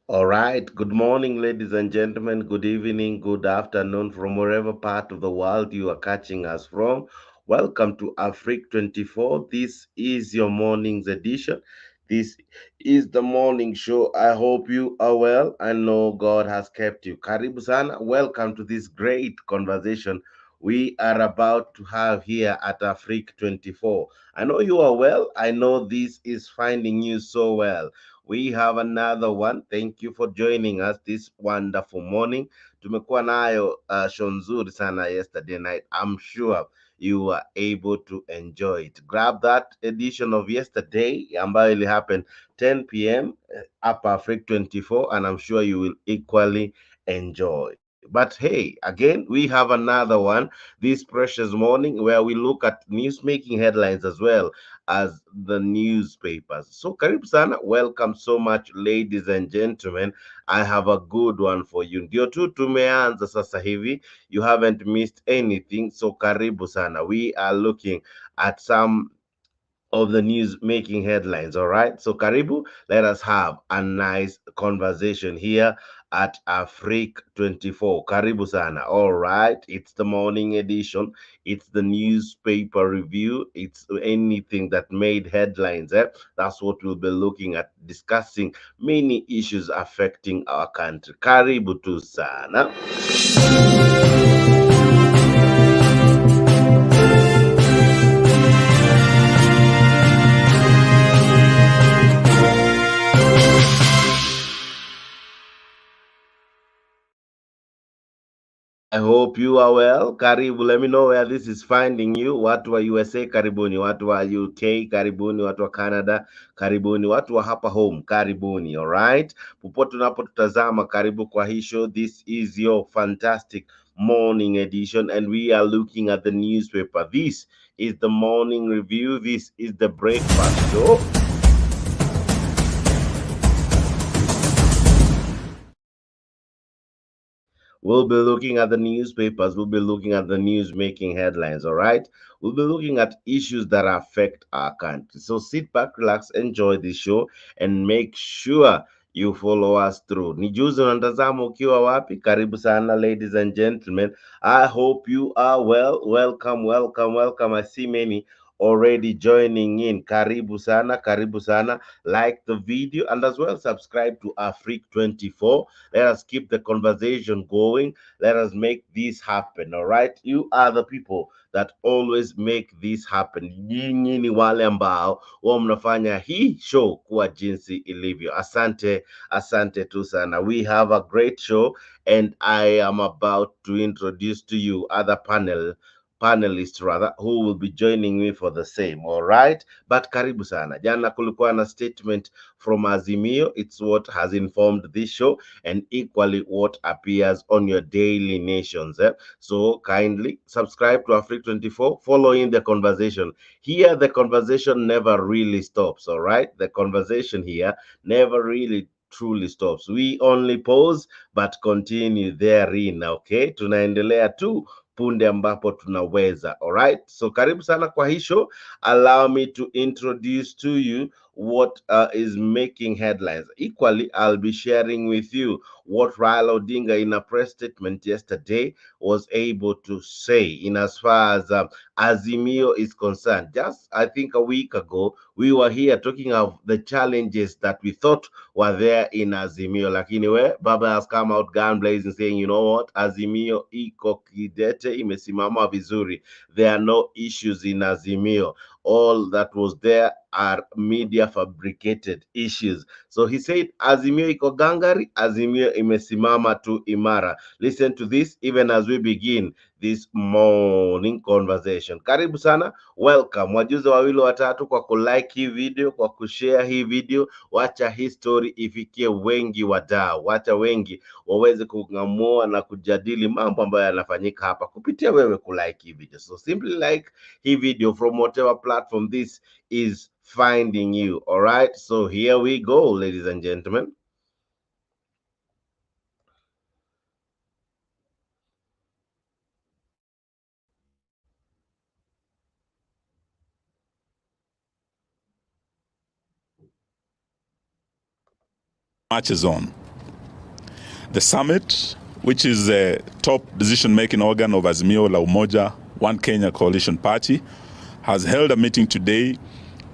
All right. Good morning, ladies and gentlemen. Good evening, good afternoon from wherever part of the world you are catching us from. Welcome to Afrique 24. This is your morning's edition. This is the morning show. I hope you are well. I know God has kept you. Karibu sana. Welcome to this great conversation we are about to have here at Afrique 24. I know you are well. I know this is finding you so well. We have another one. Thank you for joining us this wonderful morning. Tumekuwa nayo show nzuri sana yesterday night. I'm sure you were able to enjoy it. Grab that edition of yesterday ambayo ili happen 10 p.m. Upper Africa 24, and I'm sure you will equally enjoy. But hey, again, we have another one this precious morning where we look at news making headlines as well as the newspapers. So karibu sana, welcome so much ladies and gentlemen. I have a good one for you. Ndio tu tumeanza sasa hivi. You haven't missed anything. So karibu sana. We are looking at some of the news making headlines. All right. So, Karibu, let us have a nice conversation here at Afrique 24. Karibu sana. All right. It's the morning edition, it's the newspaper review, it's anything that made headlines. That's what we'll be looking at, discussing many issues affecting our country. Karibu tu sana. I hope you are well. Karibu, let me know where this is finding you. Watu wa USA karibuni, watu wa UK karibuni, watu wa Canada karibuni, watu wa hapa home karibuni. All right, popote unapotutazama, karibu kwa hii show. This is your fantastic morning edition, and we are looking at the newspaper. This is the morning review. This is the breakfast show. We'll be looking at the newspapers. We'll be looking at the news making headlines. All right. We'll be looking at issues that affect our country. So sit back, relax, enjoy the show, and make sure you follow us through. Ni juzi unatazama ukiwa wapi? Karibu sana, ladies and gentlemen. I hope you are well. Welcome, welcome, welcome. I see many already joining in. Karibu sana, karibu sana. Like the video and as well subscribe to Afrique 24. Let us keep the conversation going. Let us make this happen. All right. You are the people that always make this happen. Nyinyi ni wale ambao huwa mnafanya hii show kuwa jinsi ilivyo. Asante, asante tu sana. We have a great show and I am about to introduce to you other panelists rather who will be joining me for the same. All right. But karibu sana. Jana kulikuwa na statement from Azimio. It's what has informed this show and equally what appears on your daily nations. So kindly subscribe to Africa 24, following the conversation. Here, the conversation never really stops, all right? The conversation here never really truly stops. We only pause but continue therein, okay? Tunaendelea tu punde ambapo tunaweza, all right? So karibu sana kwa hii show. Allow me to introduce to you what is making headlines. Equally, I'll be sharing with you what Raila Odinga in a press statement yesterday was able to say in as far as Azimio is concerned. Just, I think, a week ago, we were here talking of the challenges that we thought were there in Azimio. Lakini we, Baba has come out gun blazing saying, you know what, Azimio iko kidete, imesimama vizuri. There are no issues in Azimio. All that was there are media fabricated issues. So he said, Azimio iko gangari, Azimio imesimama tu imara. Listen to this even as we begin this morning conversation. Karibu sana, welcome. Wajuze wawili watatu kwa kulike hii video, kwa kushare hii video. Wacha hii story ifikie wengi wadau. Wacha wengi waweze kung'amua na kujadili mambo ambayo yanafanyika hapa kupitia wewe kulike hii video. So simply like hii video from whatever platform this is finding you. All right. So here we go, ladies and gentlemen. Marches on. The summit, which is the top decision-making organ of Azimio La Umoja, One Kenya Coalition Party, has held a meeting today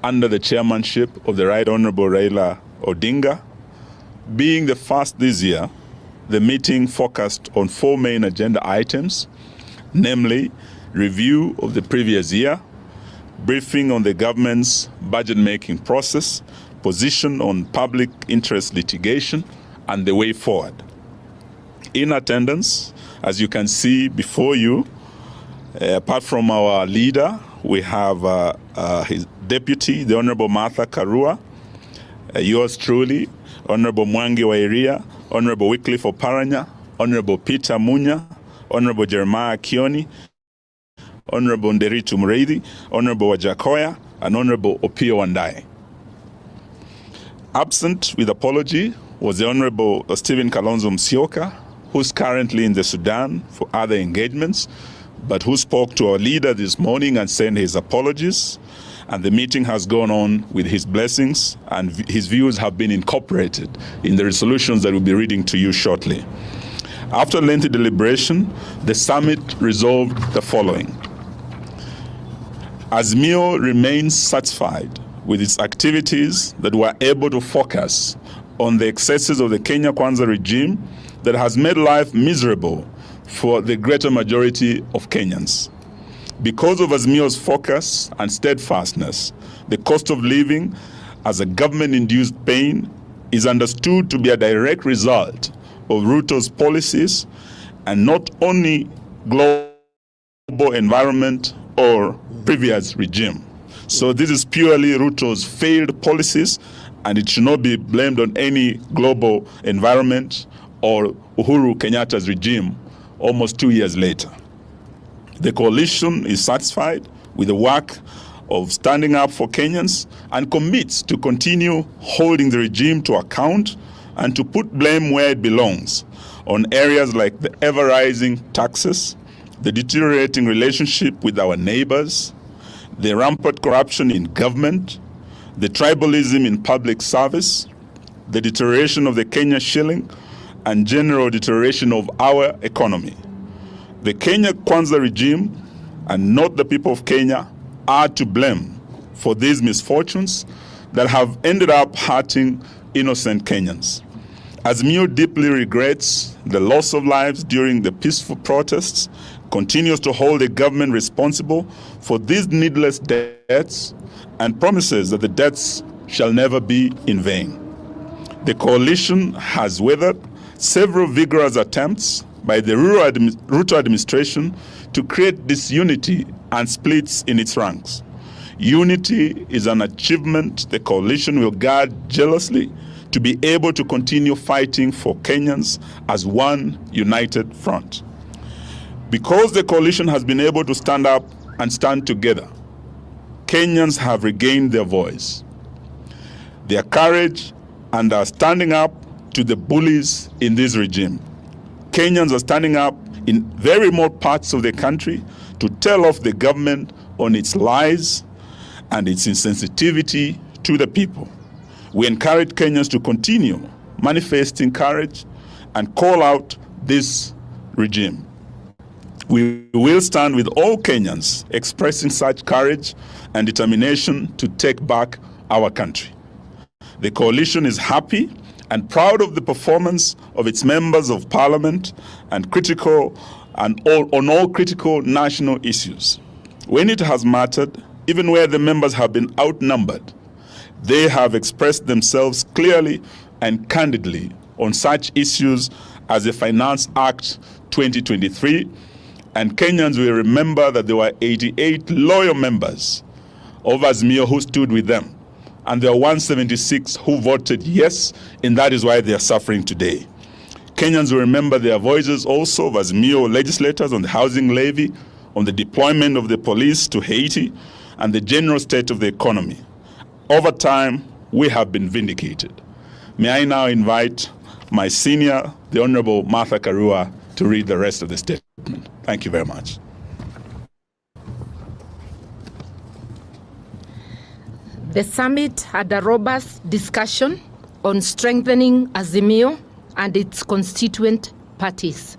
under the chairmanship of the Right Honorable Raila Odinga. Being the first this year, the meeting focused on 4 main agenda items, namely review of the previous year, briefing on the government's budget-making process, position on public interest litigation, and the way forward. In attendance, as you can see before you, apart from our leader, we have his deputy, the Honorable Martha Karua, yours truly, Honorable Mwangi Wairia, Honorable Wycliffe Opranya, Honorable Peter Munya, Honorable Jeremiah Kioni, Honorable Nderitu Mreithi, Honorable Wajakoya, and Honorable Opio Wandai. Absent with apology was the Honorable Stephen Kalonzo Musyoka, who's currently in the Sudan for other engagements, but who spoke to our leader this morning and sent his apologies. And the meeting has gone on with his blessings, and his views have been incorporated in the resolutions that we'll be reading to you shortly. After lengthy deliberation, the summit resolved the following. Azimio remains satisfied with its activities that were able to focus on the excesses of the Kenya Kwanza regime that has made life miserable for the greater majority of Kenyans. Because of Azimio's focus and steadfastness, the cost of living as a government-induced pain is understood to be a direct result of Ruto's policies and not only global environment or previous regime. So this is purely Ruto's failed policies, and it should not be blamed on any global environment or Uhuru Kenyatta's regime almost 2 years later. The coalition is satisfied with the work of standing up for Kenyans and commits to continue holding the regime to account and to put blame where it belongs on areas like the ever-rising taxes, the deteriorating relationship with our neighbors, the rampant corruption in government, the tribalism in public service, the deterioration of the Kenya shilling, and general deterioration of our economy. The Kenya Kwanza regime, and not the people of Kenya, are to blame for these misfortunes that have ended up hurting innocent Kenyans. Azimio deeply regrets the loss of lives during the peaceful protests, continues to hold the government responsible for these needless deaths, and promises that the deaths shall never be in vain. The coalition has weathered several vigorous attempts by the Ruto administration to create disunity and splits in its ranks. Unity is an achievement the coalition will guard jealously to be able to continue fighting for Kenyans as one united front. Because the coalition has been able to stand up and stand together, Kenyans have regained their voice, their courage, and are standing up to the bullies in this regime. Kenyans are standing up in very remote parts of the country to tell off the government on its lies and its insensitivity to the people. We encourage Kenyans to continue manifesting courage and call out this regime. We will stand with all Kenyans expressing such courage and determination to take back our country. The coalition is happy and proud of the performance of its members of parliament and on all critical national issues. When it has mattered, even where the members have been outnumbered, they have expressed themselves clearly and candidly on such issues as the Finance Act 2023, and Kenyans will remember that there were 88 loyal members of Azimio who stood with them, and there are 176 who voted yes, and that is why they are suffering today. Kenyans will remember their voices also of Azimio legislators on the housing levy, on the deployment of the police to Haiti, and the general state of the economy. Over time, we have been vindicated. May I now invite my senior, the Honorable Martha Karua, to read the rest of the statement. Thank you very much. The summit had a robust discussion on strengthening Azimio and its constituent parties.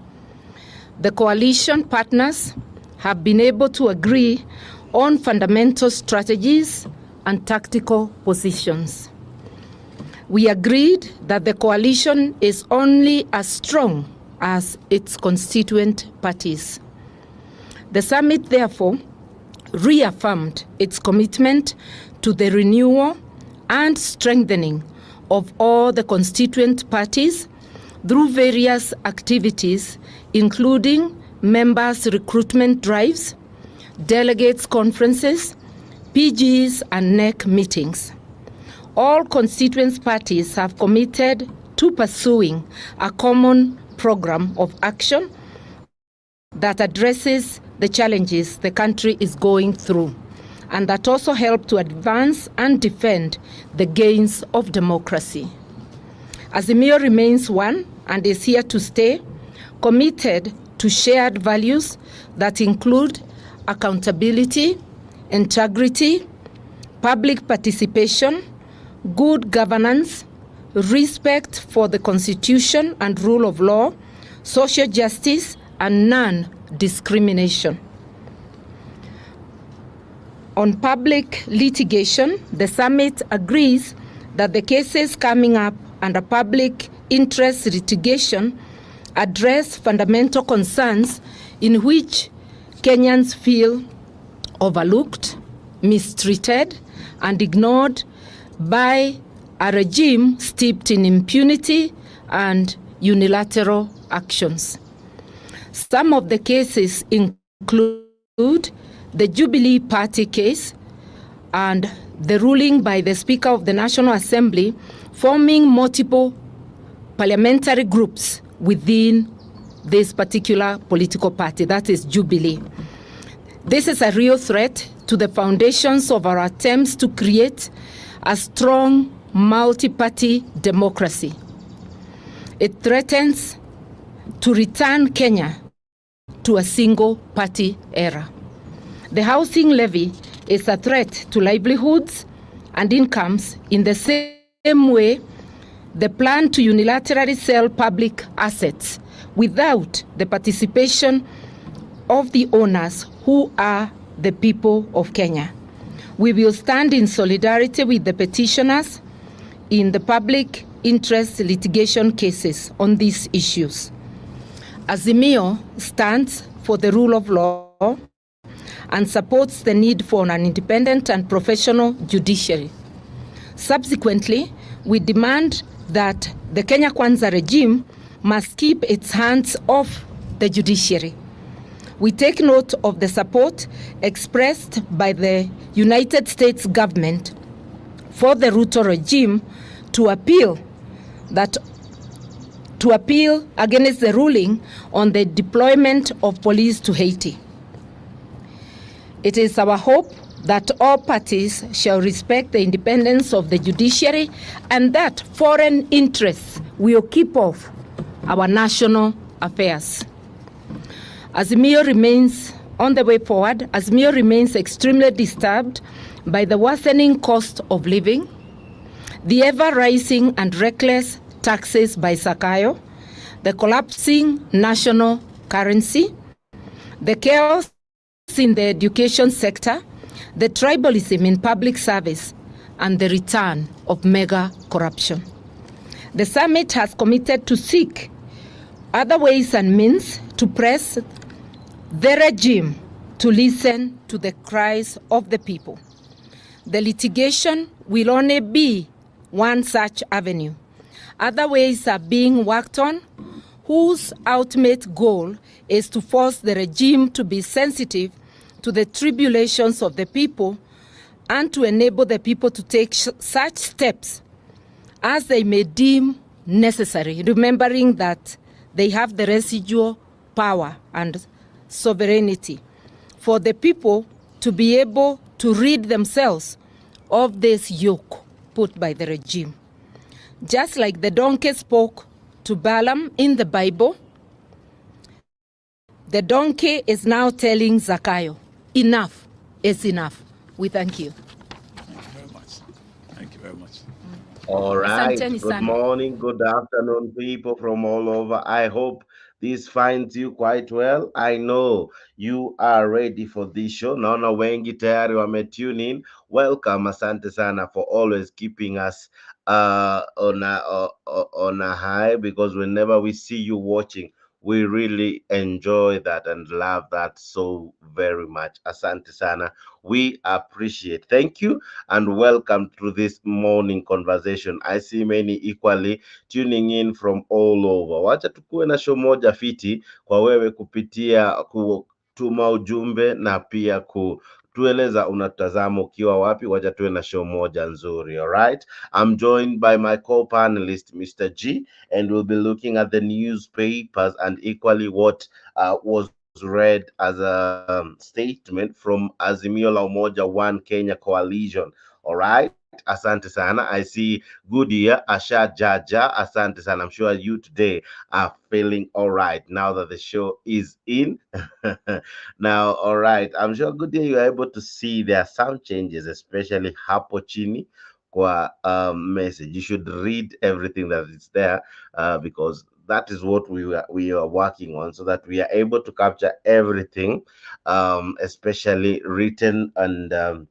The coalition partners have been able to agree on fundamental strategies and tactical positions. We agreed that the coalition is only as strong as its constituent parties. The summit, therefore, reaffirmed its commitment to the renewal and strengthening of all the constituent parties through various activities, including members' recruitment drives, delegates' conferences, PGs, and NEC meetings. All constituent parties have committed to pursuing a common program of action that addresses the challenges the country is going through, and that also help to advance and defend the gains of democracy. Azimio remains one and is here to stay, committed to shared values that include accountability, integrity, public participation, good governance, respect for the Constitution and rule of law, social justice, and non-discrimination. On public litigation, the summit agrees that the cases coming up under public interest litigation address fundamental concerns in which Kenyans feel overlooked, mistreated, and ignored by a regime steeped in impunity and unilateral actions. Some of the cases include the Jubilee Party case and the ruling by the Speaker of the National Assembly forming multiple parliamentary groups within this particular political party, that is Jubilee. This is a real threat to the foundations of our attempts to create a strong multi-party democracy. It threatens to return Kenya to a single-party era. The housing levy is a threat to livelihoods and incomes in the same way the plan to unilaterally sell public assets without the participation of the owners who are the people of Kenya. We will stand in solidarity with the petitioners in the public interest litigation cases on these issues. Azimio stands for the rule of law and supports the need for an independent and professional judiciary. Subsequently, we demand that the Kenya Kwanza regime must keep its hands off the judiciary. We take note of the support expressed by the United States government for the Ruto regime to appeal against the ruling on the deployment of police to Haiti. It is our hope that all parties shall respect the independence of the judiciary and that foreign interests will keep off our national affairs. Azimio remains on the way forward. Azimio remains extremely disturbed by the worsening cost of living, the ever-rising and reckless taxes by Zakayo, the collapsing national currency, the chaos in the education sector, the tribalism in public service, and the return of mega corruption. The summit has committed to seek other ways and means to press the regime to listen to the cries of the people. The litigation will only be one such avenue. Other ways are being worked on, whose ultimate goal is to force the regime to be sensitive to the tribulations of the people and to enable the people to take such steps as they may deem necessary, remembering that they have the residual power and sovereignty for the people to be able to rid themselves of this yoke put by the regime. Just like the donkey spoke to Balaam in the Bible, the donkey is now telling Zakayo, enough is enough. We thank you. Thank you very much. Thank you very much. All right. Asanteni Good sana. morning, good afternoon, people from all over. I hope this finds you quite well. I know you are ready for this show. Naona wengi tayari wametune in. Welcome, asante sana for always keeping us on a high, because whenever we see you watching, we really enjoy that and love that so very much. Asante sana. We appreciate. Thank you and welcome to this morning conversation. I see many equally tuning in from all over. Wacha tukuwe na show moja fiti kwa wewe kupitia kutuma ujumbe na pia kutueleza unatazama ukiwa wapi. Wacha tuwe na show moja nzuri. All right, I'm joined by my co-panelist Mr. G, and we'll be looking at the newspapers and equally what was read as a statement from Azimio La Umoja One Kenya Coalition. All right, asante sana. I see good year, Asha Jaja. Asante sana. I'm sure you today are feeling all right now that the show is in. Now, all right. I'm sure good day you are able to see there are some changes, especially hapo chini kwa message. You should read everything that is there, because that is what we are working on, so that we are able to capture everything, especially written and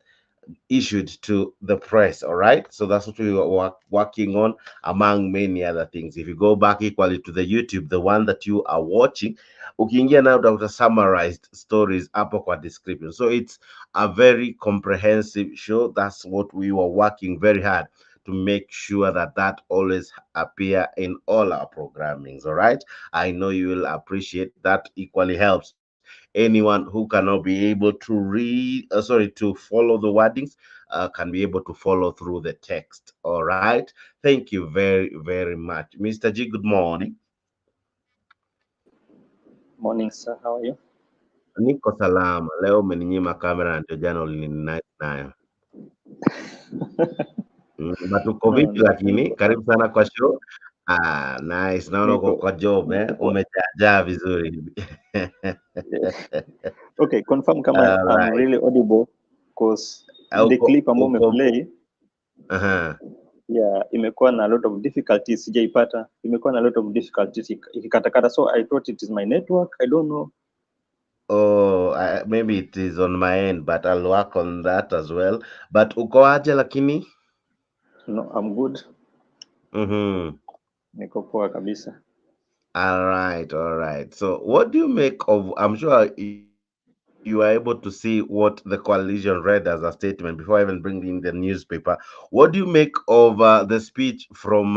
issued to the press. All right, so that's what we were working on, among many other things. If you go back equally to the YouTube, the one that you are watching, ukiingia now utakuta summarized stories hapo kwa description, so it's a very comprehensive show. That's what we were working very hard to make sure that that always appear in all our programmings. All right, I know you will appreciate that. Equally helps anyone who cannot be able to read, to follow the wordings, can be able to follow through the text. All right, thank you very very much, Mr. G. Good morning. Morning, sir. How are you? Niko salama. Leo umeninyima kamera na ndio jana ulininight nayo. But uko No, vipi no, lakini? Karibu sana kwa show. Nice. Naona uko niko kwa job umejaajaa vizuri. okay. Confirm kama All I'm right. really audible because the Uko clip ambao uko umeplay, aha. yeah, imekuwa na a lot of difficulties. Sijaipata, imekuwa na a lot of difficulties ikikatakata, so I thought it is my network. I don't know. Oh, maybe it is on my end, but I'll work on that as well. But uko aje lakini? No, I'm good. Mm-hmm. Niko poa kabisa. All right, all right. So what do you make of, I'm sure you are able to see what the coalition read as a statement before I even bring in the newspaper. What do you make of the speech from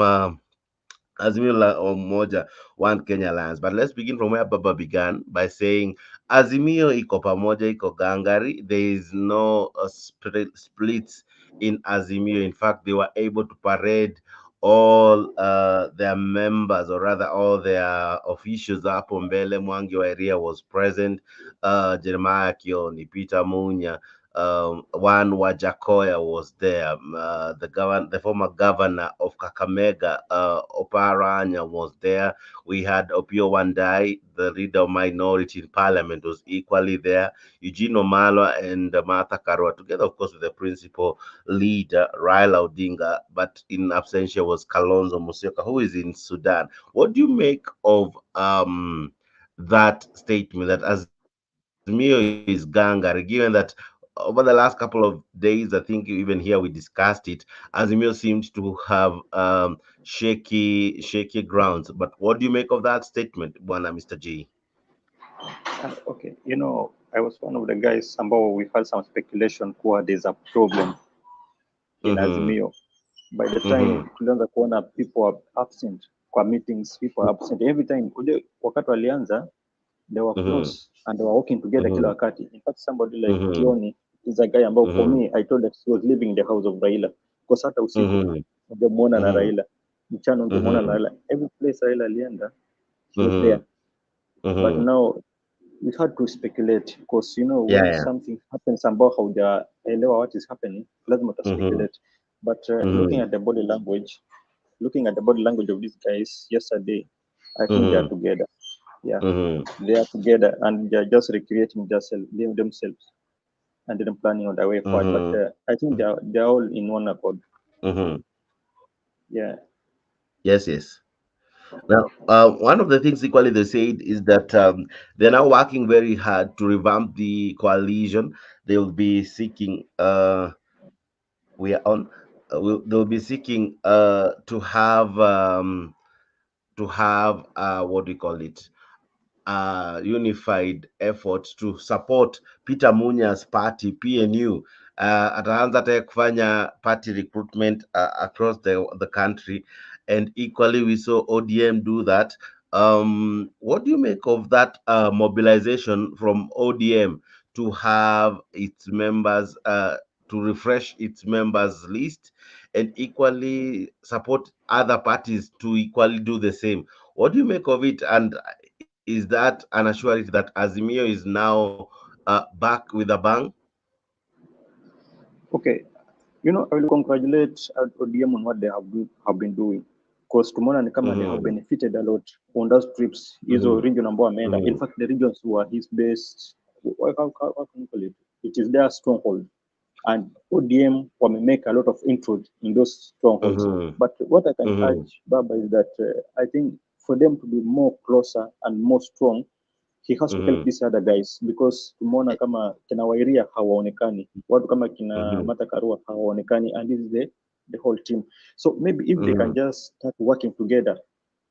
Azimio La Umoja, One Kenya Alliance? But let's begin from where Baba began by saying Azimio iko pamoja, iko gangari. There is no splits in Azimio. In fact, they were able to parade all their members, or rather all their officials hapo mbele. Mwangi wa Iria was present, Jeremiah Kioni, Peter Munya, one Wajakoya was there. The former governor of Kakamega, Oparanya, was there. We had Opio Wandai, the leader of minority in parliament, was equally there. Eugene Omalo and Martha Karua, together, of course, with the principal leader, Raila Odinga, but in absentia was Kalonzo Musyoka, who is in Sudan. What do you make of that statement that Azimio is gangari, given that over the last couple of days, I think even here we discussed it, Azimio seems to have shaky grounds. But what do you make of that statement, Bwana Mr. G? Okay, I was one of the guys ambao we had some speculation kuwa there's a problem in Mm-hmm. Azimio. By the time Mm-hmm. tulianza kuona people are absent kwa meetings, people are absent every time. Wakati walianza they were Mm-hmm. close and they were working together kila Mm-hmm. wakati. In fact, somebody like Mm-hmm. Kioni is a guy ambao for Mm-hmm. me I told that he was living in the house of Raila, because hata usiku Mm-hmm. ungemuona na Mm-hmm. Raila, mchana ungemuona na Mm-hmm. Raila, every place Raila alienda he was Mm-hmm. there. But Mm-hmm. now we had to speculate because Yeah, when yeah. something happens ambao haujaelewa what is happening, lazima uta Mm-hmm. speculate. But Mm-hmm. looking at the body language of these guys yesterday, I think they are Mm-hmm. together. Yeah, Mm-hmm. they are together and they are just recreating themselves and then planning on their way forward. But Mm-hmm. I think they're all in one accord. Mm-hmm. Yeah. Yes, yes. Now, one of the things equally they said is that they're now working very hard to revamp the coalition. They'll be seeking. We are on. They'll be seeking to have what do you call it? Unified efforts to support Peter Munya's party PNU. Ataanza tena kufanya party recruitment across the country, and equally we saw ODM do that. What do you make of that mobilization from ODM to have its members to refresh its members list, and equally support other parties to equally do the same? What do you make of it? And is that an assurance that Azimio is now back with a bang? Okay. I will congratulate ODM on what they have been doing, because tumeona ni kama they have Mm-hmm. benefited a lot on those trips hizo Mm-hmm. region ambao ameenda. In fact, the regions were his best, how can you call it? It is their stronghold, and ODM will make a lot of inroads in those strongholds. Mm-hmm. But what I can Mm-hmm. urge Baba is that I think for them to be more closer and more strong, he has to help Mm-hmm. these other guys, because tumeona kama kina Wairia hawaonekani, watu kama kina Mm-hmm. Mata Karua hawaonekani, and this is the whole team. So maybe if they can Mm-hmm. just start working together,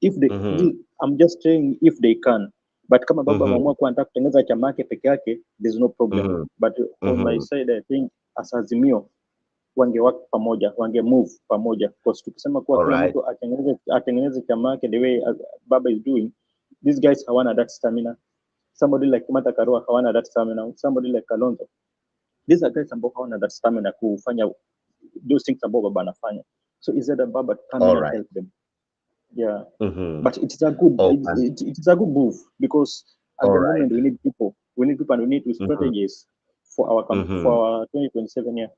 if they, Mm-hmm. I'm just saying if they can, but kama Baba Mm-hmm. ameamua kuwa anataka kutengeneza chama yake peke yake, there's no problem. Mm-hmm. But on my Mm-hmm. side, I think as Azimio work pamoja, move pamoja, because tukisema kuwa All kila right. mtu atengeneze chama yake the way Baba is doing, these guys hawana that stamina. Somebody like Mata Karua hawana that stamina. Somebody like Kalonzo, these are guys ambao hawana that stamina kufanya those things ambao Baba anafanya. So is that Baba to come All in and right. help them? Yeah. Mm-hmm. But it is a good Oh, and it is a good move, because at all the right. moment we need people. We need people, and we need to Mm-hmm. strategize for our Mm-hmm. for our 2027 year.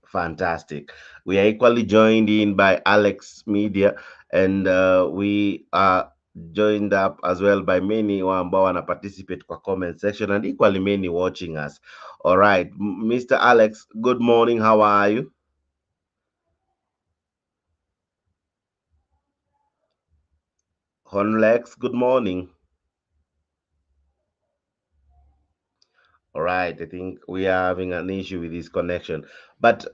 Fantastic. We are equally joined in by Alex Media, and we are joined up as well by many ambao wana participate kwa comment section, and equally many watching us. All right, Mr. Alex, good morning. How are you? Hon Lex, good morning. All right, I think we are having an issue with this connection, but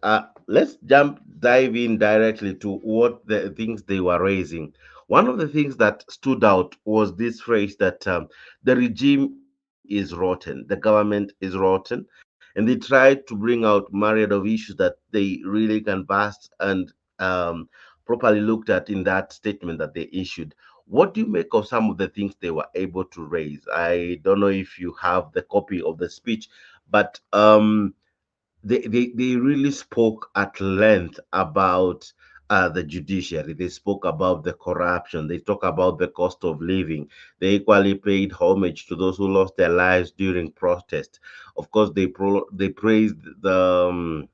let's dive in directly to what the things they were raising. One of the things that stood out was this phrase that the regime is rotten, the government is rotten, and they tried to bring out myriad of issues that they really canvassed and properly looked at in that statement that they issued. What do you make of some of the things they were able to raise? I don't know if you have the copy of the speech, but they really spoke at length about the judiciary. They spoke about the corruption. They talk about the cost of living. They equally paid homage to those who lost their lives during protest. Of course, they praised the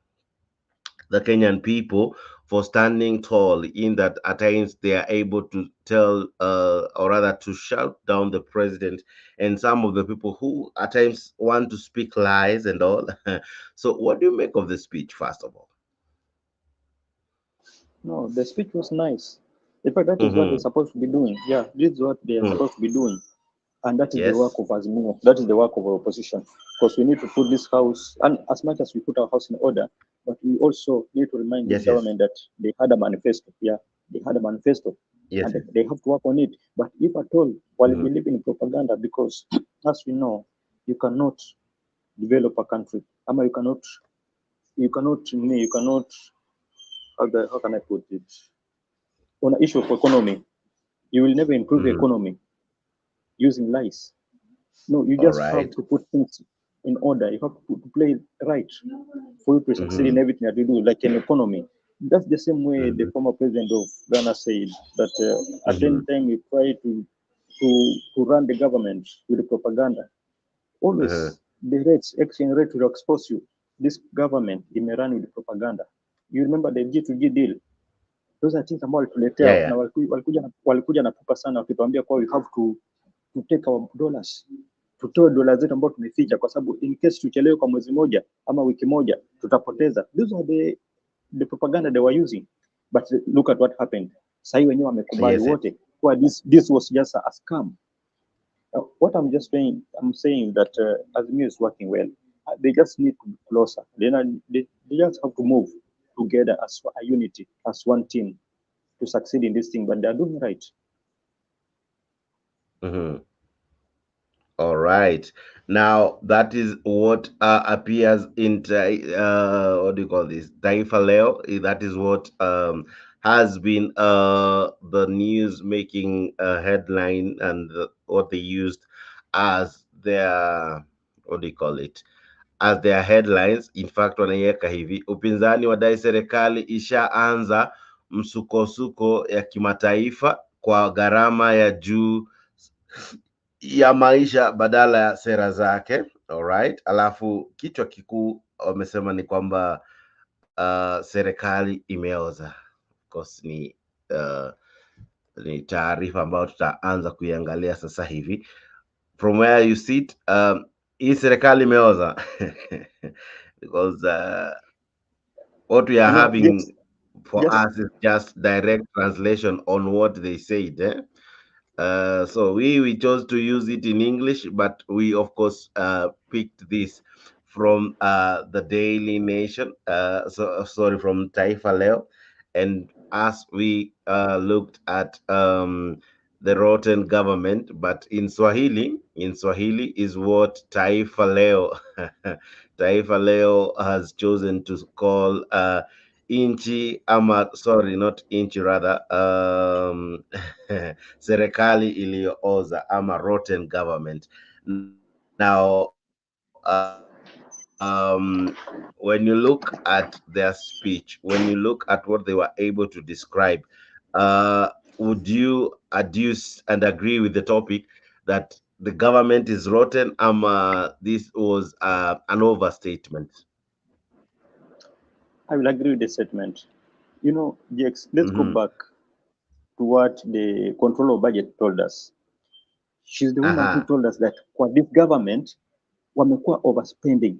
Kenyan people for standing tall, in that at times they are able to tell, or rather to shout down the president and some of the people who at times want to speak lies and all. So, what do you make of the speech, first of all? No, the speech was nice. In fact, that is what they're Mm-hmm. supposed to be doing. Yeah, this is what they are Mm. supposed to be doing. And that is the work Yes. of Azimio. That is the work of our opposition. Because we need to put this house, and as much as we put our house in order, but we also need to remind this Yes. Yes. government that they had a manifesto. Yeah, they had a manifesto, Yes. and Yes. they have to work on it. But if at all, while we Mm-hmm. believe in propaganda, because as we know, you cannot develop a country. You cannot, how can I put it? On an issue of economy, you will never improve the Mm-hmm. economy using lies. No, you All just have right. to put things in order. You have to play right for you to succeed in Mm-hmm. everything that you do, like an economy. That's the same way the Mm-hmm. former president of Ghana said that at any Mm-hmm. time you try to run the government with the propaganda, Uh-huh. always the rates, exchange rate will expose you. This government it may run with propaganda. You remember the G2G deal? Those are things ambao walituletea Yeah. Yeah. na walikuja na pupa sana wakituambia kwa we have to take our dollars, tutoe dola zetu ambao tumeficha, kwa sababu in case tuchelewe kwa mwezi moja ama wiki moja tutapoteza. Those are the propaganda they were using. but look at what happened. Sahi wenyewe wamekubali Yes, wote kwa this was just a scam. What I'm just saying, I'm saying that Azimio is working well. They just need to be closer. They just have to move together as a unity, as one team, to succeed in this thing. But they're doing right. mm-hmm. All right. Now that is what appears in what do you call this? Taifa Leo. That is what has been the news making headline and what they used as their what do you call it? As their headlines. In fact, wanaiweka hivi: upinzani wadai serikali ishaanza msukosuko ya kimataifa kwa gharama ya juu ya maisha badala ya sera zake. Alright, alafu kichwa kikuu wamesema ni kwamba serikali imeoza. Of course ni taarifa ambayo tutaanza kuiangalia sasa hivi. From where you sit, hii serikali imeoza because what we are having for Just us is just direct translation on what they said. So we chose to use it in English, but we of course picked this from the Daily Nation. Sorry, from Taifa Leo, and as we looked at the rotten government, but in Swahili is what Taifa Leo Taifa Leo has chosen to call inchi ama, sorry, not inchi, rather serikali iliyooza ama rotten government. Now when you look at their speech, when you look at what they were able to describe, would you adduce and agree with the topic that the government is rotten, this was an overstatement? I will agree with the statement. Jex, let's go Mm-hmm. back to what the controller of budget told us. She's the woman who Aha. told us that kwa this government wamekuwa overspending.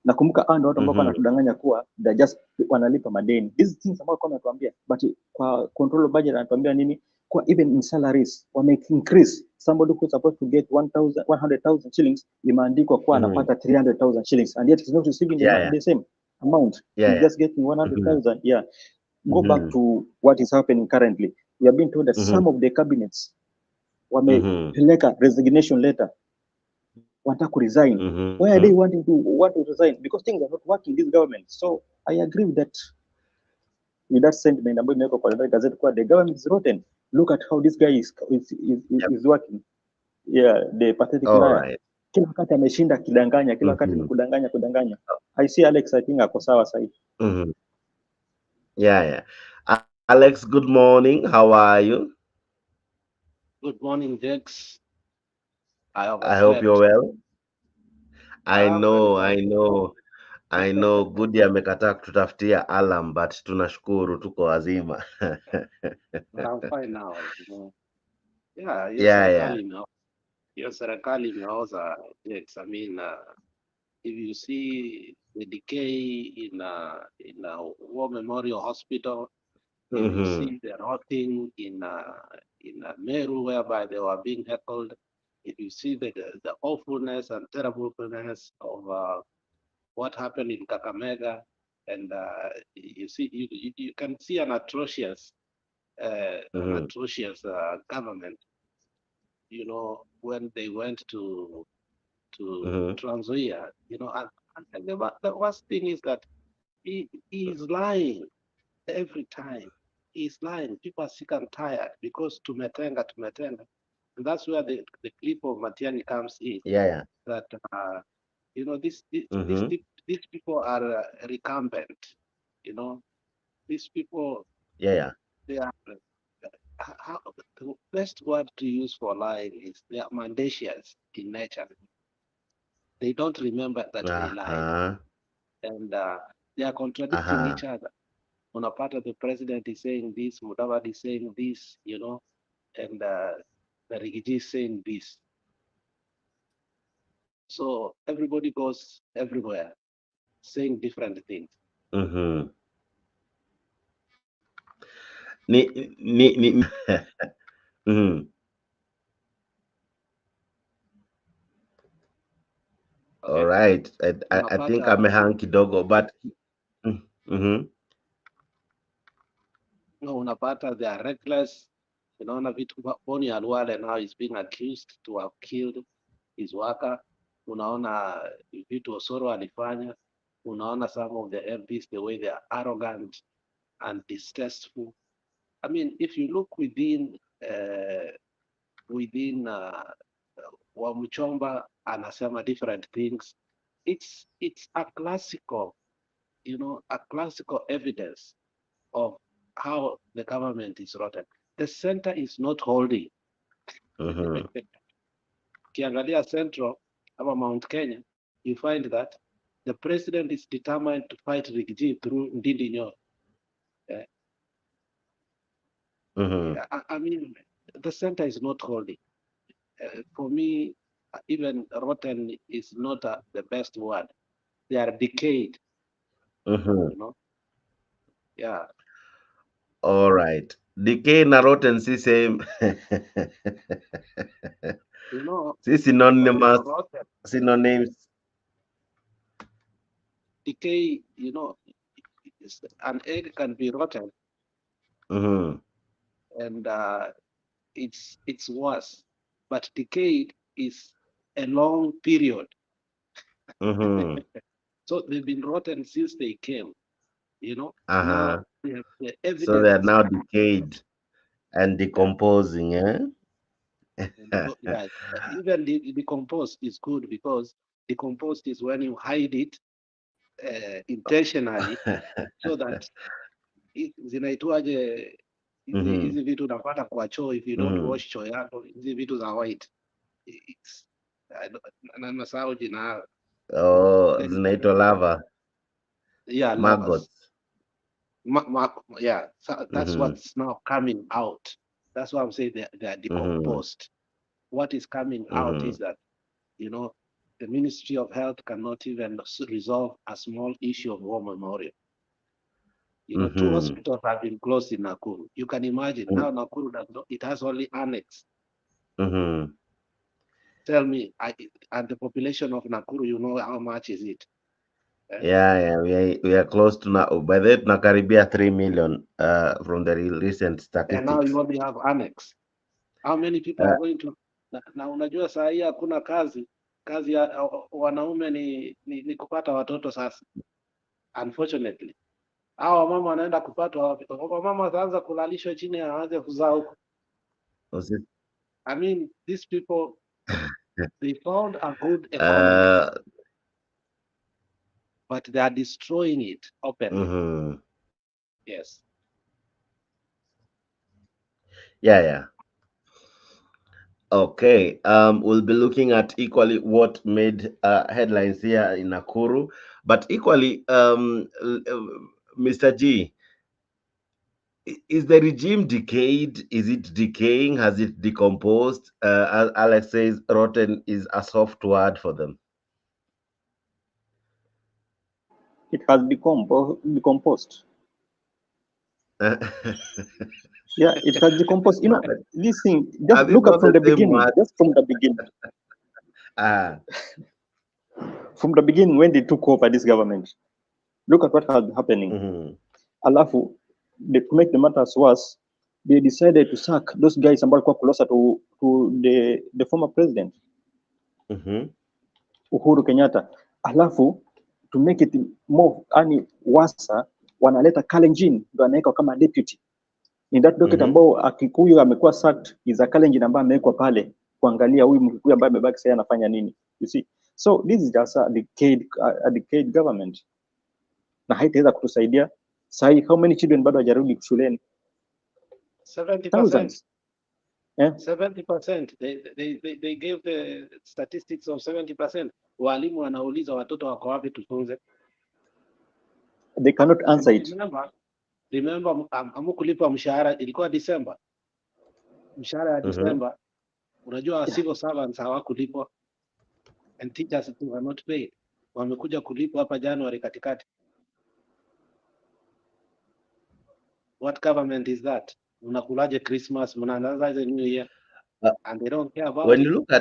Nakumbuka hao ndio watu ambao Mm-hmm. wanatudanganya kuwa they just wanalipa madeni. These things ambao kwa anatuambia, but kwa control of budget anatuambia nini? Kwa even in salaries wame increase. Somebody who's supposed to get 100,000 shillings imeandikwa kwa Mm-hmm. anapata 300,000 shillings, and yet he's not receiving Yeah, yeah, the same amount. yeah, He's yeah. just getting Mm-hmm. 100,000. Yeah. Go back Mm-hmm. to what is happening currently. We have been told that Mm-hmm. some of the cabinets Mm-hmm. wamepeleka resignation letter, wanataka kuresign. Why are Mm-hmm. they want to resign? Because things are not working this government. So I agree with that sentiment ambayo imewekwa kwa gazeti kwa the government is rotten. Look at how this guy Yep. is working. Yeah, the pathetic All liar. right. Kila wakati ameshinda kidanganya, kila wakati ni Mm-hmm. kudanganya. I see Alex, I think ako sawa sasa. Mm-hmm. Yeah, yeah. Alex, good morning. How are you? Good morning, Dex. I I hope you're overslept. well. I I'm very know, well. I know, I know. Gudi amekataa kututafutia alarm, but tunashukuru tuko wazima. But I'm fine now. Yeah, Yeah, yeah. hiyo serikali imeoza, Dex. I mean, if you see the decay in a war memorial hospital, if you Mm-hmm. see the rotting in Meru whereby they were being heckled, if you see the awfulness and terribleness of what happened in Kakamega, and you can see an atrocious Mm-hmm. government. When they went to Mm-hmm. Trans Nzoia, and the worst thing is that he is lying every time. He's lying. People are sick and tired because tumetenga. And that's where the clip of Matiani comes in. Yeah, yeah. That this Mm-hmm. these people are recumbent. These people, Yeah, yeah. they are how, the best word to use for lying is they are mendacious in nature. They don't remember that they lied, Uh-huh. and they are contradicting Uh-huh. each other. On a part of the president is saying this, Mudavadi is saying this, and the Rigiji is saying this. So everybody goes everywhere saying different things. Mm-hmm. Ni, ni. Mhm. All Okay, right. I think unapata amehang kidogo, but mm-hmm. no, unapata they are reckless. Unaona vitu Boni Alwale now is being accused to have killed his worker. Unaona vitu Osoro alifanya. Unaona some of the MPs the way they are arrogant and distasteful. I mean, if you look within Wamuchomba anasema different things. It's a classical, a classical evidence of how the government is rotten. The center is not holding. Mm-hmm. Ukiangalia Central ama Mount Kenya, you find that the president is determined to fight Rigiji through Ndindi Nyoro. Mm-hmm. I mean, the center is not holding. For me, even rotten is not the best word. They are decayed, Mm-hmm. Yeah. All right. Decay na rotten si same. Si synonymous Rotten, synonyms. decay, an egg can be rotten Mm-hmm. and it's worse. But decayed is a long period. Mm-hmm. So they've been rotten since they came, Uh-huh. Now we have the So they are evidence. now decayed and Yeah, decomposing, eh? yeah. Even the decomposed is good because decomposed is when you hide it intentionally so that zinaitwaje Mm-hmm. hizi vitu unapata kwa choo if you don't Mm-hmm. wash choo yako, hizi vitu za white. Nasahau jina. Oh, zinaitwa lava, Yeah, lovers. maggots. Yeah, so that's Mm-hmm. what's now coming out. That's why I'm saying they are Mm-hmm. decomposed. What is coming out Mm-hmm. is that, the Ministry of Health cannot even resolve a small issue of war memorial. Two Mm-hmm. hospitals have been closed in Nakuru. You can imagine now Nakuru it has only annex. Mm-hmm. Tell me, and the population of Nakuru, how much is it? Yeah, we are close to now. By the way, tunakaribia 3 million from the recent And now you statistics. only have annex. How many people Uh, are going to na unajua saa hii hakuna kazi ya wanaume ni kupata watoto sasa. Unfortunately. Hao wamama wanaenda kupata wamama wataanza kulalishwa chini aanze kuzaa huko. I mean, these people, they found a good economy, but they are destroying it openly. Mm-hmm. Yes. Yeah. Okay. We'll be looking at equally what made headlines here in Nakuru, but equally, Mr. G, is the regime decayed? Is it decaying? Has it decomposed? As Alex says, rotten is a soft word for them. It has decomposed. Yeah, it has decomposed. This thing, just Have you look at not from the the same beginning. word? Just from the beginning. From the beginning, when they took over this government, look at what has been happening. Mm-hmm. Alafu, to make the matters worse, they decided to sack those guys ambao walikuwa closer to the former president. Mm-hmm. Uhuru Kenyatta. Alafu, to make it more worse, wanaleta Kalenjin ndo anawekwa kama deputy. In that docket ambao Akikuyu amekuwa sacked is a Kalenjin ambaye amewekwa pale kuangalia huyu Mkikuyu ambaye amebaki sasa anafanya nini. You see? So this is just a decayed government. Na haitaweza kutusaidia. Sahi, how many children bado hawajarudi shuleni? 70%. Thousands. Yeah? 70%. They gave the statistics of 70%. Walimu wanauliza watoto wako wapi tufunze. They cannot answer it. Remember, amukulipa mshahara ilikuwa December. Mshahara ya December. Unajua civil servants hawakulipwa and teachers were not paid. Wamekuja kulipwa hapa January katikati. What government is that? Unakulaje Christmas, mnaanzaje New Year, and they don't care about when it. you look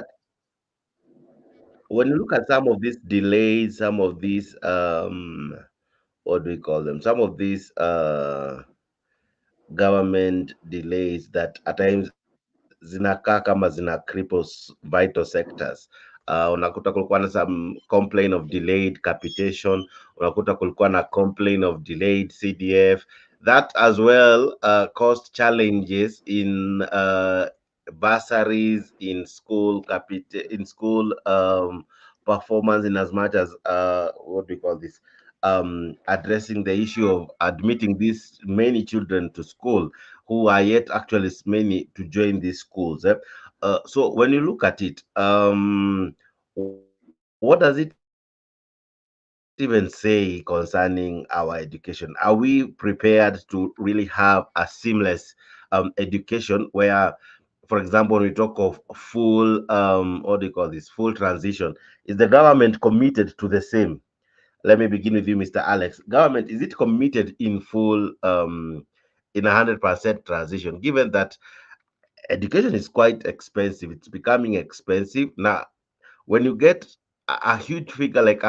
at some of these delays, some of these what do we call them? Some of these government delays that at times zinakaa kama zina cripples vital sectors. Unakuta kulikuwa na some complaint of delayed capitation, unakuta kulikuwa na complaint of delayed CDF. That as well caused challenges in bursaries, in school performance, in as much as what do we call this, addressing the issue of admitting these many children to school who are yet actually many to join these schools. So when you look at it, what does it even say concerning our education? Are we prepared to really have a seamless education where, for example, when we talk of full what do you call this, full transition, is the government committed to the same? Let me begin with you, Mr. Alex. Government, is it committed in full in 100% transition, given that education is quite expensive, it's becoming expensive now. When you get a huge figure like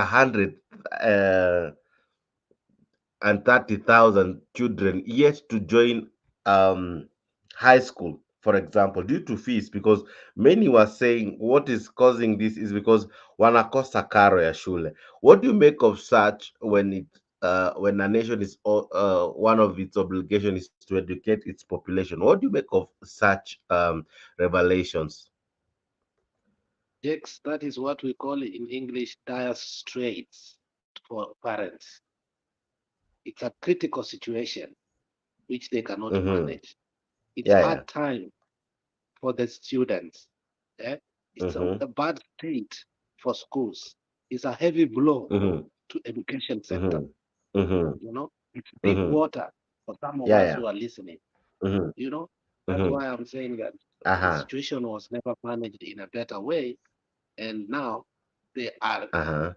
130,000 children yet to join um, high school, for example, due to fees, because many were saying what is causing this is because wanakosa karo ya shule. What do you make of such when a nation is one of its obligation is to educate its population? What do you make of such revelations? Jakes, that is what we call in English dire straits for parents. It's a critical situation which they cannot Mm-hmm. manage. It's Yeah, yeah. hard time for the students. Eh? It's Mm-hmm. a bad state for schools. It's a heavy blow Mm-hmm. to education sector. Mm-hmm. Mm-hmm. You know, it's deep Mm-hmm. water for some of Yeah, us yeah. who are listening. Mm-hmm. You know, that's Mm-hmm. why I'm saying that the Uh-huh. situation was never managed in a better way, and now they are. Uh-huh.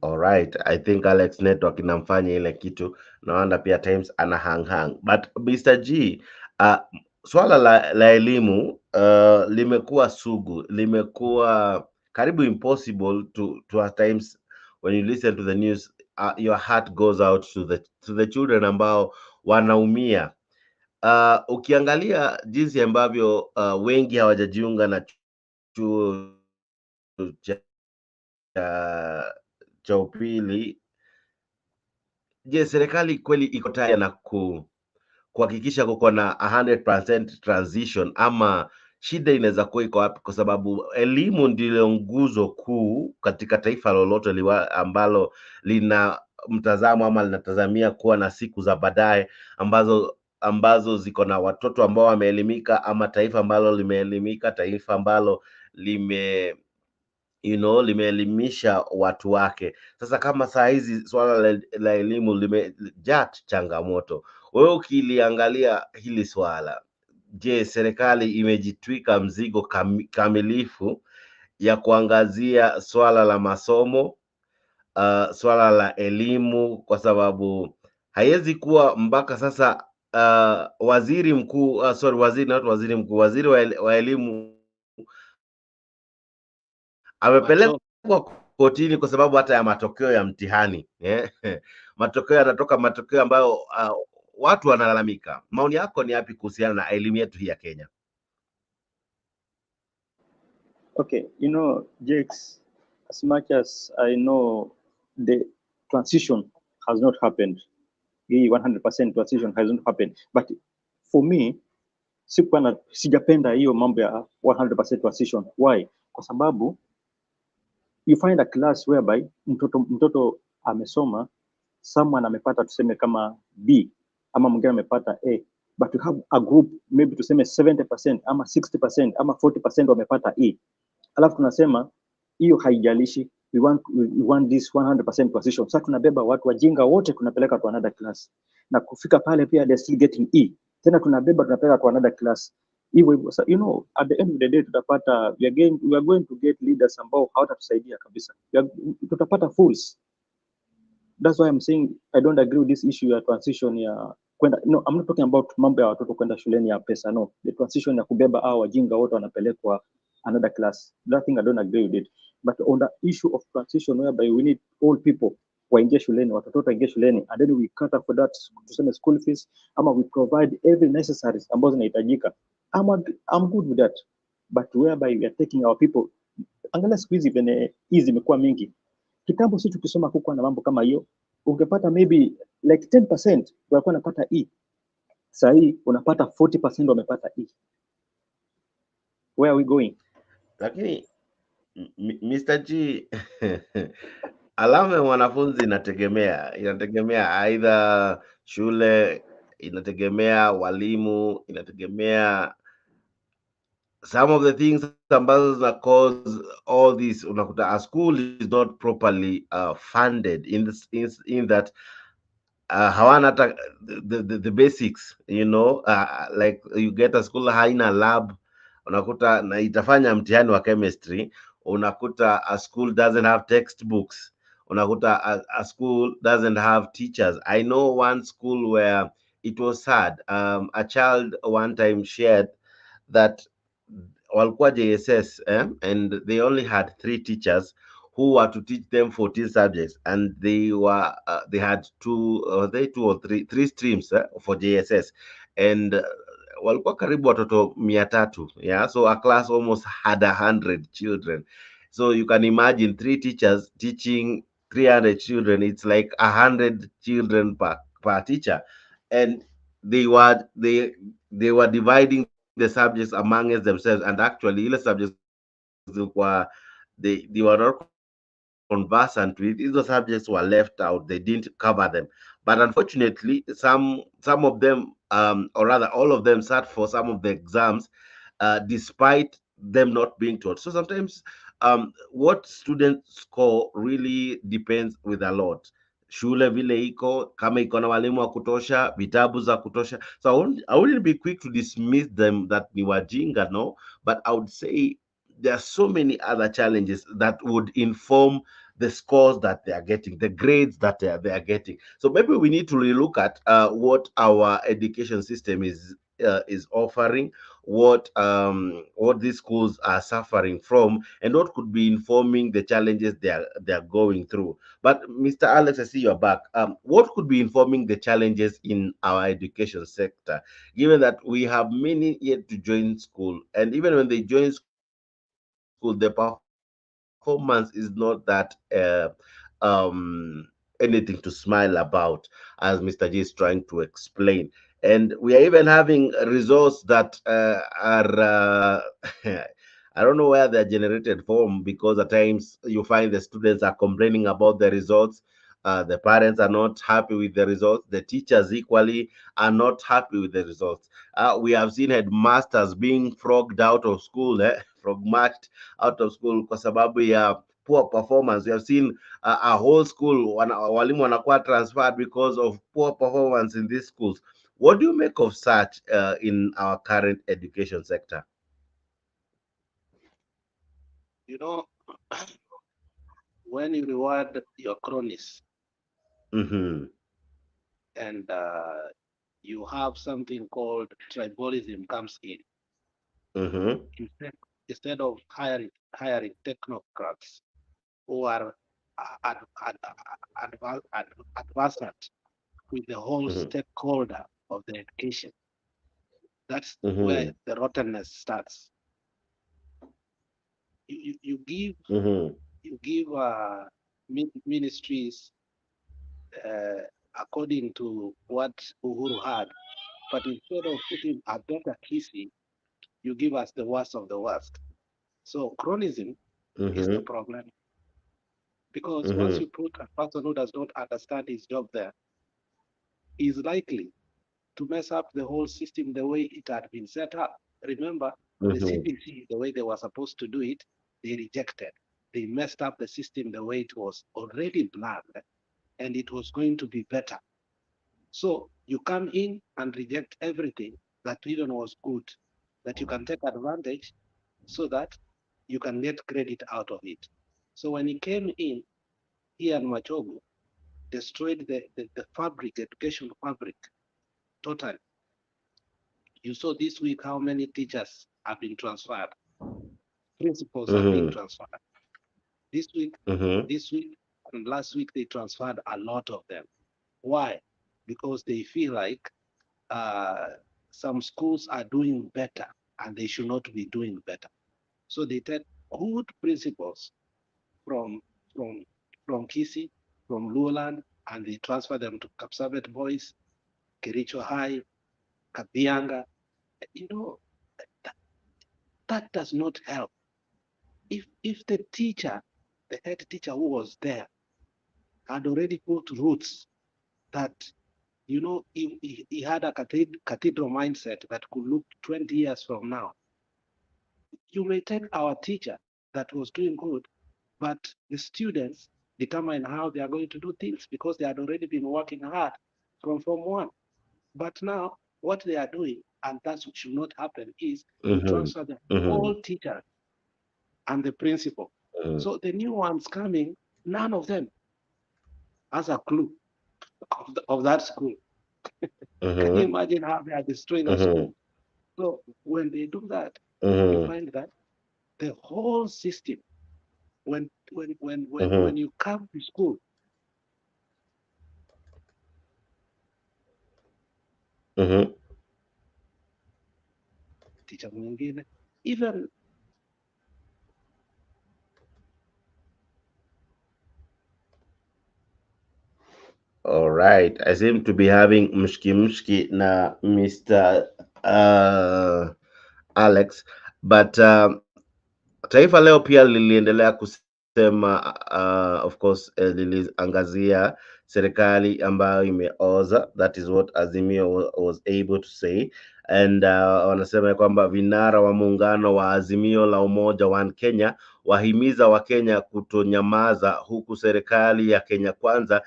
Alright, I think Alex network inamfanya ile kitu, naona pia times ana hang. But Mr. G, uh, swala la elimu limekuwa sugu, limekuwa karibu impossible to at times when you listen to the news, your heart goes out to the children ambao wanaumia. Ukiangalia jinsi ambavyo wengi hawajajiunga na chuo cha upili. Je, serikali kweli iko tayari na kuhakikisha kuko na 100% transition, ama shida inaweza kuwa iko wapi? Kwa sababu elimu ndilo nguzo kuu katika taifa lolote ambalo lina mtazamo ama linatazamia kuwa na siku za baadaye ambazo ziko na watoto ambao wameelimika, ama taifa ambalo limeelimika, taifa ambalo limeelimisha watu wake. Sasa kama saa hizi swala la elimu limejaa changamoto, wewe ukiliangalia hili swala, je, serikali imejitwika mzigo kamilifu ya kuangazia swala la masomo, swala la elimu? Kwa sababu haiwezi kuwa mpaka sasa waziri mkuu waziri wa elimu Macho, amepelekwa kotini kwa sababu hata ya matokeo ya mtihani matokeo yanatoka, matokeo ambayo watu wanalalamika. Maoni yako ni yapi kuhusiana na elimu yetu hii ya Kenya? Okay, Jakes, as much as I know the transition has not happened, the 100% transition has not happened, but for me sijapenda hiyo mambo ya 100% transition. Why? Kwa sababu you find a class whereby mtoto amesoma, someone amepata tuseme kama B ama mwingine amepata A, but you have a group maybe tuseme 70% ama 60% ama 40% wamepata E, alafu tunasema hiyo haijalishi, we want this 100% transition. Sasa tunabeba watu wajinga wote tunapeleka to another class, na kufika pale pia they still getting E, tena tunapeleka to another class hivyo. So, at the end of the day tutapata we are going to get leaders ambao hawatatusaidia kabisa. Tutapata fools That's why I'm saying I don't agree with this issue ya transition ya kwenda. No, I'm not talking about mambo ya watoto kwenda shuleni ya pesa. No, the transition ya kubeba hao wajinga wote wanapelekwa another class. That thing I don't agree with it. But on the issue of transition whereby we need all people waingie shuleni, watoto waingie shuleni, and then we cut up for that tuseme school fees, ama we provide every necessaries ambazo zinahitajika. I'm good with that. But whereby we are taking our people, angalia siku hizi venye hizi zimekuwa mingi. Kitambo sisi tukisoma kukuwa na mambo kama hiyo, ungepata maybe like 10% walikuwa wanapata E. Sasa hii unapata 40% wamepata E. Where are we going? Lakini Mr. G alama ya mwanafunzi inategemea aidha shule, inategemea walimu, inategemea some of the things ambazo zina cause all this. Unakuta a school is not properly funded in this in that hawana hata the basics, you know, like you get a school haina lab, unakuta na itafanya mtihani wa chemistry, unakuta a school doesn't have textbooks, unakuta a school doesn't have teachers. I know one school where it was sad. A child one time shared that walikuwa JSS, and they only had 3 teachers who were to teach them 14 subjects, and they had two or three streams for JSS, and walikuwa karibu watoto 300, yeah, so a class almost had 100 children. So you can imagine 3 teachers teaching 300 children. It's like 100 children per teacher, and they were dividing the subjects amongst themselves, and actually ile subjects they were not conversant with. These subjects were left out, they didn't cover them. But unfortunately, some of them, or rather all of them, sat for some of the exams, despite them not being taught. So sometimes what students score really depends with a lot. Shule vile iko, kama iko na walimu wa kutosha, vitabu za kutosha. So I wouldn't be quick to dismiss them that ni wajinga, no, but I would say there are so many other challenges that would inform the scores that they are getting, the grades that they are getting. So maybe we need to relook at what our education system is offering, what these schools are suffering from, and what could be informing the challenges they are going through. But Mr. Alex, I see you're back. What could be informing the challenges in our education sector, given that we have many yet to join school, and even when they join school, the performance is not that anything to smile about, as Mr. G is trying to explain. And we are even having results that I don't know where they're generated from, because at times you find the students are complaining about the results. The parents are not happy with the results. The teachers equally are not happy with the results. We have seen headmasters being frogged out of school, frogmarched out of school kwa sababu ya poor performance. We have seen a whole school, walimu wanakuwa transferred because of poor performance in these schools. What do you make of such in our current education sector? You know, when you reward your cronies Mm-hmm. and you have something called tribalism comes in. Mm-hmm. Instead of hiring technocrats who are advanced with the whole Mm-hmm. stakeholder of the education, that's where Mm-hmm. the rottenness starts. You give Mm-hmm. ministries uh, according to what Uhuru had, but instead of putting a better kisi, you give us the worst of the worst. So chronism is the Mm-hmm. problem, because once Mm-hmm. you put a person who does not understand his job there, is likely to mess up the whole system the way it had been set up. Remember, the Mm-hmm. CBC, the way they were supposed to do it, they rejected. They messed up the system the way it was already planned, and it was going to be better. So you come in and reject everything that even was good, that you can take advantage so that you can get credit out of it. So when he came in, he and Machogu, destroyed the fabric, education fabric, totally. You saw this week how many teachers have been transferred, principals are being transferred. This week, Mm-hmm. this week and last week, they transferred a lot of them. Why? Because they feel like some schools are doing better and they should not be doing better. So they take good principals from from from Kisi, from Luoland, and they transfer them to Kapsabet Boys, Kericho High, Kabianga. You know, that, that does not help. If the teacher, the head teacher who was there, had already put roots that, you know, he had a cathedral mindset that could look 20 years from now. You may take our teacher that was doing good, but the students determine how they are going to do things because they had already been working hard from Form 1. But now, what they are doing, and that should not happen, is to Mm-hmm. transfer the Mm-hmm. whole teacher and the principal. So the new ones coming, none of them has a clue of that school. Can you Mm-hmm. imagine how they are destroying a Mm-hmm. school? So when they do that, you Mm-hmm. find that the whole system, when Mm-hmm. you come to school, Mm-hmm. teacher mwingine, even All right. I seem to be having mshki mshki na Mr. Alex, but Taifa Leo pia liliendelea kusema of course liliangazia serikali ambayo imeoza. That is what Azimio was able to say, and wanasema ya kwamba vinara wa muungano wa Azimio la Umoja One Kenya wahimiza Wakenya kutonyamaza, huku serikali ya Kenya Kwanza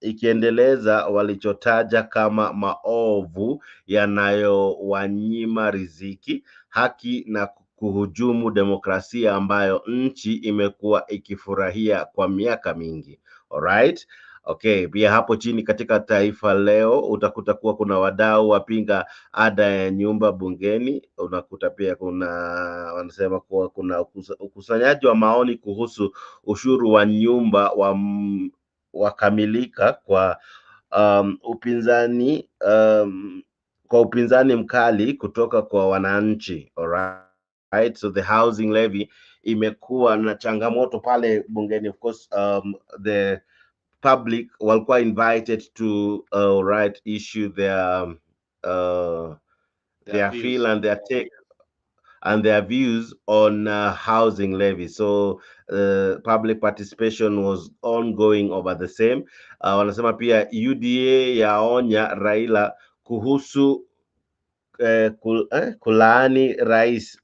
ikiendeleza walichotaja kama maovu yanayowanyima riziki, haki na kuhujumu demokrasia ambayo nchi imekuwa ikifurahia kwa miaka mingi. Alright? Okay, pia hapo chini katika Taifa Leo utakuta kuwa kuna wadau wapinga ada ya nyumba bungeni. Unakuta pia kuna wanasema kuwa kuna ukusanyaji wa maoni kuhusu ushuru wa nyumba wakamilika kwa upinzani mkali kutoka kwa wananchi. Alright, so the housing levy imekuwa na changamoto pale bungeni. Of course, the public walikuwa invited to issue uh, their their feel views. and their take and their views on housing levy. So public participation was ongoing over the same. Wanasema pia UDA yaonya Raila kuhusu kulaani rais.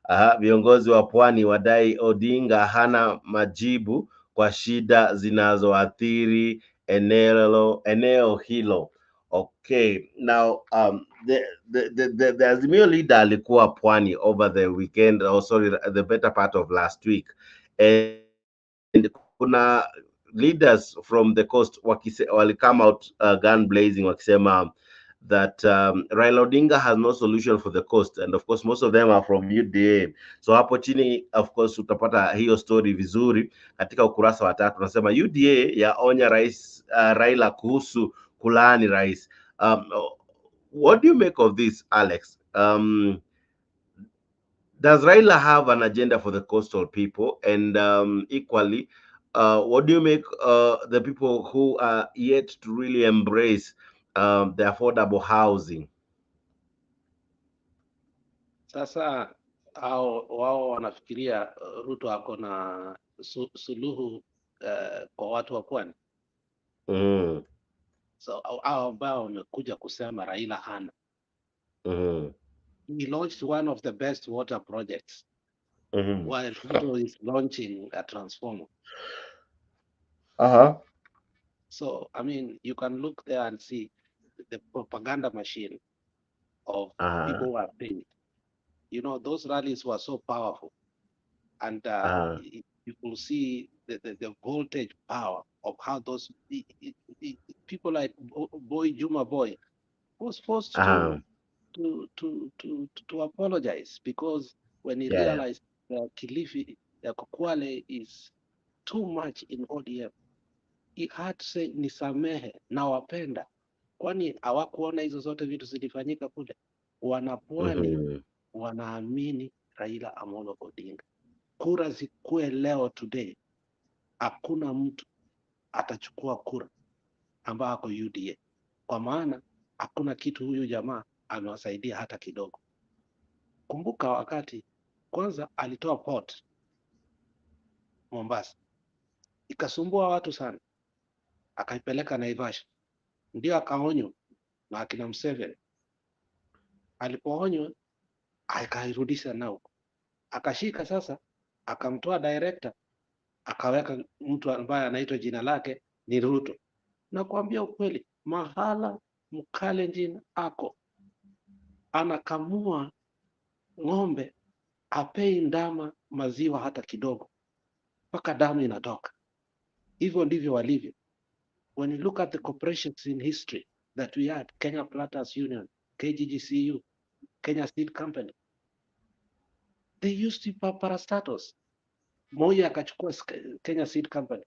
Aha, viongozi wa pwani wadai Odinga hana majibu kwa shida zinazoathiri eneo hilo. Okay, now the Azimio leader alikuwa pwani over the weekend, or sorry, the better part of last week, and kuna leaders from the coast wali come out gun blazing wakisema that Raila Odinga has no solution for the coast, and of course most of them are from UDA. So hapo chini of course utapata hiyo story vizuri katika ukurasa wa 3. Unasema UDA yaonya rais Raila kuhusu kulaani rais. What do you make of this, Alex? Does Raila have an agenda for the coastal people? And equally, what do you make the people who are yet to really embrace the affordable housing? Sasa wao wanafikiria Ruto ako na suluhu kwa watu wa pwani. Mm, So hao ambao wamekuja kusema Raila hana. mm, He launched one of the best water projects mm. while Ruto is launching a transformer. Uh-huh. So I mean, you can look there and see the propaganda machine of Uh-huh. people who are paid. You know, those rallies were so powerful, and Uh-huh. you will see the voltage power of how those people like Boy Juma Boy was forced Uh-huh. to apologize, because when he Yeah. realized that Kilifi, Kwale is too much in ODM, he had to say nisamehe, nawapenda. Kwani hawakuona hizo zote vitu zilifanyika kule? Wanapwani Mm-hmm. wanaamini Raila Amolo Odinga. Kura zikuwe leo today, hakuna mtu atachukua kura ambayo ako UDA, kwa maana hakuna kitu huyu jamaa amewasaidia hata kidogo. Kumbuka wakati kwanza alitoa port Mombasa, ikasumbua watu sana, akaipeleka Naivasha, ndio akaonywa na akina Museveni. Alipoonywa akairudisha nao, akashika sasa, akamtoa director, akaweka mtu ambaye anaitwa jina lake ni Ruto. Na kuambia ukweli, mahala Mkalenjin ako anakamua ng'ombe, apei ndama maziwa hata kidogo, mpaka damu inatoka. Hivyo ndivyo walivyo. When you look at the corporations in history that we had, Kenya Planters Union, KGGCU, Kenya Seed Company, they used to be parastatus. Moi akachukua Kenya Seed Company,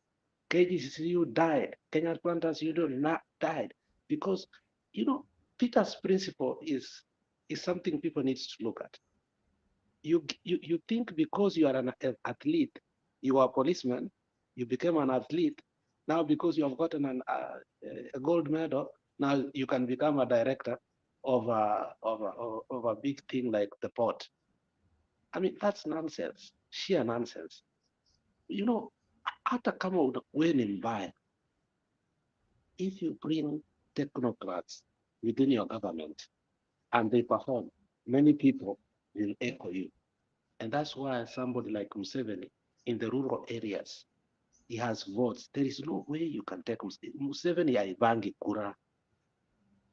KGCCU died, Kenya Planters Union died, because, you know, Peter's principle is something people need to look at. You think because you are an athlete, you are a policeman, you became an athlete. Now because you have gotten a gold medal, now you can become a director of a big thing like the port. I mean, that's nonsense, sheer nonsense. You know, hata kama wewe ni mbaya, if you bring technocrats within your government and they perform, many people will echo you. And that's why somebody like Museveni in the rural areas, he has votes. There is no way you can take Museveni haibangi kura.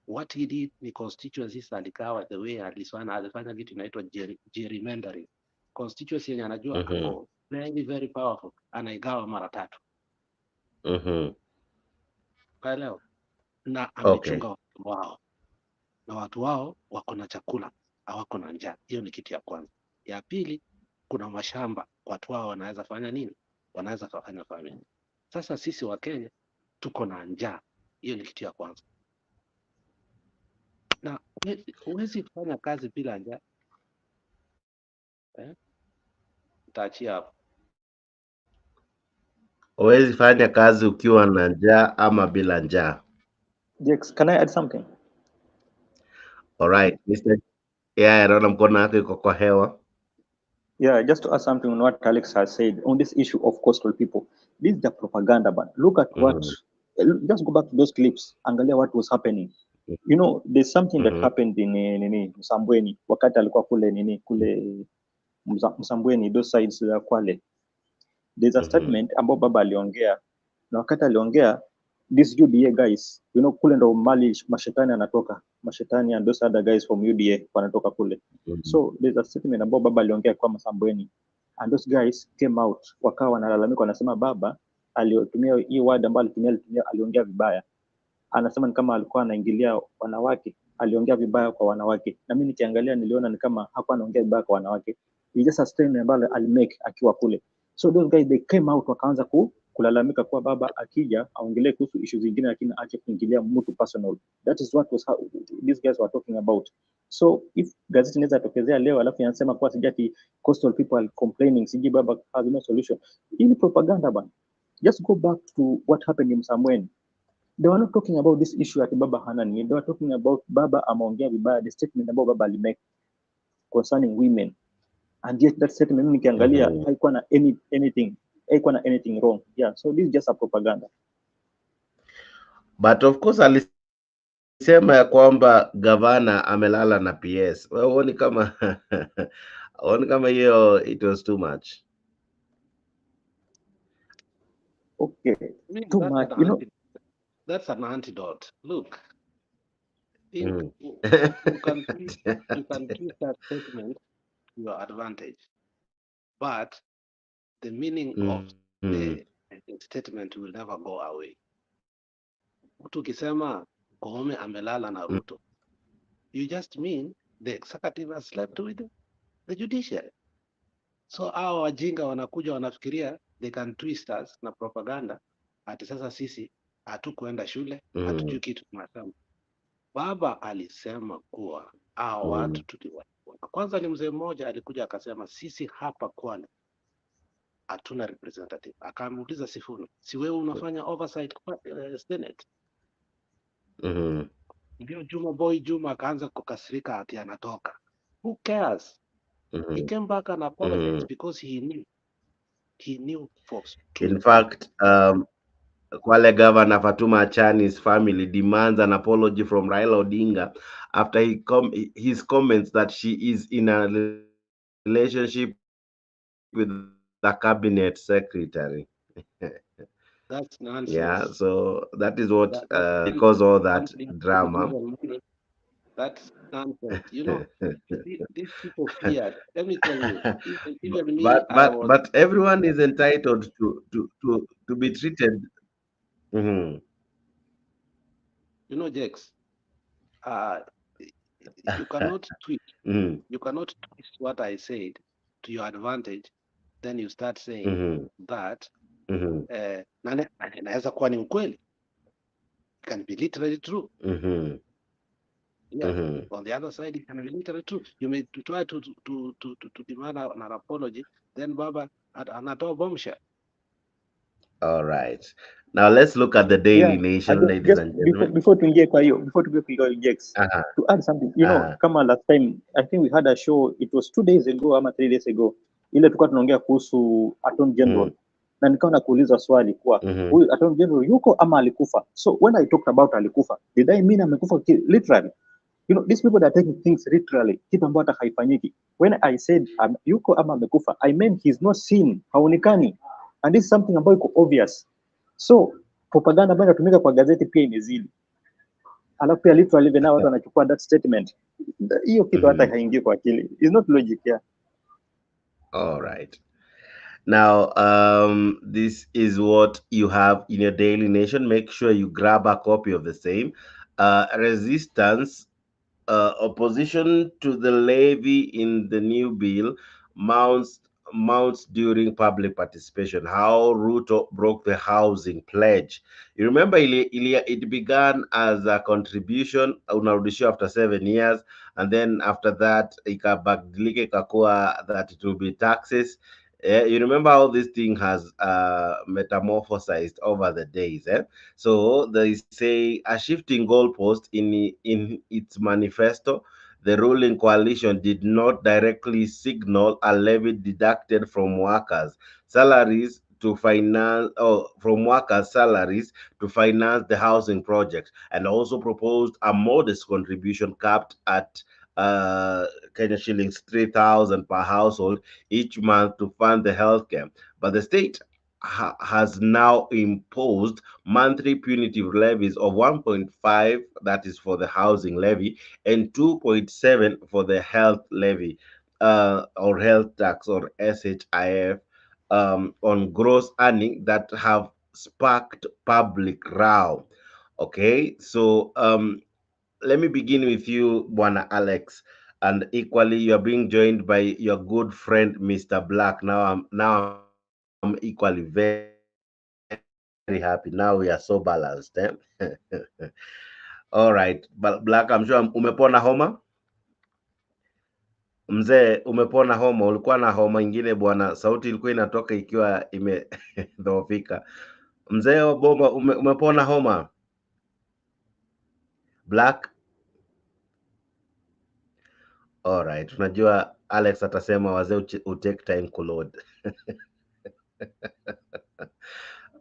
What he did ni constituencies alikawa the way alifanya kitu inaitwa gerrymandering. Constituency yenye anajua ako very very powerful, anaigawa mara 3. Kaelewa? Na amechunga watu wao, na watu wao wako na chakula, hawako na njaa. Hiyo ni kitu ya kwanza. Ya pili, kuna mashamba, watu wao wanaweza fanya nini? Wanaweza kufanya farming. Sasa sisi wa Kenya tuko na njaa. Hiyo ni kitu ya kwanza. Na huwezi kufanya kazi bila njaa. Utaachia hapo. Huwezi fanya kazi ukiwa na njaa ama bila njaa. Jex, can I add something? All right, Mr. Yeah, naona mkono wako iko kwa hewa. Yeah, just to add something on what Alex has said on this issue of coastal people. This is the propaganda, but look at what, just go back to those clips, angalia what was happening. You know, there's something that happened in Msambweni, wakati alikuwa kule Msambweni, those sides za Kwale. There's a statement ambao baba aliongea, na wakati aliongea, these UDA guys, you know, kule ndo mali mashetani anatoka, mashetani and those other guys from UDA wanatoka kule. So there's a statement ambao baba aliongea kwa Msambweni, and those guys came out, wakawa wanalalamika, wanasema baba aliyotumia hii word ambayo aliongea vibaya. Anasema ni kama alikuwa anaingilia wanawake, aliongea vibaya kwa wanawake. Na mimi nikiangalia niliona ni kama hakuwa anaongea vibaya kwa wanawake. He just a statement ambayo alimake akiwa kule. So those guys they came out, wakaanza kulalamika kwa baba akija aongelee kuhusu issues zingine, lakini aache kuingilia mtu personal. That is what was how these guys were talking about. So if gazeti inaweza tokezea leo alafu yanasema kwa sijati coastal people are complaining, siji baba has no solution. Hii propaganda bana. Just go back to what happened in Msambweni. They were not talking about this issue at baba hana nini. They were talking about baba ameongea vibaya, the statement about baba alimake concerning women. And yet that statement mimi nikiangalia haikuwa na anything wrong. Yeah, so this is just a propaganda. But of course alisema ya kwamba gavana amelala na PS. Wewe huoni kama hiyo it was too much? Okay, too much, you know. That's an antidote. Look, you can twist that statement to your advantage, but the meaning of the statement will never go away. Mtu ukisema Koome amelala na Ruto, you just mean the executive has slept with the judiciary. So hao wajinga wanakuja wanafikiria they can twist us na propaganda ati sasa sisi hatukuenda shule, hatujui kitu tunasema. Baba alisema kuwa hao watu tuliwa. Kwanza ni mzee mmoja alikuja akasema sisi hapa Kwale hatuna representative. Akamuuliza Sifuna, si wewe unafanya oversight kwa Senate? Ndio Juma akaanza kukasirika ati anatoka. Who cares? He came back and apologized because he knew folks. In fact, Kwale Governor Fatuma Achani's family demands an apology from Raila Odinga after his comments that she is in a relationship with a cabinet secretary. That's nonsense. Yeah, so that is what because all that drama. That's nonsense. You know, these people feared. Let me tell you, even me, But everyone is entitled to be treated. Mhm. You know, Jex, you cannot twist. You cannot twist what I said to your advantage. Then you start saying that naweza kuwa ni ukweli. It can be literally true. Yeah. On the other side, it can be literally true. You may try to demand an apology, then Baba anatoa bombshell. All right. Now let's look at the Daily Nation, ladies just and gentlemen. before tuingie kwa hiyo Jex, to add something, you know, kama last time I think we had a show, it was 2 days ago ama 3 days ago, ile tulikuwa tunaongea kuhusu Attorney General na nikawa nakuuliza swali kwa huyu Attorney General yuko ama alikufa. So when I talked about alikufa, did I mean amekufa literally? You know, these people that are taking things literally, kitu ambacho hata haifanyiki. When I said yuko ama amekufa, I meant he's not seen, haonekani, and this is something ambayo iko obvious. So propaganda ambayo inatumika kwa gazeti pia imezidi, alafu pia literally even watu wanachukua that statement, hiyo kitu hata haingii kwa akili, is not logic. Yeah. All right. Now, this is what you have in your Daily Nation. Make sure you grab a copy of the same. Resistance, opposition to the levy in the new bill mounts during public participation. How Ruto broke the housing pledge. You remember, it began as a contribution unarudishiwa after 7 years, and then after that ikabadilika ikakuwa that it will be taxes. You remember how this thing has metamorphosized over the days. So they say a shifting goalpost in its manifesto. The ruling coalition did not directly signal a levy deducted from workers' salaries to finance, or from workers' salaries to finance the housing project, and also proposed a modest contribution capped at Kenya shillings 3,000 per household each month to fund the healthcare. But the state has now imposed monthly punitive levies of 1.5, that is for the housing levy, and 2.7 for the health levy, or health tax, or SHIF, on gross earning, that have sparked public row. Okay, so let me begin with you, Bwana Alex, and equally you are being joined by your good friend Mr. Black. Now I'm equally very happy. Now we are so balanced. All right, Black, I'm sure umepona homa. Mzee, umepona homa? Ulikuwa na homa ingine bwana, sauti ilikuwa inatoka ikiwa imedhoofika. Mzee wa bomba, umepona homa? Black. Alright, unajua Alex atasema wazee take time kuload.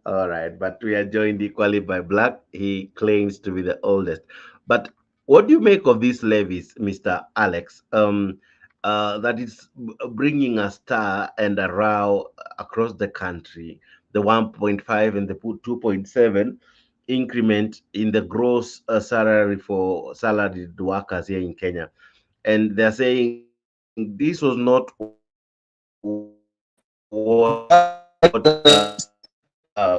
Alright, but we are joined equally by Black. He claims to be the oldest. But what do you make of these levies, Mr. Alex? That is bringing a stir and a row across the country. The 1.5 and the 2.7 increment in the gross salary for salaried workers here in Kenya. And they're saying this was not one of the uh,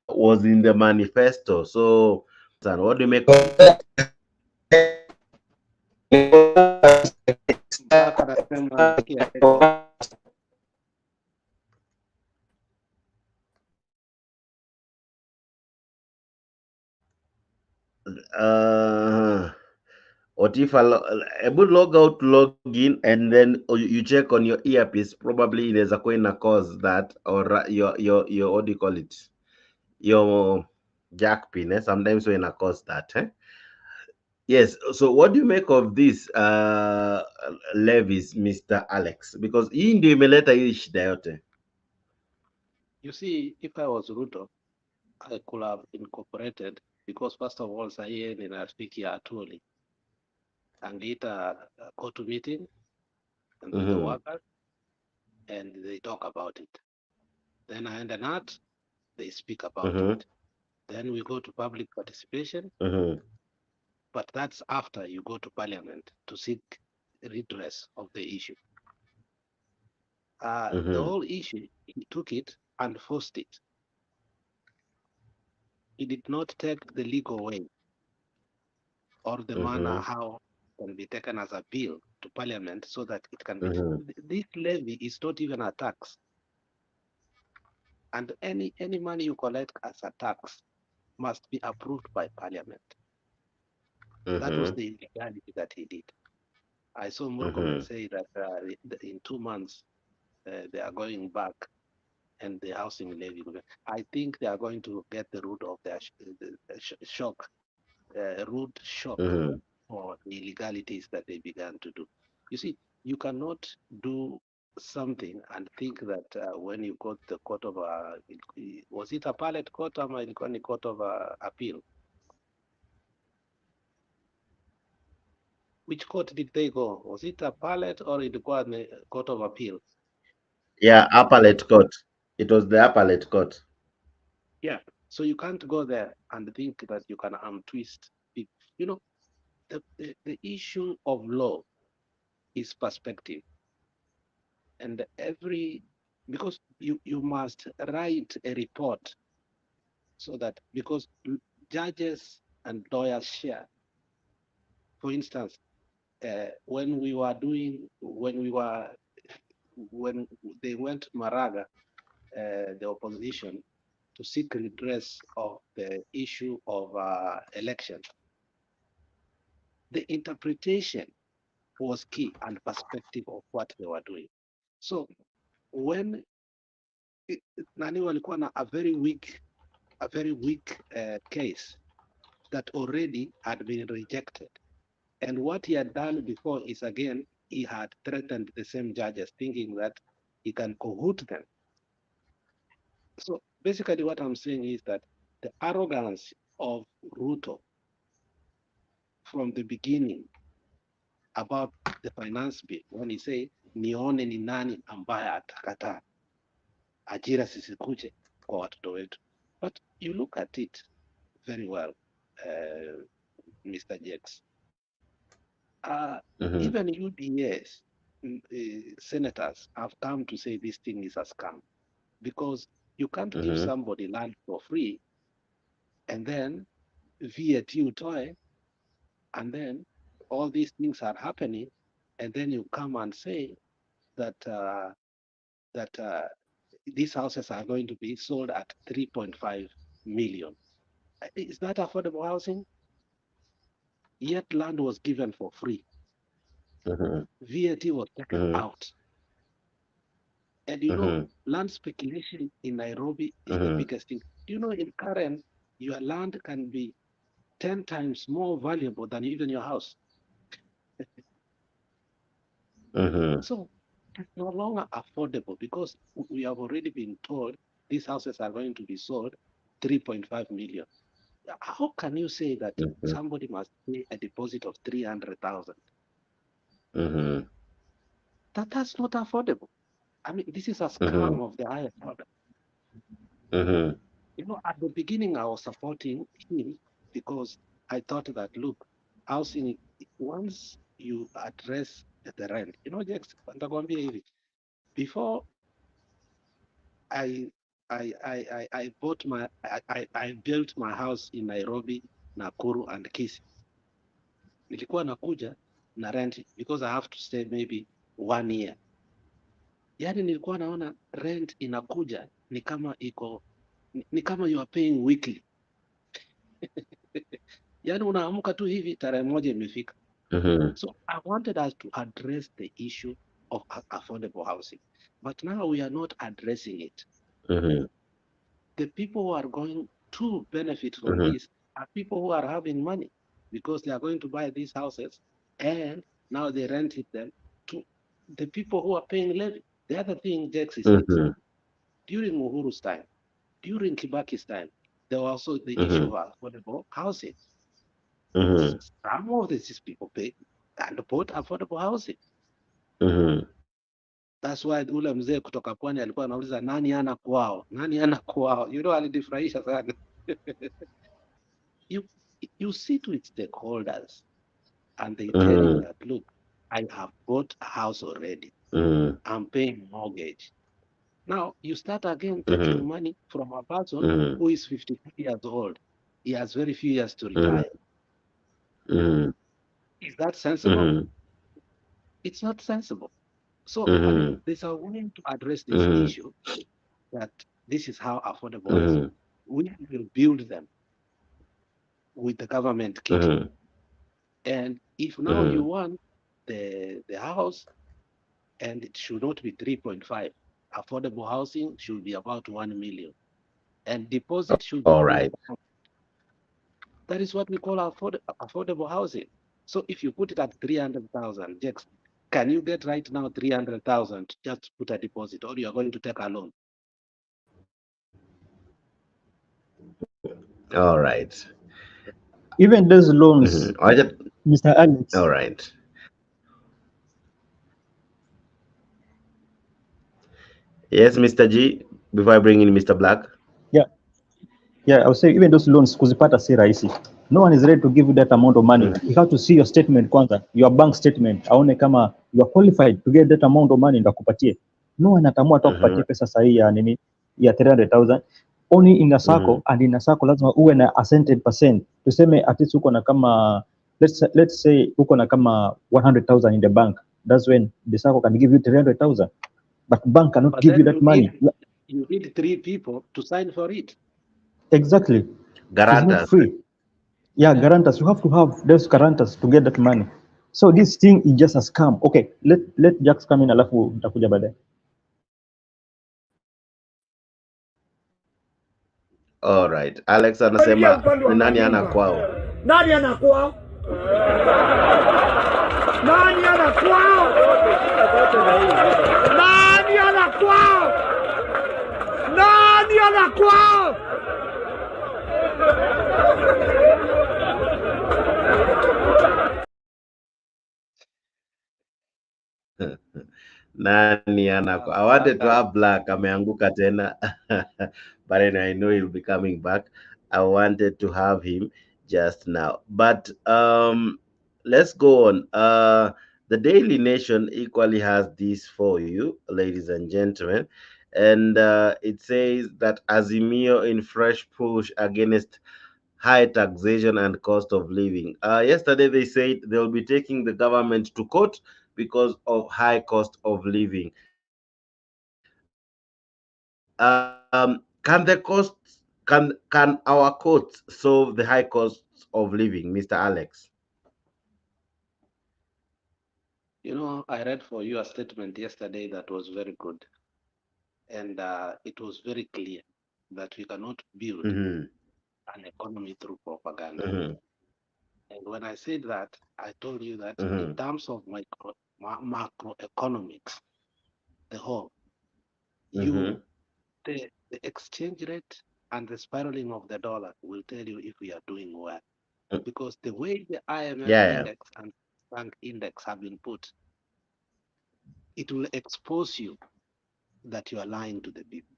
was in the manifesto. So, and what do you make of it? mpaka nasema nasikia echo. Uh, what if I would log out, log in, and then you check on your earpiece? Probably there's a going to cause that, or your what do you call it? Your jack pin. Sometimes when I cause that. Yes. So, what do you make of this levies, Mr. Alex? Because hii ndio imeleta hii shida yote. You see, if I was Ruto, I could have incorporated, because first of all, sahihi ninafikia atuli angeita court meeting and with the Mm-hmm. workers, and they talk about it. Then I end an art, they speak about Mm-hmm. it. Then we go to public participation, Mm-hmm. but that's after you go to parliament to seek redress of the issue. The Mm-hmm. whole issue, he took it and forced it. He did not take the legal way or the manner Mm-hmm. how it can be taken as a bill to parliament so that it can be. Mm-hmm. This levy is not even a tax, and any money you collect as a tax must be approved by parliament. That was Mm-hmm. the illegality that he did. I saw Murkomen Mm-hmm. say that in 2 months they are going back and the housing levy. I think they are going to get the root of their shock, root shock Mm-hmm. for the illegalities that they began to do. You see, you cannot do something and think that when you got the court of was it appellate court or ilikuwa ni court of appeal? Which court did they go? Was it appellate or ilikuwa ni court of appeal? Yeah, appellate court. It was the appellate court. Yeah. So you can't go there and think that you can twist it. You know, the issue of law is perspective. And because you must write a report so that, because judges and lawyers share. For instance, when they went Maraga, the opposition, to seek redress of the issue of election, the interpretation was key and perspective of what they were doing. So when nani walikuwa na a very weak case that already had been rejected, and what he had done before is, again, he had threatened the same judges, thinking that he can cahoot them. So basically what I'm saying is that the arrogance of Ruto from the beginning about the finance bill, when he said nione ni nani ambaye atakataa ajira sisikuje kwa watoto wetu. But you look at it very well, Mr. Jakes. Mm-hmm. Even UDAs, senators have come to say this thing is a scam, because you can't give Mm-hmm. somebody land for free and then VAT utoe, and then all these things are happening, and then you come and say that these houses are going to be sold at 3.5 million. Is that affordable housing? Yet land was given for free. Mm-hmm. VAT was taken Mm-hmm. out. And you know, Mm-hmm. land speculation in Nairobi is the Mm-hmm. biggest thing. Do you know, in Karen, your land can be 10 times more valuable than even your house. Mm-hmm. So it's no longer affordable, because we have already been told these houses are going to be sold 3.5 million. How can you say that Mm-hmm. somebody must pay a deposit of 300,000? Mm-hmm. That's not affordable. I mean, this is a Mm-hmm. scam of the highest order. Mm-hmm. You know, at the beginning, I was supporting him because I thought that, look, housing, once you address the rent, you know, Jax, nitakwambia hivi, before I built my house in Nairobi, Nakuru and Kisii. Nilikuwa nakuja na rent because I have to stay maybe 1 year. Yani nilikuwa naona rent inakuja ni kama ni kama you are paying weekly. Yani unaamka tu hivi tarehe moja imefika. So I wanted us to address the issue of affordable housing, but now we are not addressing it. The people who are going to benefit from this are people who are having money, because they are going to buy these houses and now they rent it them to the people who are paying levy. The other thing, Dex, is this. During Uhuru's time, during Kibaki's time, there was also the issue of affordable housing. Some of these people pay and bought affordable housing. That's why ule mzee kutoka pwani alikuwa anauliza nani ana kwao, nani ana kwao. You know, alidifurahisha sana. You sit with stakeholders and they tell you that, look, I have bought a house already. I'm paying mortgage. Now you start again taking money from a person who is 52 years old. He has very few years to retire. Is that sensible? It's not sensible. So I mean, there's a way to address this issue, that this is how affordable is. We will build them with the government kit. And if now you want the house, and it should not be 3.5, affordable housing should be about 1 million, and deposit should All be right. that is what we call affordable housing. So if you put it at 300,000, Jex, can you get right now 300,000 just put a deposit, or you are going to take a loan? All right. Even those loans, Mr. Alex. All right. Yes, Mr. G, before I bring in Mr. Black. Yeah, I would say even those loans kuzipata si rahisi. No one is ready to give you that amount of money. You have to see your statement kwanza, your bank statement, aone kama you are qualified to get that amount of money ndo akupatie. No one atamua tu akupatie pesa sahihi ya nini ya 300,000 only in a sacco, and in a sacco lazima uwe na a certain percent. Tuseme at least uko na kama let's say uko na kama 100,000 in the bank. That's when the sacco can give you 300,000. But bank cannot give you that money. You need 3 people to sign for it. Exactly. Guarantors. It's not free. Yeah, guarantors. You have to have those guarantors to get that money. So this thing is just a scam. Okay, let Jax come in, alafu nitakuja baadaye. All right. Alex anasema ni nani ana kwao? Nani ana kwao? Nani ana kwao? Nani ana kwao? Nani ana kwao? Nani ana kwao? I wanted to have Black, ameanguka tena. But I know he'll be coming back. I wanted to have him just now. But let's go on. The Daily Nation equally has this for you, ladies and gentlemen. And it says that Azimio in fresh push against high taxation and cost of living. Yesterday they said they'll be taking the government to court because of high cost of living. Can the costs can our courts solve the high costs of living, Mr. Alex? You know, I read for you a statement yesterday that was very good. And it was very clear that we cannot build an economy through propaganda. And when I said that, I told you that in terms of macroeconomics, the whole, the exchange rate and the spiraling of the dollar will tell you if we are doing well. Because the way the IMF index and bank index have been put, it will expose you that you are lying to the people.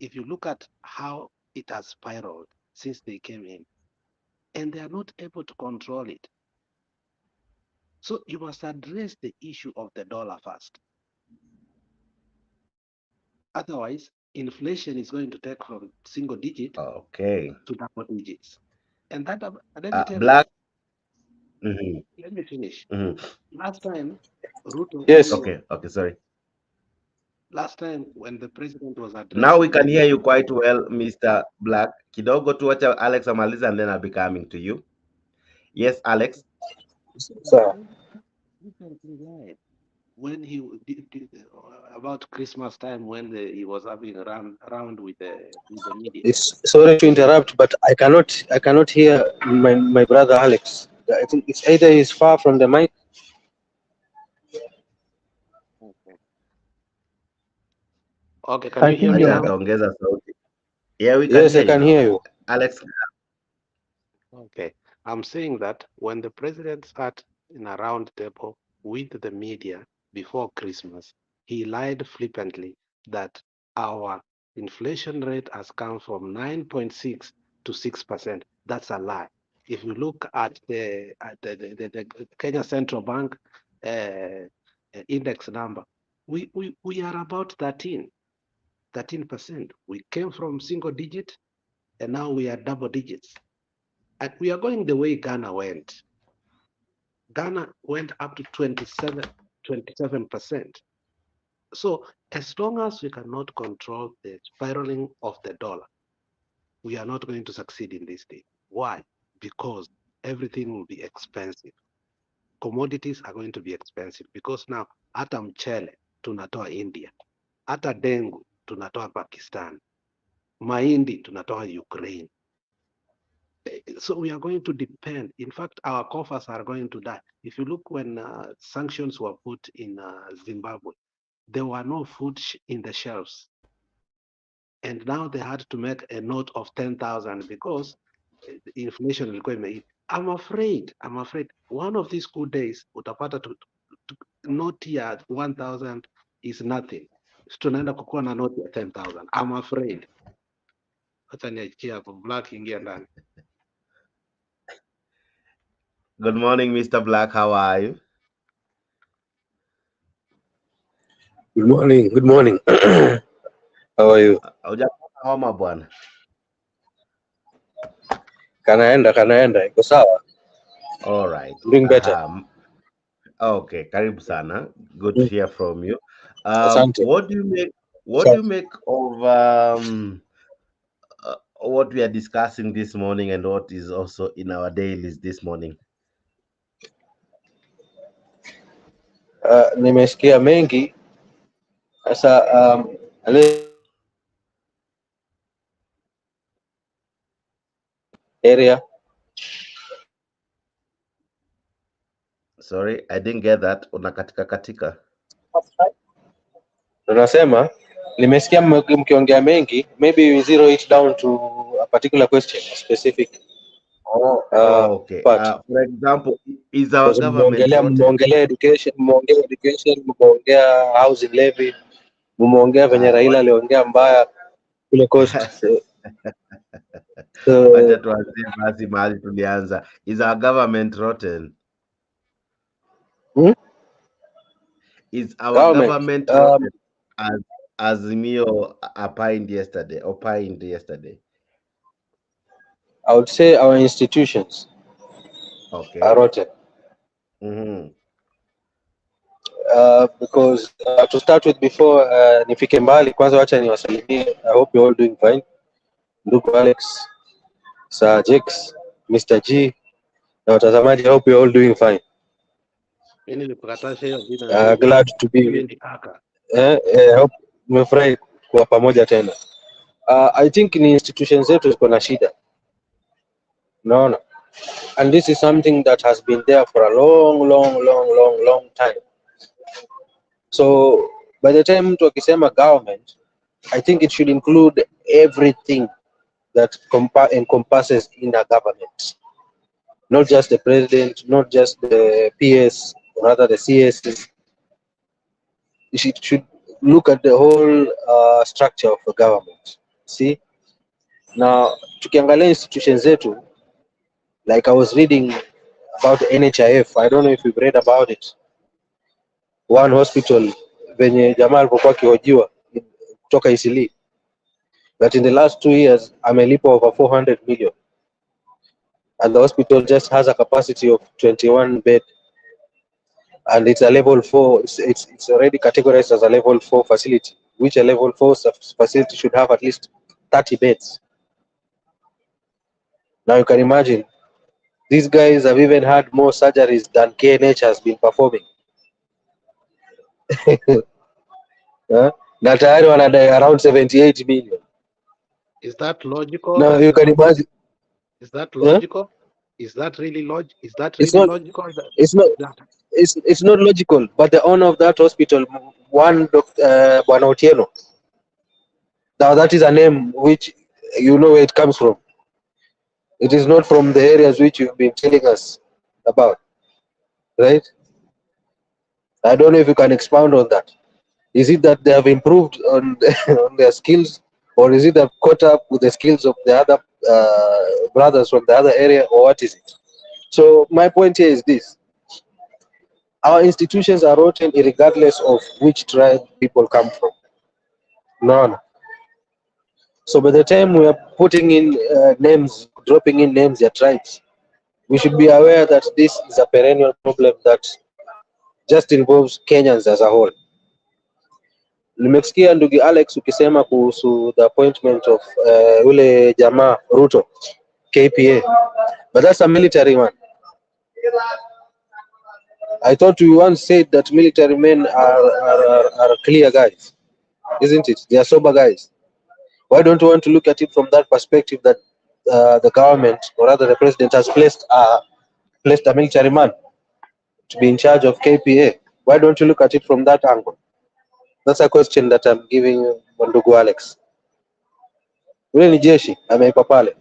If you look at how it has spiraled since they came in, and they are not able to control it. So you must address the issue of the dollar first. Otherwise, inflation is going to take from single digit Okay. to double digits. And that, let me tell you, Black. Mm-hmm. let me finish. Mm-hmm. Last time, Ruto, Yes. Okay, sorry. last time when the president was Now we addressing, can hear you quite well, Mr. Black. Kidogo tu wacha Alex amaliza and then I'll be coming to you. Yes, Alex. So, recently lied when he about Christmas time when he was having a round with the media. it's sorry to interrupt, but I cannot hear my brother Alex. I think it's either he's far from the mic. Okay, can you Can't hear me hear. Acha now? ataongeza sauti. Yeah, we can Yes, hear I you can now. hear you. Alex. Okay, I'm saying that when the president sat in a round table with the media before Christmas, he lied flippantly that our inflation rate has come from 9.6 to 6%. That's a lie. If you look at the Kenya Central Bank index number, we are about 13%. We came from single digit and now we are double digits. And we are going the way Ghana went. Ghana went up to 27%. So as long as we cannot control the spiraling of the dollar, we are not going to succeed in this day. Why? Because everything will be expensive. Commodities are going to be expensive because now hata mchele tunatoa India, hata dengu tunatoa Pakistan, mahindi tunatoa Ukraine. So we are going to depend. In fact, our coffers are going to die. If you look when sanctions were put in Zimbabwe, there were no food in the shelves. And now they had to make a note of 10,000 because inflation will go. I'm afraid one of these good days, utapata to note ya 1,000 is nothing. Tunaenda kukuwa na note ya 10,000. I'm afraid. Acha niachie hapo, Black ingia ndani. Good morning, Mr. Black. How are you? Good morning. Good morning. How are you? Hujapata homa bwana? Kanaenda. Iko sawa. All right. Doing better. Okay, karibu sana. Good to hear from you. Asante. What do you make of what we are discussing this morning and what is also in our dailies this morning? Nimesikia mengi. Sasa area. Sorry, I didn't get that. Unakatika katika. Tunasema nimesikia mkiongea mengi, maybe we zero it down to a particular question, a specific Okay. part. For example, is our government Mmeongelea education, mmeongea housing levy, mmeongea venye Raila aliongea mbaya kule coast. Wacha tuanzie basi mahali tulianza. Is our government rotten? Is our government rotten as Azimio opined yesterday? I would say our institutions are rotten. Because to start with, before nifike mbali, kwanza wacha niwasalimie. I hope you're all doing fine. Ndugu Alex, Sir Jex, Mr. G, na watazamaji, I hope you're all doing fine. Glad to be. I hope mmefurahi kuwa pamoja tena. I think ni institutions zetu ziko na shida. Naona. And this is something that has been there for a long time. So by the time mtu akisema government, I think it should include everything that encompasses in a government. Not just the president, not just the PS, or rather the CSs. It should look at the whole structure of the government. See? Now, tukiangalia institutions zetu, like I was reading about the NHIF, I don't know if you've read about it. One hospital, venye jamaa alipokuwa akihojiwa, kutoka Isili, that in the last 2 years amelipa over 400 million, and the hospital just has a capacity of 21 bed, and it's a level 4. It's already categorized as a level 4 facility, which a level 4 facility should have at least 30 beds. Now you can imagine, these guys have even had more surgeries than KNH has been performing. Na tayari wanadai around 78 million. Is that logical? Now you can imagine. Is that logical? Is that really logical? Is that It's really not. logical? It's not. It's not logical. But the owner of that hospital, one Bwana Otieno. Now that is a name which you know where it comes from. It is not from the areas which you've been telling us about, right? I don't know if you can expound on that. Is it that they have improved on, on their skills, or is it they've caught up with the skills of the other brothers from the other area, or what is it? So my point here is this: our institutions are rotten regardless of which tribe people come from. None. So by the time we are putting in names, dropping in names, their tribes, we should be aware that this is a perennial problem that just involves Kenyans as a whole. Nimesikia ndugu Alex ukisema kuhusu the appointment of ule jamaa Ruto KPA, but that's a military man. I thought you once said that military men are clear guys, isn't it? They are sober guys. Why don't you want to look at it from that perspective, that the government, or rather the president, has placed a military man to be in charge of KPA? Why don't you look at it from that angle? That's a question that I'm giving ndugu Alex. Ule ni jeshi ameipa pale.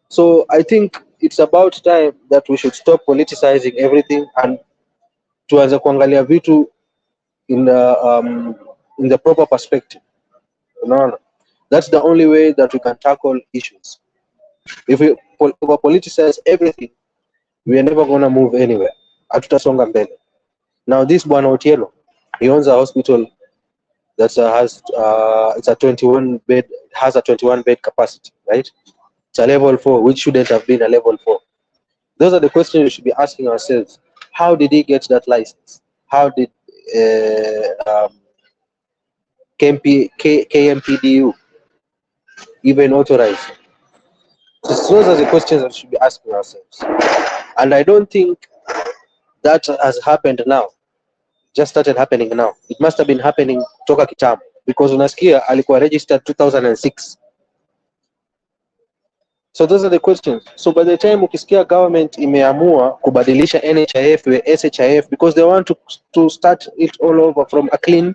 So I think it's about time that we should stop politicizing everything and tuanze kuangalia vitu in the proper perspective. No. That's the only way that we can tackle issues. If we over politicize everything, we are never gonna move anywhere. Hatutasonga mbele. Now this Bwana Otieno, he owns a hospital that has it's a 21 bed, has a 21 bed capacity, right? It's a level 4, which shouldn't have been a level 4. Those are the questions we should be asking ourselves. How did he get that license? How did KMPDU even authorize? Those are the questions that we should be asking ourselves. And I don't think that has happened now. Just started happening now. It must have been happening toka kitambo, because unasikia alikuwa registered 2006. So those are the questions. So by the time ukisikia government imeamua kubadilisha NHIF with SHIF because they want to start it all over from a clean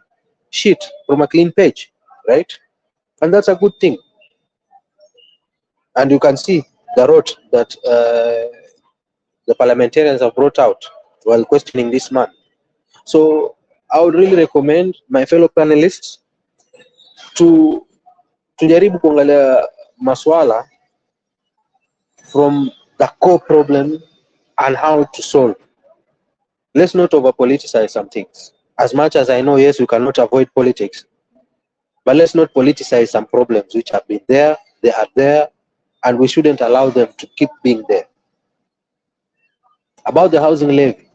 sheet, from a clean page, right? And that's a good thing. And you can see the road that the parliamentarians have brought out while questioning this man. So I would really recommend my fellow panelists to tujaribu kuangalia maswala from the core problem and how to solve. Let's not over politicize some things. As much as I know, yes, we cannot avoid politics, but let's not politicize some problems which have been there, they are there, and we shouldn't allow them to keep being there. About the housing levy,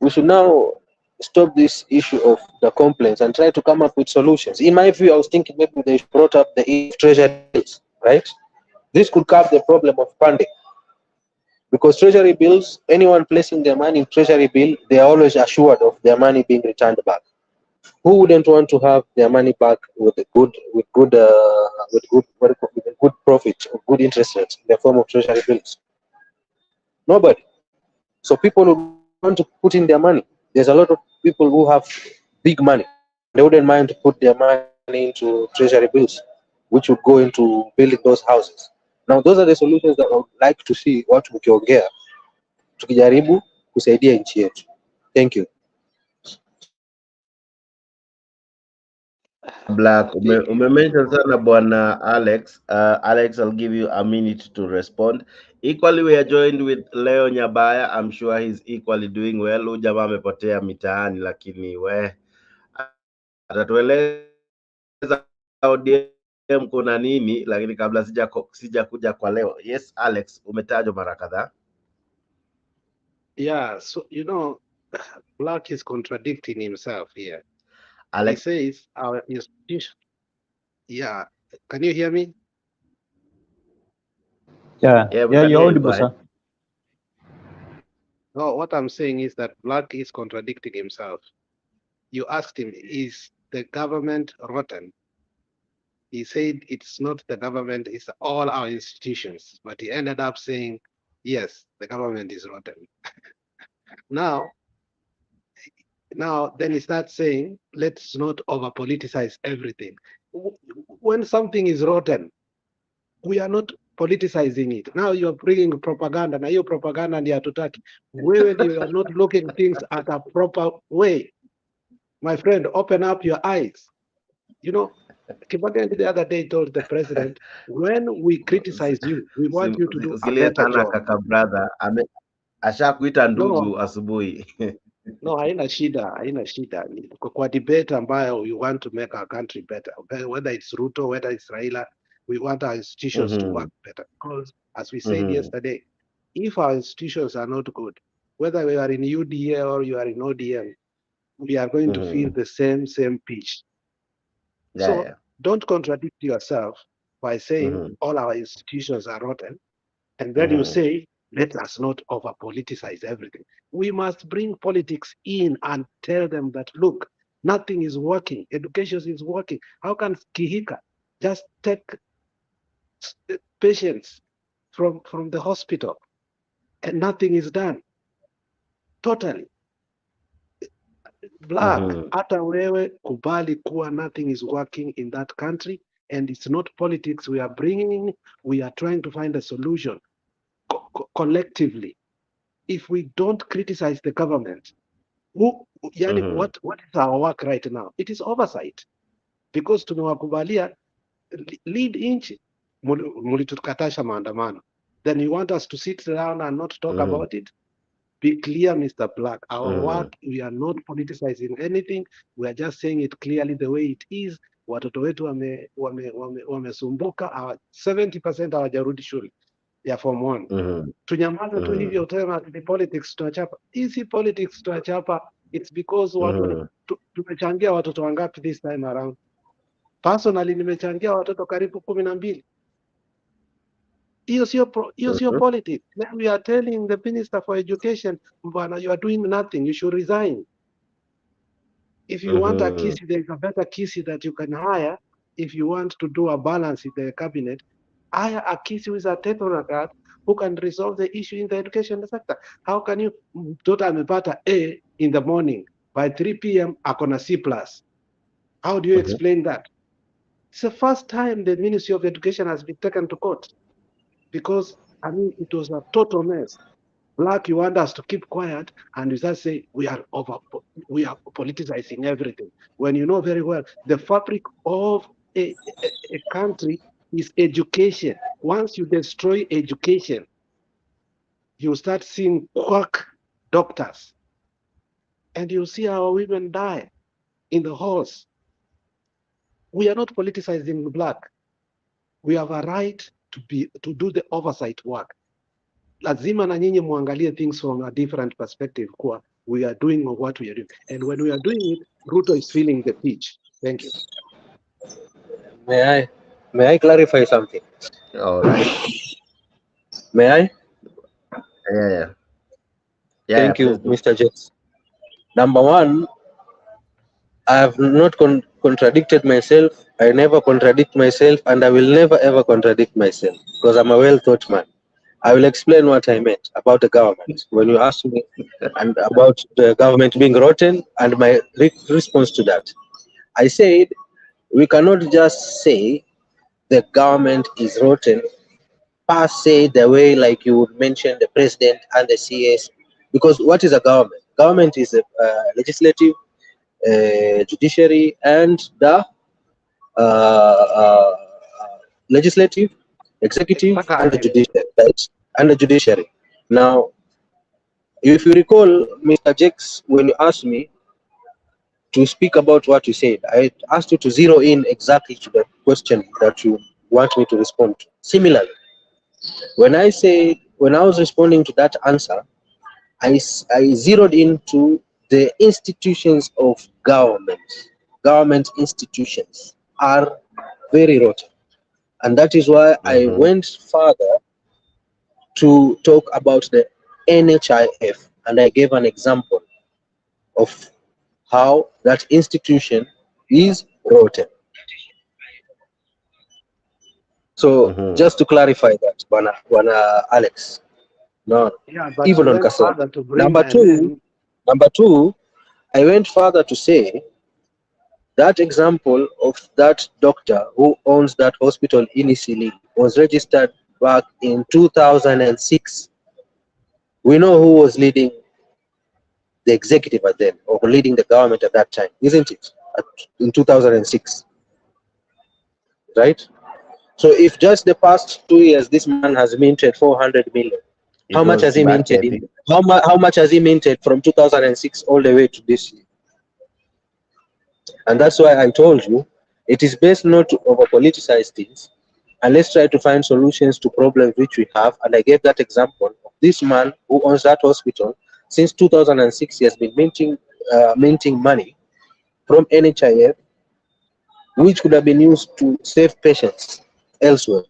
we should now stop this issue of the complaints and try to come up with solutions. In my view, I was thinking maybe they brought up the issue of treasury bills, right? This could curb the problem of funding. Because treasury bills, anyone placing their money in treasury bill, they are always assured of their money being returned back. Who wouldn't want to have their money back with good profit, or good interest rates in the form of treasury bills? Nobody. So people who want to put in their money. There's a lot of people who have big money. They wouldn't mind to put their money into treasury bills, which would go into building those houses. Now, those are the solutions that I would like to see watu mkiongea tukijaribu kusaidia nchi yetu. Thank you. Black, umemention sana bwana Alex. Alex, I'll give you a minute to respond. Equally, we are joined with Leo Nyabaya. I'm sure he's equally doing well. Huyu jamaa amepotea mitaani, lakini we atatueleza ODM kuna nini, lakini kabla sija kuja kwa leo. Yes, Alex, umetajwa mara kadhaa. Yeah, so Black is contradicting himself here. Alex, He says our institution. Yeah, can you hear me? Yeah, yeah, we yeah, can you're hear you. Go audible, ahead. sir. No, what I'm saying is that Black is contradicting himself. You asked him, is the government rotten? He said it's not the government, it's all our institutions. But he ended up saying, yes, the government is rotten. Now, then he starts saying, let's not over politicize everything. When something is rotten, we are not politicizing it. Now you're bringing propaganda. Now your propaganda and hatutaki. When you are not looking things at a proper way, my friend, open up your eyes. Kibaki the other day told the president, when we criticize you, we want you to do a better Sana job. kaka brother, ashakuita ndugu No, asubuhi. no, haina shida. Kwa debate ambayo you want to make our country better, whether it's Ruto, whether it's Raila, we want our institutions to work better. Because as we said yesterday, if our institutions are not good, whether we are in UDA or you are in ODM, we are going to feel the same pitch. So don't contradict yourself by saying all our institutions are rotten, and then you say, let us not over politicize everything. We must bring politics in and tell them that, look, nothing is working. Education is working. How can Kihika just take patients from the hospital and nothing is done? Totally. Black, hata wewe kubali kuwa nothing is working in that country, and it's not politics we are bringing. We are trying to find a solution collectively. If we don't criticize the government, what is our work right now? It is oversight, because tumewakubalia lead inchi, mulitukatasha maandamano, then you want us to sit down and not talk about it? Be clear, Mr. Black. Our work, we are not politicizing anything. We are just saying it clearly the way it is. Watoto wetu wamesumbuka, 70% hawajarudi shule ya form 1. Tunyamaze tu hivyo, tena ni politics tunachapa. Easy politics tunachapa. It's because watu tumechangia watoto wangapi this time around? Personally nimechangia watoto karibu 12. Hiyo sio politics. Then we are telling the Minister for Education, Mbwana, you are doing nothing, you should resign. If you want a Kisi, there is a better Kisi that you can hire. If you want to do a balance in the cabinet, hire a Kisi who is a technocrat who can resolve the issue in the education sector. How can you, mtoto amepata A in the morning, by 3 p.m. akona C+. How do you explain that? It's the first time the Ministry of Education has been taken to court, because it was a total mess. Black, you want us to keep quiet, and you just say we are politicizing everything, when you know very well the fabric of a country is education. Once you destroy education, you start seeing quack doctors, and you see our women die in the halls. We are not politicizing Black. We have a right to do the oversight work. Lazima na nyinyi muangalie things from a different perspective, kwa we are doing what we are doing. And when we are doing it, Ruto is feeling the pitch. Thank you. May I clarify something? All right. May I? Yeah. Thank you, Mr. James. Number one, I have not contradicted myself. I never contradict myself, and I will never ever contradict myself, because I'm a well-thought man. I will explain what I meant about the government when you asked me and about the government being rotten, and my response to that. I said we cannot just say the government is rotten per se, the way like you would mention the president and the CS, because what is a government? Government is a legislative, judiciary, and the legislative, executive, and the judiciary, right? And the judiciary. Now, if you recall, Mr. Jakes, when you asked me, to speak about what you said, I asked you to zero in exactly to the question that you want me to respond to. Similarly, when I was responding to that answer, I zeroed into the institutions of government. Government institutions are very rotten. And that is why I Mm-hmm. went further to talk about the NHIF, and I gave an example of how that institution is rotten. So Mm-hmm. just to clarify that, Bwana Alex, no, Yeah, but you even on went Kasongo. further to bring Number my two, name. number two, I went further to say that example of that doctor who owns that hospital initially was registered back in 2006. We know who was leading the executive at then, or leading the government at that time, isn't it? In 2006, right? So if just the past 2 years this man has minted 400 million, how It much was has he Kibaki, minted I in? think. How much has he minted from 2006 all the way to this year? And that's why I told you it is best not to over politicize things, and let's try to find solutions to problems which we have. And I gave that example of this man who owns that hospital. Since 2006, he has been minting money from NHIF, which could have been used to save patients elsewhere.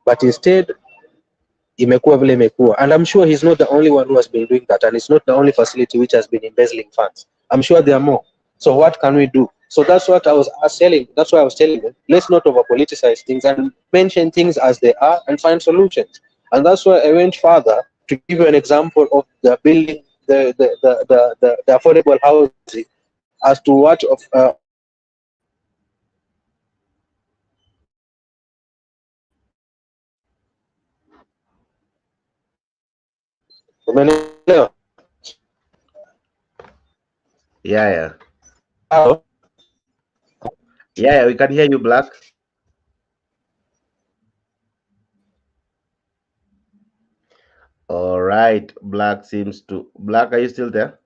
But instead, imekuwa vile imekuwa. And I'm sure he's not the only one who has been doing that, and it's not the only facility which has been embezzling funds. I'm sure there are more. So what can we do? So that's what I was telling. That's why I was telling you, let's not over politicize things and mention things as they are and find solutions. And that's why I went further to give you an example of the building, the affordable housing, as to what of umeelewa? Yeah, yeah. Hello? Yeah, yeah, we can hear you, Black. All right. Black, are you still there?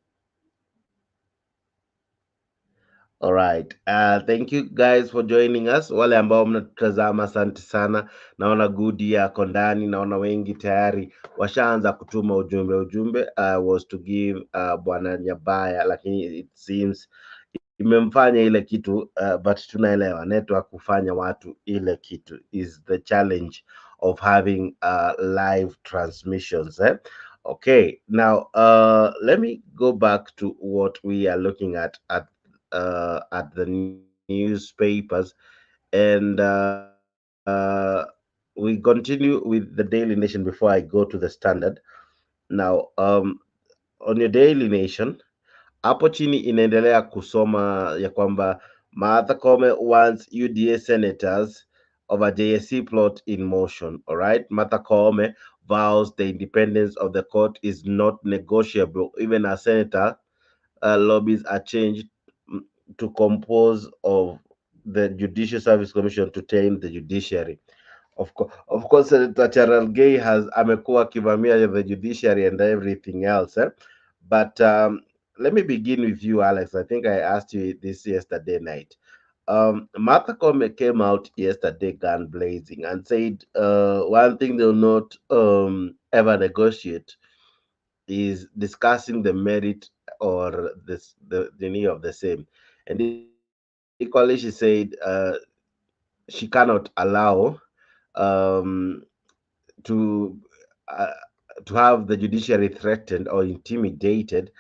All right. Thank you guys for joining us. Wale ambao mnatutazama, asante sana. Naona Gudi yako ndani, naona wengi tayari washaanza kutuma ujumbe. Was to give Bwana Nyabaya, lakini it seems imemfanya ile kitu, but tunaelewa network kufanya watu ile kitu is the challenge of having live transmissions. Okay, now let me go back to what we are looking at the newspapers, and we continue with the Daily Nation before I go to the Standard. Now, on your Daily Nation hapo chini inaendelea kusoma ya kwamba Martha Koome wants UDA senators over JSC plot in motion. All right, Martha Koome vows the independence of the court is not negotiable, even as senator lobbies are changed to compose of the Judicial Service Commission to tame the judiciary. Of course, Senator Cherargei has amekuwa akivamia the judiciary and everything else. But let me begin with you, Alex. I think I asked you this yesterday night. Martha Koome came out yesterday gun blazing and said one thing they'll not ever negotiate is discussing the merit or the need of the same. And equally, she said she cannot allow um, to uh, to have the judiciary threatened or intimidated.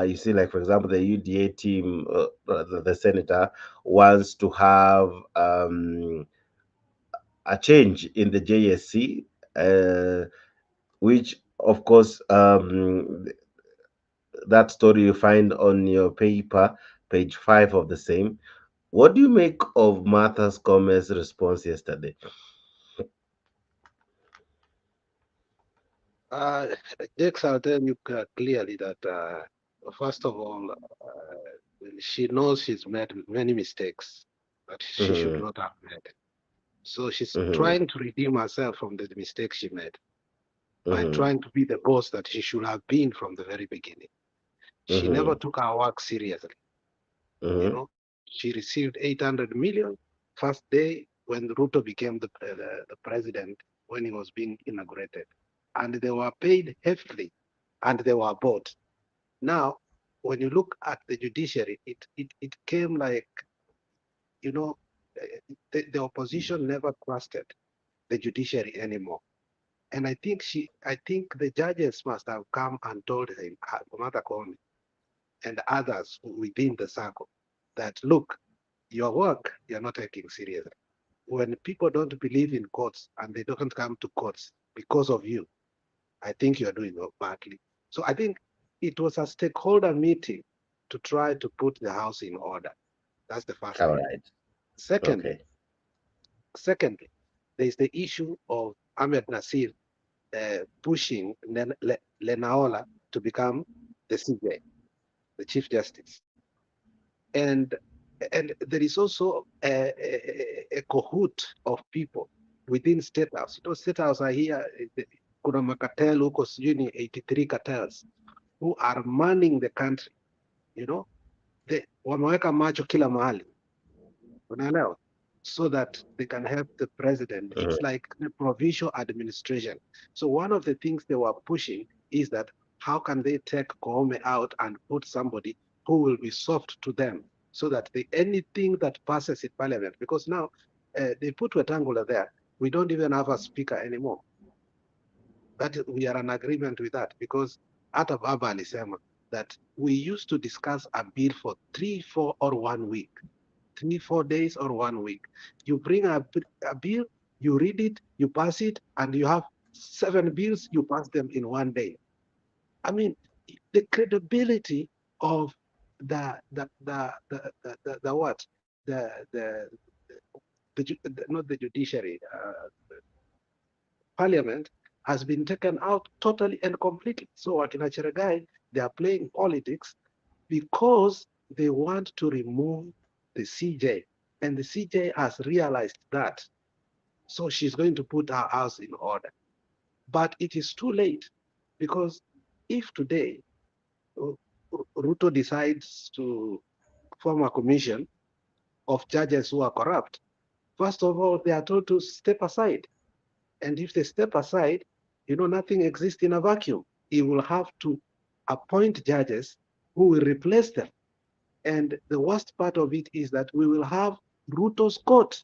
You see, like for example, the UDA team, the senator wants to have a change in the JSC, which of course that story you find on your paper, page 5 of the same. What do you make of Martha's Gomez's response yesterday? Uh, Dex, I'll tell you clearly that, first of all, she knows she's made many mistakes that she should Mm-hmm, not have made. So she's mm-hmm, trying to redeem herself from the mistakes she made by mm-hmm, trying to be the boss that she should have been from the very beginning. She mm-hmm, never took her work seriously. You know, she received 800 million first day when Ruto became the president, when he was being inaugurated. And they were paid heavily and they were bought. Now, when you look at the judiciary, it came like, you know, the opposition never trusted the judiciary anymore. And I think the judges must have come and told him, Martha Koome, and others within the circle, that look, your work you're not taking seriously. When people don't believe in courts and they don't come to courts because of you, I think you're doing badly. So I think it was a stakeholder meeting to try to put the house in order. That's the first All thing. right. Secondly, Okay. there is the issue of Ahmed Nasir pushing Lenaola to become the CJ, the Chief Justice. And there is also a cohort of people within State House. You know, State House are here, kuna makatel huko sijui ni 83 cartels who are manning the country, you know, wameweka macho kila mahali, unaelewa, so that they can help the president. It's like the provincial administration. So one of the things they were pushing is that how can they take Koome out and put somebody who will be soft to them, so that anything that passes in parliament, because now they put Wetangula there, we don't even have a speaker anymore. That we are in agreement with that, because hata baba alisema that we used to discuss a bill for 3, 4 or 1 week. 3, 4 days or 1 week. You bring a bill, you read it, you pass it, and you have 7 bills, you pass them in 1 day. I mean, the credibility of the what? Not the judiciary, parliament has been taken out totally and completely. So Akina Cheregai, they are playing politics because they want to remove the CJ. And the CJ has realized that. So she's going to put her house in order. But it is too late, because if today Ruto decides to form a commission of judges who are corrupt, first of all, they are told to step aside. And if they step aside, you know, nothing exists in a vacuum. He will have to appoint judges who will replace them. And the worst part of it is that we will have Ruto's court.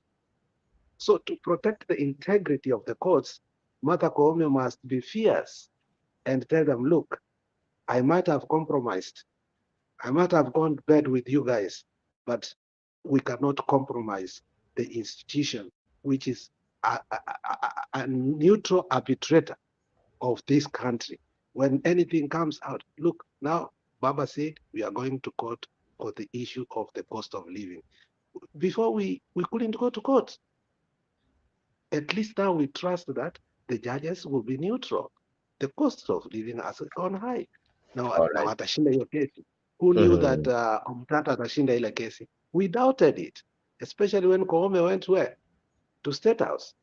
So to protect the integrity of the courts, Martha Koome must be fierce and tell them, look, I might have compromised. I might have gone to bed with you guys, but we cannot compromise the institution, which is a neutral arbitrator of this country. When anything comes out, look, now Baba said we are going to court for the issue of the cost of living. Before we couldn't go to court. At least now we trust that the judges will be neutral. The cost of living has gone high. Now All right. watashinda hiyo kesi. Who knew that Omtata atashinda ile kesi? We doubted it, especially when Koome went where? To State House.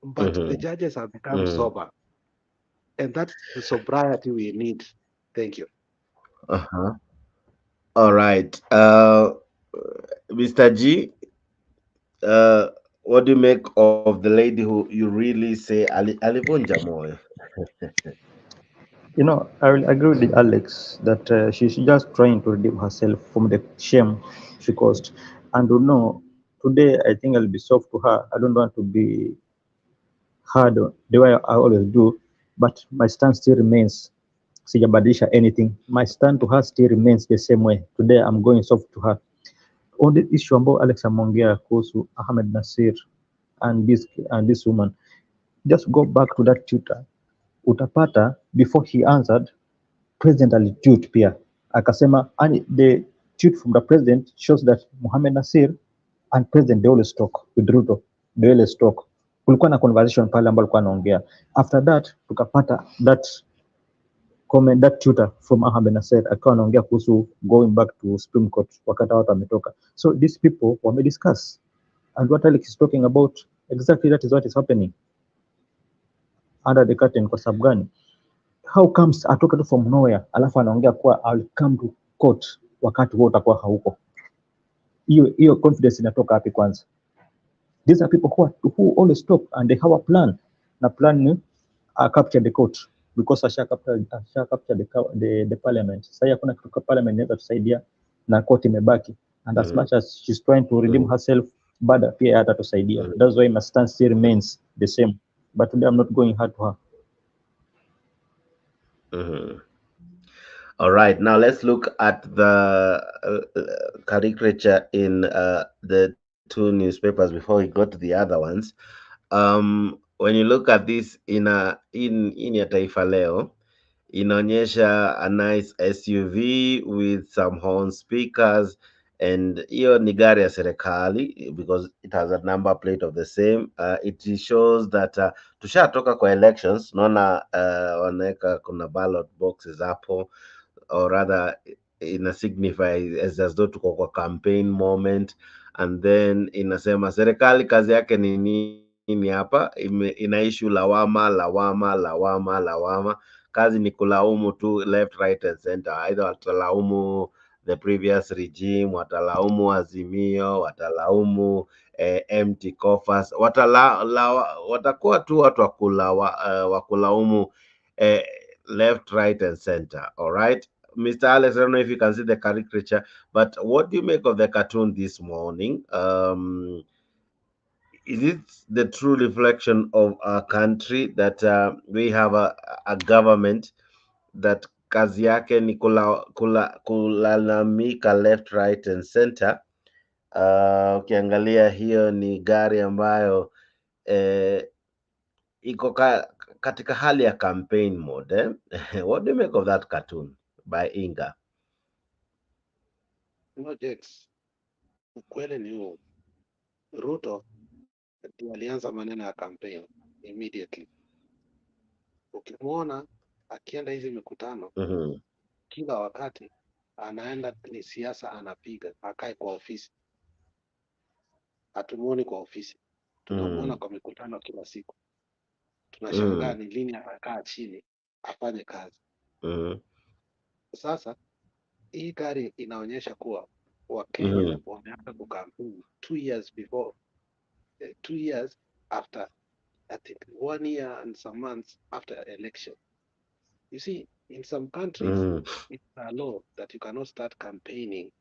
But the judges have become sober. And that's the sobriety we need. Thank you. All right. Mr. G, uh, what do you make of the lady who you really say alivunja moyo? You know, I will agree with Alex that she's just trying to redeem herself from the shame she caused. And you know, today I think I'll be soft to her. I don't want to be hard the way I always do, but my stand still remains. Sijabadilisha anything. My stand to her still remains the same way. Today I'm going soft to her. On the issue ambao Alex ameongea kuhusu Ahmed Nasir and this woman, just go back to that tutor. Utapata before he answered, president alitweet pia akasema, and the tweet from the president shows that Mohamed Nasir and president they always talk with Ruto, they always talk. Kulikuwa na conversation pale ambapo alikuwa anaongea. After that tukapata that comment, that tutor from Ahmed Nasir akawa anaongea kuhusu going back to Supreme Court wakati watu wametoka. So these people wame discuss, and what Alex is talking about, exactly that is what is happening under the curtain. Kwa sababu gani? How comes atoka tu from nowhere alafu anaongea kuwa I'll come to court wakati wewe utakuwa hauko? hiyo confidence inatoka wapi kwanza? These are people who always talk and they have a plan. Na plan ni capture the court because asha capture the parliament. Sasa hakuna kitu kwa parliament inaweza tusaidia na court imebaki, and as much as she's trying to redeem herself, bado pia hata tusaidia. That's why my stance still remains the same, but today I'm not going hard to her. All right, now let's look at the caricature in the two newspapers before we go to the other ones. When you look at this in ya Taifa Leo, inaonyesha a nice SUV with some horn speakers, and hiyo ni gari ya serikali because it has a number plate of the same. It shows that tushatoka kwa elections, naona wanaweka kuna ballot boxes hapo, or rather ina signify as though tuko kwa campaign moment, and then inasema serikali kazi yake ni nini hapa, ina issue lawama. Kazi ni kulaumu tu left, right and center. Either watalaumu the previous regime, watalaumu Azimio, watalaumu empty coffers, watakuwa tu watu wa kulaumu left, right and center. All right, Mr. Alex, I don't know if you can see the caricature, but what do you make of the cartoon this morning? Is it the true reflection of our country that we have a government that kazi yake ni kulalamika left, right and center? Ukiangalia hiyo ni gari ambayo iko katika hali ya campaign mode. What do you make of that cartoon by Inga? Jex, ukweli ni huu, Ruto ndio alianza maneno ya campaign immediately. Ukimwona akienda hizi mikutano kila wakati anaenda ni siasa anapiga, akae kwa ofisi. Hatumuoni kwa ofisi, tunamuona kwa mikutano kila siku. Tunashangaa ni lini atakaa chini afanye kazi. Sasa hii gari inaonyesha kuwa Wakenya wameanza kukampeni 2 years before, 2 years after, I think 1 year and some months after election. You see, in some countries, it's a law that you cannot start campaigning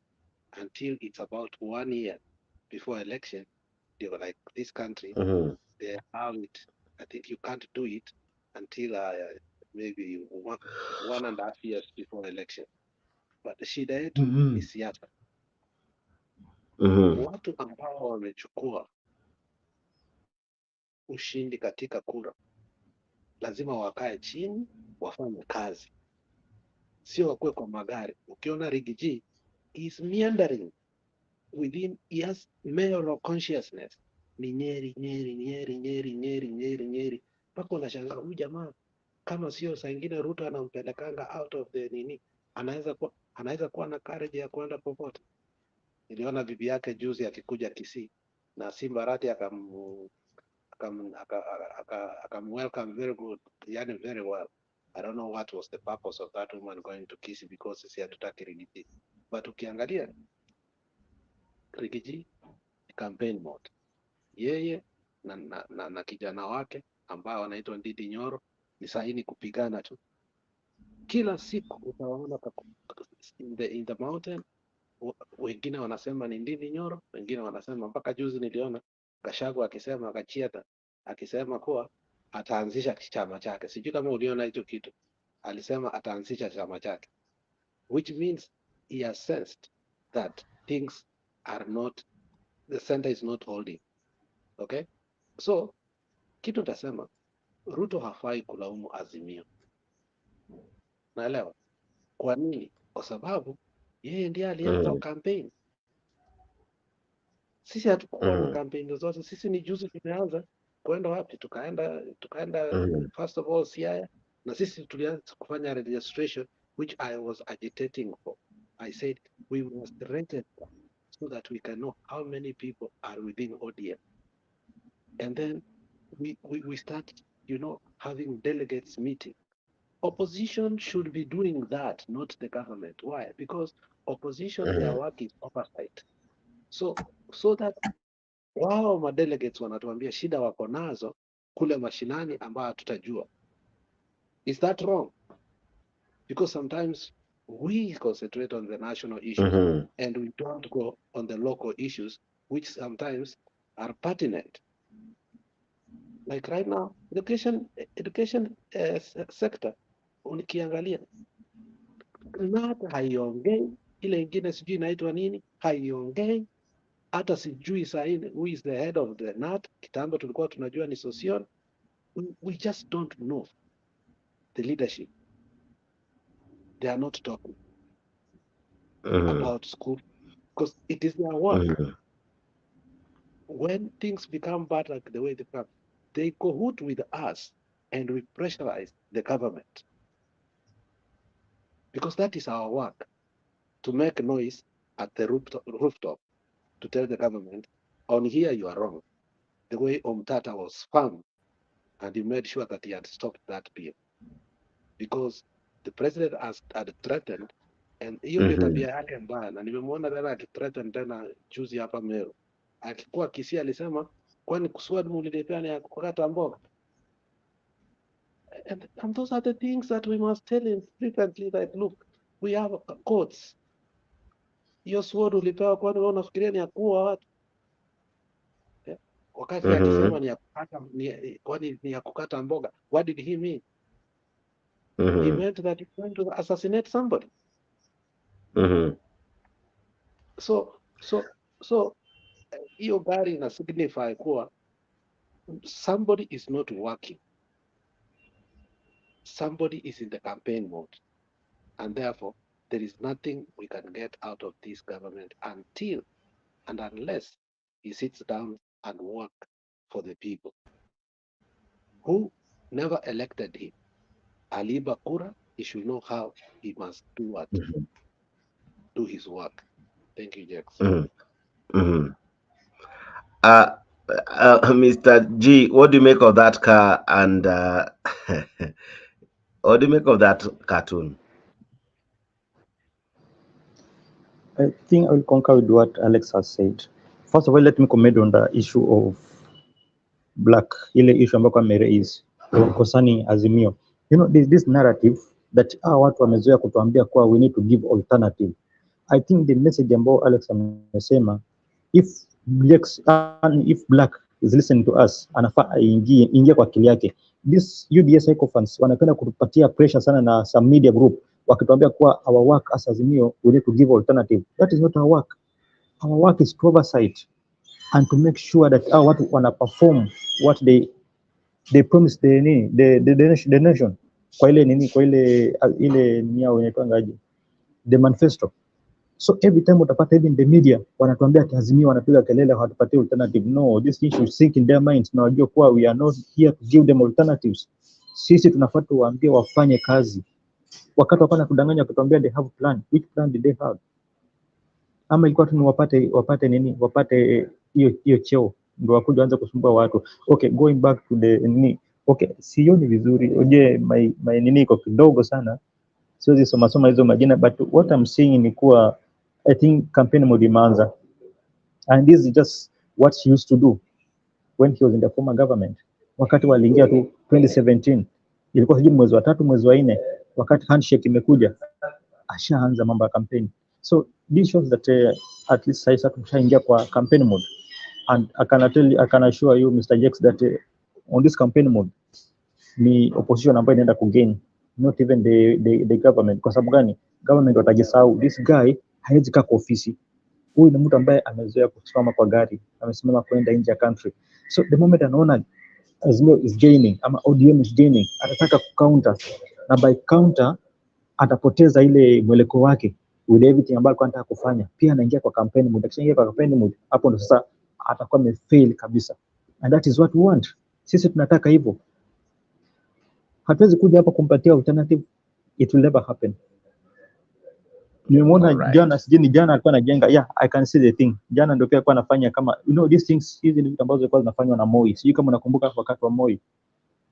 until it's about 1 year before election. They were like this country, they allow it. I think you can't do it until maybe 1.5 years before election. But shida yetu ni siasa. Watu ambao wamechukua ushindi katika kura lazima wakae chini wafanye kazi, sio wakuwe kwa magari. Ukiona Rigiji is meandering within, yes, mayoral consciousness ni Nyeri, mpaka unashangaa huyu jamaa kama sio saa ingine Ruto anampelekanga out of the nini, anaweza kuwa na courage ya kwenda popote. Niliona bibi yake juzi akikuja Kisii na Simbarati welcome very good, yani very well. I don't know what was the purpose of that woman going to Kisii because sisi hatutaki Rigiji. But ukiangalia Rigiji campaign mode, yeye na kijana wake ambao wanaitwa Ndidi Nyoro ni saini kupigana tu. Kila siku utaona in the mountain, wengine wanasema ni Ndidi Nyoro, wengine wanasema, mpaka juzi niliona Gachagua akisema, Gachieta akisema kuwa ataanzisha chama chake. Sijui kama uliona hicho kitu. Alisema ataanzisha chama chake, which means he has sensed that things are not, the center is not holding. Okay, so kitu tasema, Ruto hafai kulaumu Azimio. Naelewa kwa nini? Kwa sababu yeye ndiye alianza campaign. Sisi hatukuwa na campaign zote. Sisi ni juzi tumeanza kwenda wapi? Tukaenda first of all Siaya, na sisi tulianza kufanya registration, which I was agitating for. I said we must register so that we can know how many people are within ODM, and then we start, having delegates meeting. Opposition should be doing that, not the government. Why? Because opposition, their work is oversight. So that wao madelegates wanatuambia shida wako nazo kule mashinani ambayo hatutajua. Is that wrong? Because sometimes we concentrate on the national issues and we don't go on the local issues, which sometimes are pertinent. Like right now, education sector, unikiangalia NAT haiongei, ile ingine sijui inaitwa nini, haiongei. Hata sijui saini who is the head of the NAT. Kitambo tulikuwa tunajua ni Sosion. We just don't know the leadership. They are not talking about school because it is their work. When things become bad like the way they come, they cahoot with us and we pressurize the government. Because that is our work, to make noise at the rooftop to tell the government, on here you are wrong. The way Omtata was firm and he made sure that he had stopped that bill. Because the president had threatened, and hiyo ndio tabia yake mbaya, na nimemwona tena akithreaten tena juzi hapa Meru. Akikuwa Kisii alisema kwani kuswad mulilipea ni ya kukata mboga. And those are the things that we must tell him frequently, that look, we have courts. Hiyo sword ulipewa kwani wewe unafikiria ni ya kuua watu? Wakati akisema ni ya kukata, kwani ni ya kukata mboga, what did he mean? He meant that he's going to assassinate somebody. So hiyo gari ina signify kuwa somebody is not working. Somebody is in the campaign mode. And therefore, there is nothing we can get out of this government until and unless he sits down and work for the people who never elected him. Aliba Kura, he should know how he must do what, do his work. Thank you, Jackson. Mr. G, what do you make of that car, and what do you make of that cartoon? I think I will concur with what Alex has said. First of all, let me comment on the issue of black, ile issue ambayo ameraise concerning Azimio. You know, there's this narrative that watu wamezoea kutuambia kwa we need to give alternative. I think the message ambayo Alex amesema, if black is listening to us, anafaa ingie kwa akili yake. This UDS Ecofans wanapenda kutupatia pressure sana na some media group wakituambia kuwa our work as Azimio, we need to give alternative. That is not our work. Our work is to oversight and to make sure that watu wana perform what they promise the nation kwa ile nini, kwa ile niao inaitwangaje, the manifesto. So every time utapata even the media wanatuambia Azimio wanapiga kelele hawatupatie alternative. No, this thing should sink in their minds. Na wajua kuwa we are not here to give them alternatives. Sisi tunafuata tuwaambie wafanye kazi. Wakati wakana kudanganya kutuambia they have plan, which plan did they have? Ama ilikuwa tu wapate nini, wapate hiyo cheo ndio wakuja anza kusumbua watu. Okay, going back to the nini. Okay, sioni vizuri. Oje my nini iko kidogo sana. Siwezi soma hizo majina, but what I'm saying ni kuwa I think campaign mode imeanza. And this is just what he used to do when he was in the former government. Wakati waliingia tu 2017, ilikuwa sijui mwezi wa 3 mwezi wa 4, wakati handshake imekuja ashaanza mambo ya campaign. So this shows that at least sasa tumeshaingia kwa campaign mode, and I can assure you Mr. Jex that on this campaign mode ni opposition ambayo inaenda kugain, not even the government. Kwa sababu gani? Government watajisahau. This guy hawezi kaa kwa ofisi. Huyu ni mtu ambaye amezoea kusimama kwa gari, amesimama kwenda nje ya country. So the moment anaona Azimio is gaining ama ODM is gaining, atataka counter, na by counter atapoteza ile mwelekeo wake with everything ambayo anataka kufanya. Pia anaingia kwa campaign mode. Akishaingia kwa campaign mode, hapo ndo sasa atakuwa amefail kabisa. And that is what we want. Sisi tunataka hivyo. Hatuwezi kuja hapa kumpatia alternative. It will never happen. Nimeona jana alikuwa anajenga. Yeah, I can see the thing. Jana ndio pia alikuwa anafanya kama, you know, these things, hizi ni vitu ambazo zilikuwa zinafanywa na Moi. Sijui kama unakumbuka wakati wa Moi. Yeye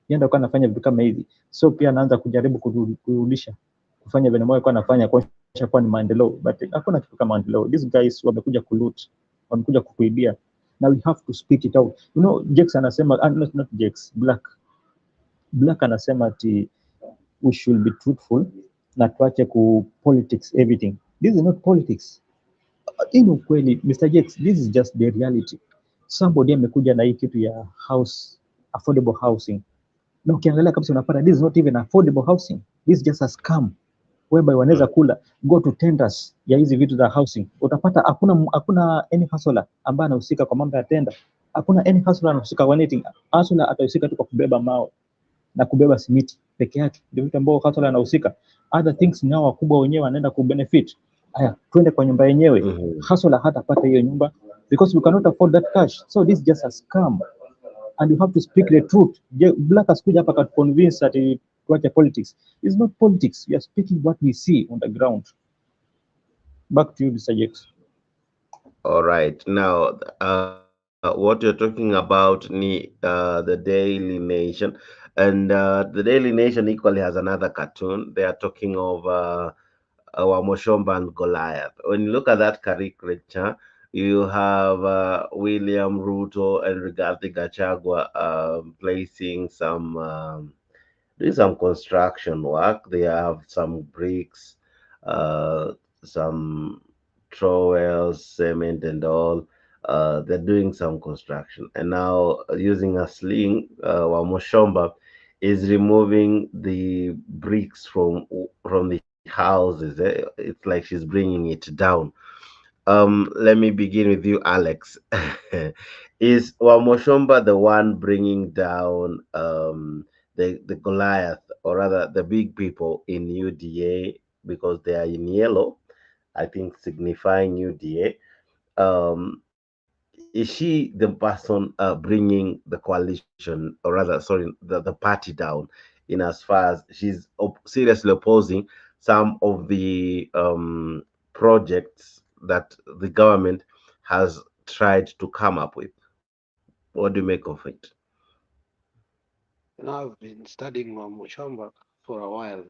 ndio alikuwa anafanya vitu kama hivi. So pia anaanza kujaribu kurudisha kufanya vile Moi alikuwa anafanya, kuonyesha kwa ni maendeleo, but hakuna kitu kama maendeleo. These guys wamekuja kuloot, wamekuja kukuibia. Now we have to speak it out. You know, Jax anasema, not Jax, Black anasema ati we should be truthful na tuache ku politics everything. This is not politics. In ukweli, Mr. Jax, this is just the reality. Somebody amekuja na hii kitu ya house, affordable housing. Na ukiangalia kabisa unapata this is not even affordable housing. This is just a scam whereby wanaweza kula go to tenders ya hizi vitu za housing. Utapata hakuna any hustler ambaye anahusika kwa mambo ya tender. Hakuna any hustler anahusika kwa anything. Hustler atahusika tu kwa kubeba mawe na kubeba simiti peke yake, ndio vitu ambao hustler anahusika. Other things nao wakubwa wenyewe wanaenda ku benefit. Haya, twende kwa nyumba yenyewe. Hustler hatapata hiyo nyumba because we cannot afford that cash. So this is just a scam and you have to speak the truth. Black asikuja hapa ka convince that tuache politics. It's not politics. We are speaking what we see on the ground. Back to you, Mr. Jax. All right. Now, what you're talking about, the Daily Nation, and the Daily Nation equally has another cartoon. They are talking of Wamoshomba and Goliath. When you look at that caricature, you have William Ruto and Rigathi Gachagua placing some doing some construction work. They have some bricks, some trowels, cement, and all. They're doing some construction, and now using a sling, Wamoshomba is removing the bricks from the houses. It's like she's bringing it down. Let me begin with you, Alex. Is Wamoshomba the one bringing down the Goliath, or rather the big people in UDA, because they are in yellow, I think signifying UDA? Is she the person bringing the coalition, or rather, sorry, the party down, in as far as she's seriously opposing some of the projects that the government has tried to come up with? What do you make of it? You know, I've been studying Mushamba for a while.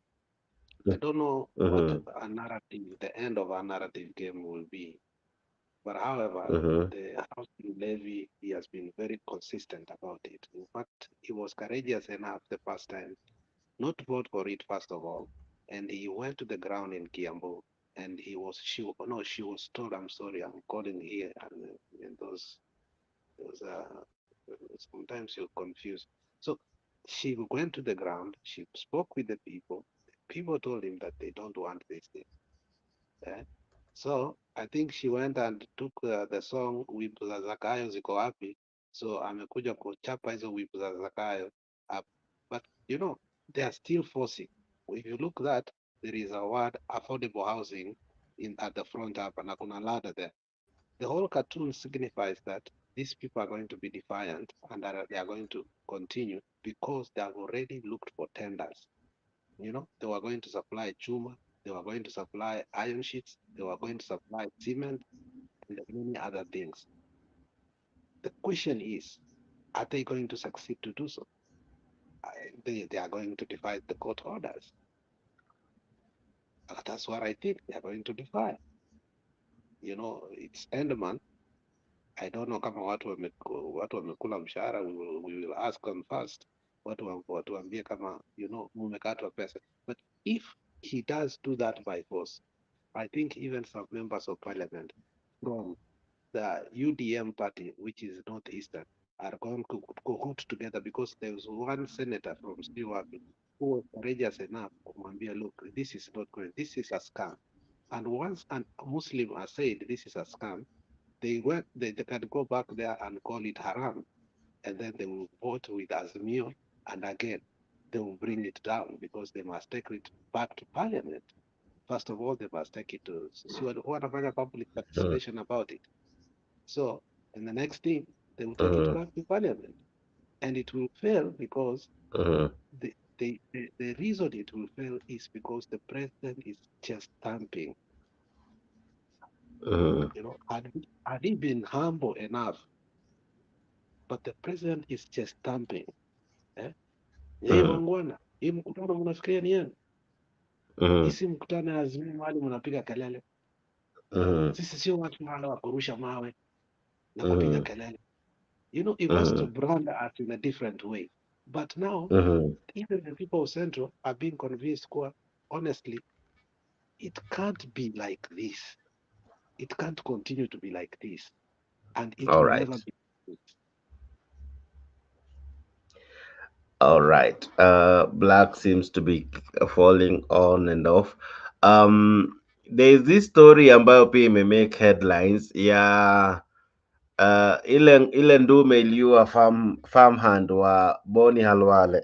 I don't know what Mm-hmm. a narrative, the end of a narrative game will be. But however, Mm-hmm. the housing levy, he has been very consistent about it. In fact, he was courageous enough the first time not to vote for it, first of all. And he went to the ground in Kiambu, and she was told, I'm sorry, I'm calling here, and those sometimes you're confused. So she went to the ground, she spoke with the people. People told him that they don't want this thing. Eh? So I think she went and took the song Wipu za Zakayo ziko wapi. So amekuja kuchapa hizo wipu za Zakayo up. But you know, they are still forcing. If you look that, there is a word affordable housing at the front up and kuna ladder there. The whole cartoon signifies that these people are going to be defiant and that they are going to continue because they have already looked for tenders. You know, they were going to supply chuma, they were going to supply iron sheets, they were going to supply cement, and many other things. The question is, are they going to succeed to do so? They are going to defy the court orders. That's what I think they are going to defy. You know, it's end month. I don't know kama watu wamekula mshahara, we will ask them first. Watuambie kama, you know, mumekatwa pesa. But if he does do that by force, I think even some members of parliament from the UDM party, which is Northeastern, are going to cohoot together because there was one senator from Stiwapi who was courageous enough to kumwambia, look, this is not going, this is a scam. And once a Muslim has said this is a scam, they can go back there and call it haram, and then they will vote with Azimio, and again they will bring it down because they must take it back to parliament. First of all, they must take it to wanafanya public participation about it. So, and the next thing, they will take it Mm-hmm. back to parliament, and it will fail because Mm-hmm. the reason it will fail is because the president is just stamping. Mm-hmm. You know, had he been humble enough, but the president is just stamping. Eh? Nyie Mm-hmm. wangwana, hii mkutano mnafikiria ni yenu? Hii Mm-hmm. si mkutano ya Azimio mahali mnapiga kelele. Mm-hmm. Sisi sio watu wale wa kurusha mawe. na kupiga kelele. You know, he wants to brand us in a different way. But now, even the people of Central are being convinced, honestly, it can't be like this. It can't continue to be like this. And it All will right. never be. All right. Black seems to be falling on and off. There's this story ambayo pia imemake headlines ya ile ndume iliua farmhand wa Boni Halwale.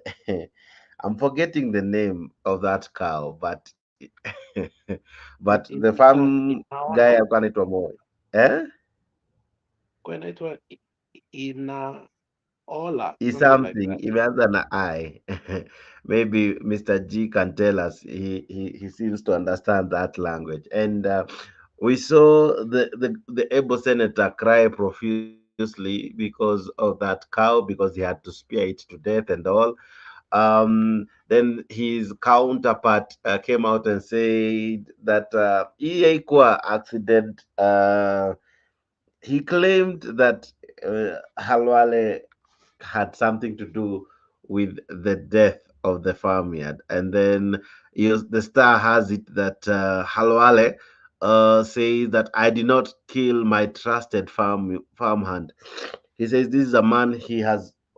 I'm forgetting the name of that cow, but but the farm guy alikuwa anaitwa Moi. Inaitwa Ola, Is something like something that. imeanza na I. Maybe Mr. G can tell us. He seems to understand that language. And we saw the able senator cry profusely because of that cow, because he had to spear it to death and all. Then his counterpart came out and said that hii haikuwa accident. He claimed that Halwale had something to do with the death of the farmyard. And then the Star has it that Halwale says that I did not kill my trusted farmhand. He says this is a man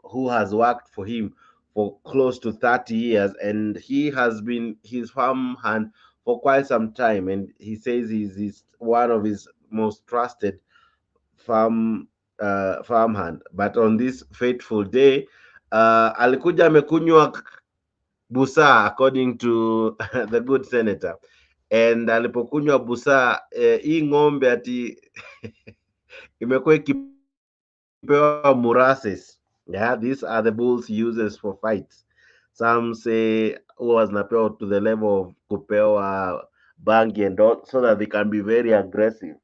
who has worked for him for close to 30 years, and he has been his farmhand for quite some time. And he says he's one of his most trusted farmhand. But on this fateful day, alikuja amekunywa busaa according to the good senator, and alipokunywa busaa hii ng'ombe ati imekuwa ikipewa molasses. Yeah, these are the bulls uses for fights. Some say huwa zinapewa to the level of kupewa bangi and all, so that they can be very aggressive.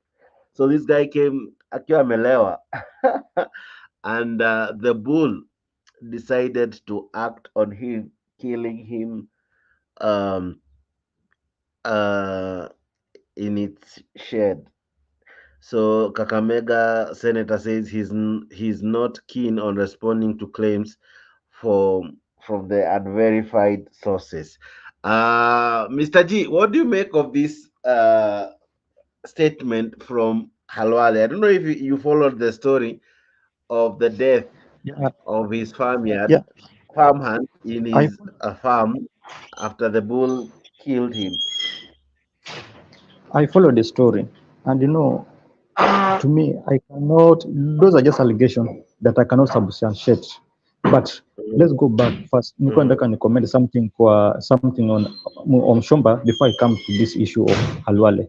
So this guy came akiwa amelewa and the bull decided to act on him, killing him um, uh, in its shed. So Kakamega senator says he's not keen on responding to claims from the unverified sources. Mr. G, what do you make of this statement from Halwale? I don't know if you followed the story of the death Yeah, of his farmyard yeah. farmhand in I his farm after the bull killed him. I followed the story, and to me, I cannot. Those are just allegations that I cannot substantiate. But let's go back first. Nilikuwa nataka ni comment something on Shomba before I come to this issue of Halwale,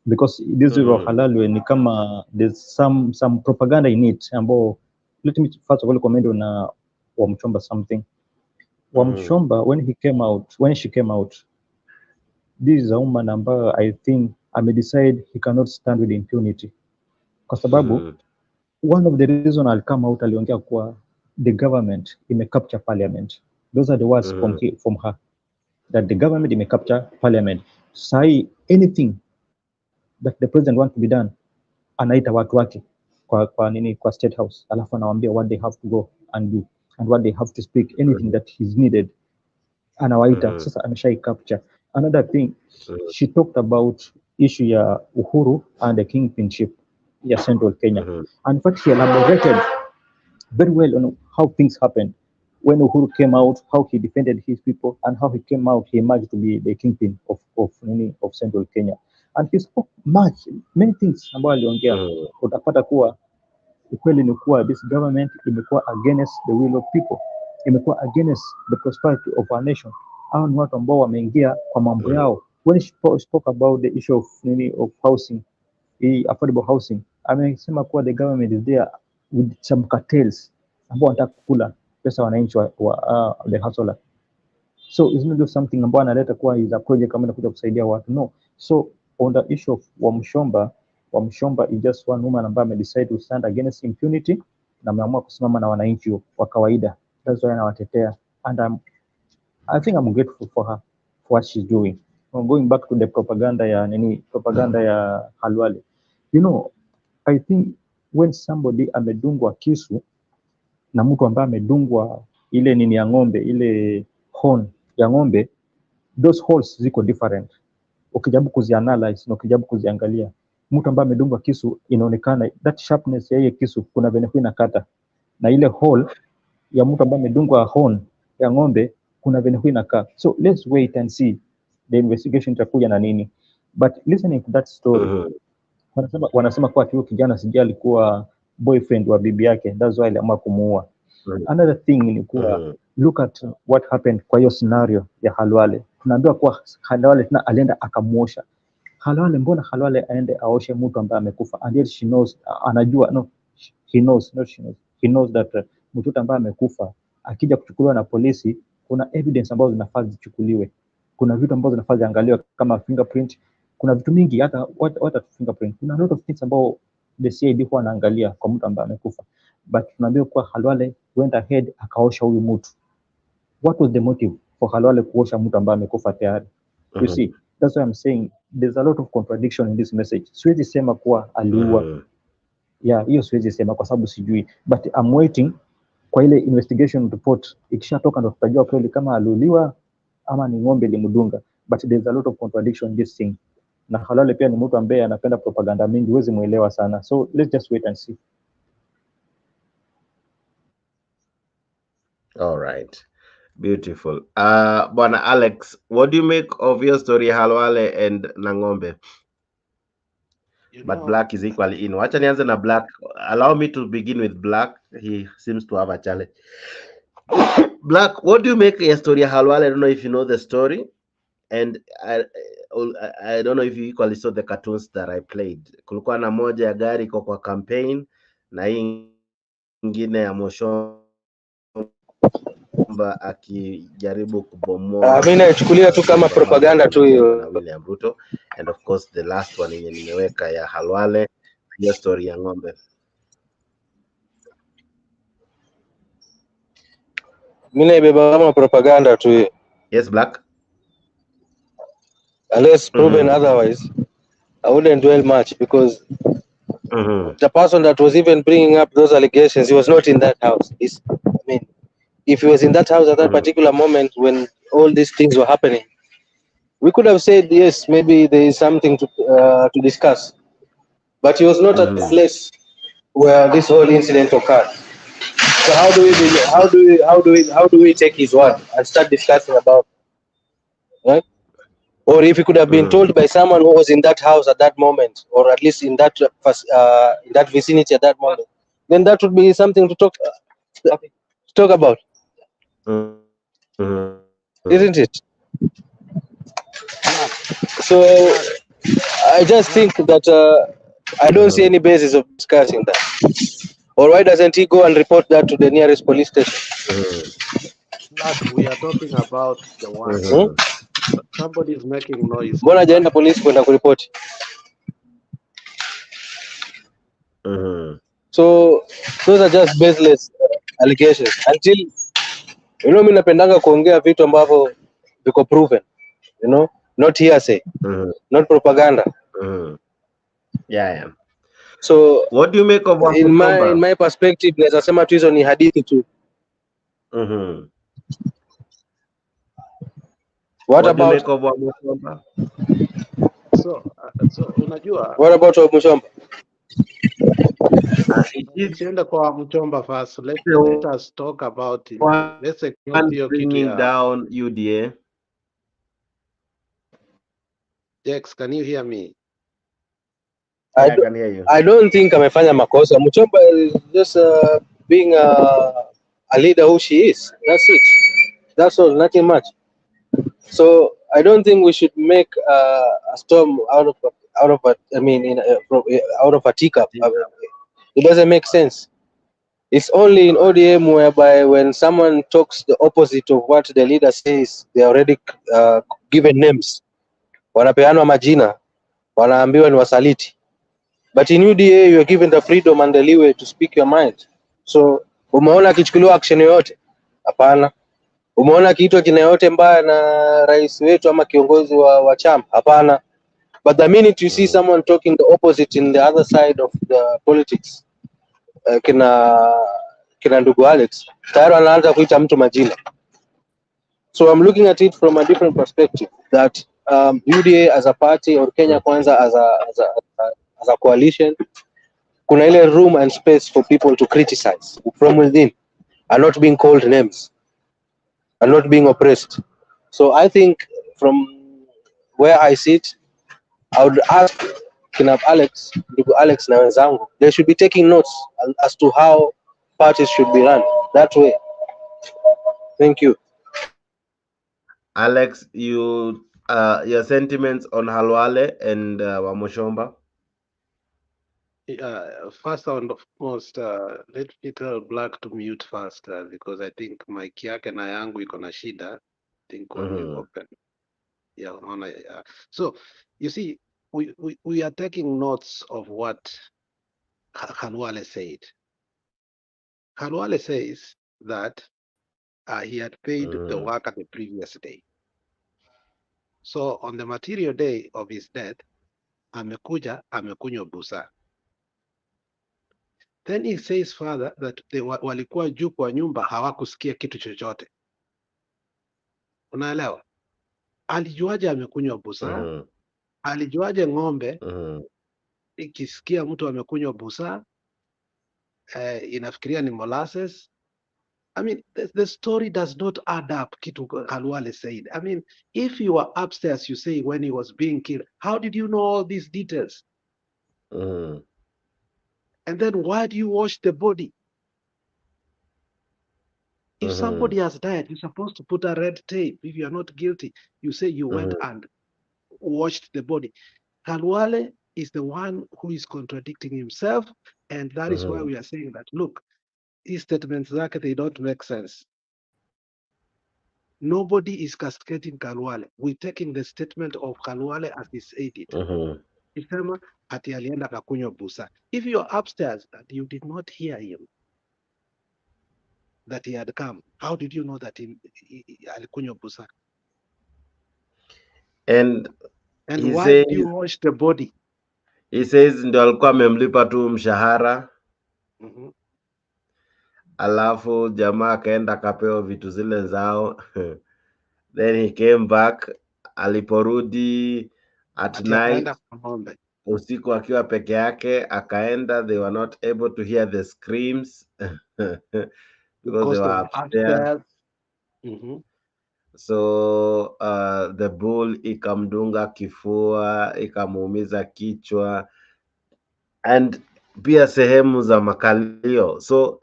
because this issue of Halwale ni kama there's some propaganda in it. Ambao, let me first of all comment on Wamchomba something. Wamchomba when she came out, this is a woman ambayo I think amedecide he cannot stand with impunity, kwa sababu one of the reason I'll come out aliongea kuwa the government capture parliament. Those are the words from her, that the government capture parliament. Sai anything that the president want to be done, anaita watu wake kwa state house, alafu anawaambia what they have to go and do and what they have to speak, anything that is needed anawaita. Sasa ameshai capture. Another thing, she talked about issue ya Uhuru and the kingpinship ya Central Kenya. And in fact, she elaborated very well on how things happened when Uhuru came out, how he defended his people, and how he came out, he emerged to be the kingpin of Central Kenya. And he spoke many things ambayo aliongea. Utapata kuwa ukweli ni kuwa this government imekuwa against the will of people, imekuwa against the prosperity of our nation. Hao ni watu ambao wameingia kwa mambo yao. When she spoke about the issue of housing, affordable housing, amesema kuwa the government is there with some cartels ambao wanataka kukula pesa wananchi wa the hustler. So it's not just something ambao analeta kuwa is a project kama inakuja kusaidia watu, no. So on the issue of Wamshomba is just one woman ambaye amedecide to stand against impunity na ameamua kusimama na wananchi wa kawaida. That's why anawatetea, and I think I'm grateful for her for what she's doing. Going back to the propaganda ya Halwale, I think when somebody amedungwa kisu na mtu ambaye amedungwa ile nini ya ng'ombe, ile horn ya ng'ombe, those holes ziko different. Ukijaribu kuzianalyze na ukijaribu kuziangalia, mtu ambaye amedungwa kisu inaonekana that sharpness ya ile kisu kuna venye inakata, na ile hole ya mtu ambaye amedungwa horn ya ng'ombe kuna venye inakaa. So let's wait and see the investigation itakuja na nini. But listening to that story, wanasema kwa huyo kijana sijui alikuwa boyfriend wa bibi yake, that's why aliamua kumuua. Another thing ni kuwa look at what happened kwa hiyo scenario ya Halwale. Tunaambiwa kuwa Halwale tena alienda akamuosha. Halwale, mbona Halwale aende aoshe mtu ambaye amekufa? And yet she knows, anajua, no, he knows, not she knows. He knows that mtu ambaye amekufa akija kuchukuliwa na polisi, kuna evidence ambazo zinafaa zichukuliwe. Kuna vitu ambazo zinafaa ziangaliwe kama fingerprint. Kuna vitu mingi, hata fingerprint. Kuna a lot of things ambao the CID huwa anaangalia kwa mtu ambaye amekufa. But tunaambiwa kuwa Halwale went ahead akaosha huyu mtu. What was the motive for Halwale kuosha mtu ambaye amekufa tayari? You see, that's why I'm saying there's a lot of contradiction in this message. Siwezi sema kuwa aliua. Yeah, hiyo siwezi sema kwa sababu sijui. But I'm waiting kwa ile investigation report ikishatoka ndo tutajua kweli kama aliuliwa ama ni ng'ombe limdunga. But there's a lot of contradiction in this thing. Na Halwale pia ni mtu ambaye anapenda propaganda mingi, huwezi muelewa sana. So let's just wait and see. All right. Beautiful. Bwana Alex, what do you make of your story Halwale and Nang'ombe? But Black is equally in. Wacha nianze na Black. Allow me to begin with Black. He seems to have a challenge. Black, what do you make of your story Halwale? I don't know if you know the story. And I don't know if you equally saw the cartoons that I played. Kulikuwa na moja ya gari kwa campaign na hii ingine ya Moshomba akijaribu kubomoa. Mimi naichukulia tu kama propaganda tu hiyo. William Ruto, and of course the last one yenye nimeweka ya Halwale, hiyo story ya ng'ombe. Mimi naibeba kama propaganda tu hiyo. Yes, Black. Unless proven otherwise, I wouldn't dwell much because the person that was even bringing up those allegations, he was not in that house. I mean, if he was in that house at that particular moment when all these things were happening, we could have said, yes, maybe there is something to discuss. But he was not at the place where this whole incident occurred. So how do we take his word and start discussing about it? Right? Or if he could have been told by someone who was in that house at that moment, or at least in that vicinity at that moment, then that would be something to talk about, isn't it? So I just think that I don't see any basis of discussing that. Or why doesn't he go and report that to the nearest police station? We are talking about the one. Somebody is making noise. Mbona hajaenda police kwenda kuripoti? So those are just baseless allegations until mimi napendanga kuongea vitu ambavyo viko proven, not hearsay, not propaganda. Yeah. So what do you make of in my perspective, naweza sema tu hizo ni hadithi tu. What about so unajua, what about Mushomba? Tuende kwa Muchomba first. Let us talk about it. Let's bring down UDA. Dex, can you hear me? I can hear you. I don't think amefanya makosa. Muchomba is just being a leader who she is. That's it. That's all. Nothing much. So I don't think we should make a storm out of a teacup. It doesn't make sense. It's only in ODM whereby when someone talks the opposite of what the leader says, they are already given names. Wanapeanwa majina, wanaambiwa ni wasaliti. But in UDA you are given the freedom and the leeway to speak your mind. So umeona akichukuliwa action yoyote? Hapana. Umeona kitu kina yote mbaya na rais wetu ama kiongozi wa chama? Hapana. But the minute you see someone talking the opposite in the other side of the politics, kina ndugu Alex tayari wanaanza kuita mtu majina. So I'm looking at it from a different perspective, that UDA as a party or Kenya Kwanza as a coalition, kuna ile room and space for people to criticize from within and not being called names and not being oppressed. So I think from where I sit, I would ask kina Alex, ndugu Alex na wenzangu, they should be taking notes as to how parties should be run that way. Thank you. Alex, your sentiments on Halwale and Wamushomba? First and foremost, let me tell Black to mute first because I think mic yake na yangu iko na shida. I think when we open. Yeah, so you see, we are taking notes of what Halwale said. Halwale says that he had paid the worker the previous day. So on the material day of his death, amekuja amekunywa busa. Then he says further that walikuwa juu kwa nyumba hawakusikia kitu chochote. Unaelewa? Alijuaje amekunywa busa? Alijuaje ng'ombe ikisikia mtu amekunywa busa inafikiria ni molasses? I mean, the story does not add up, kitu Halwale said. I mean, if you were upstairs, you say, when he was being killed, how did you know all these details? And then why do you wash the body? If somebody has died, you're supposed to put a red tape. If you're not guilty, you say you went and washed the body. Halwale is the one who is contradicting himself, and that is why we are saying that, look, these statements, they don't make sense. Nobody is cascading Halwale. We're taking the statement of Halwale as he said it. Isema ati alienda kakunywa busa. If you're upstairs and you did not hear him, that he had come, how did you know that alikunywa busa? And why says, did you wash the body? He says ndio alikuwa amemlipa tu mshahara. Alafu jamaa akaenda akapewa vitu zile zao. Then he came back, aliporudi at night, usiku akiwa peke yake, akaenda, they were not able to hear the screams because they were upstairs. So the bull ikamdunga kifua, ikamuumiza kichwa, and pia sehemu za makalio. So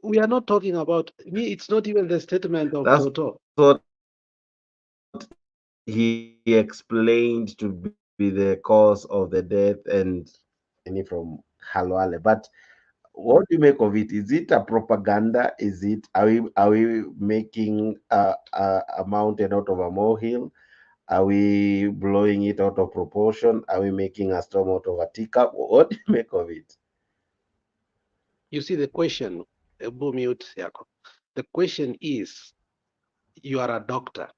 we are not talking about me. It's not even the statement of Toto. What he explained to be the cause of the death and from Halwale. But what do you make of it? Is it a propaganda? Is it, are we making a mountain out of a molehill? Are we blowing it out of proportion? Are we making a storm out of a teacup? What do you make of it? You see, the question, the question is, you are a doctor,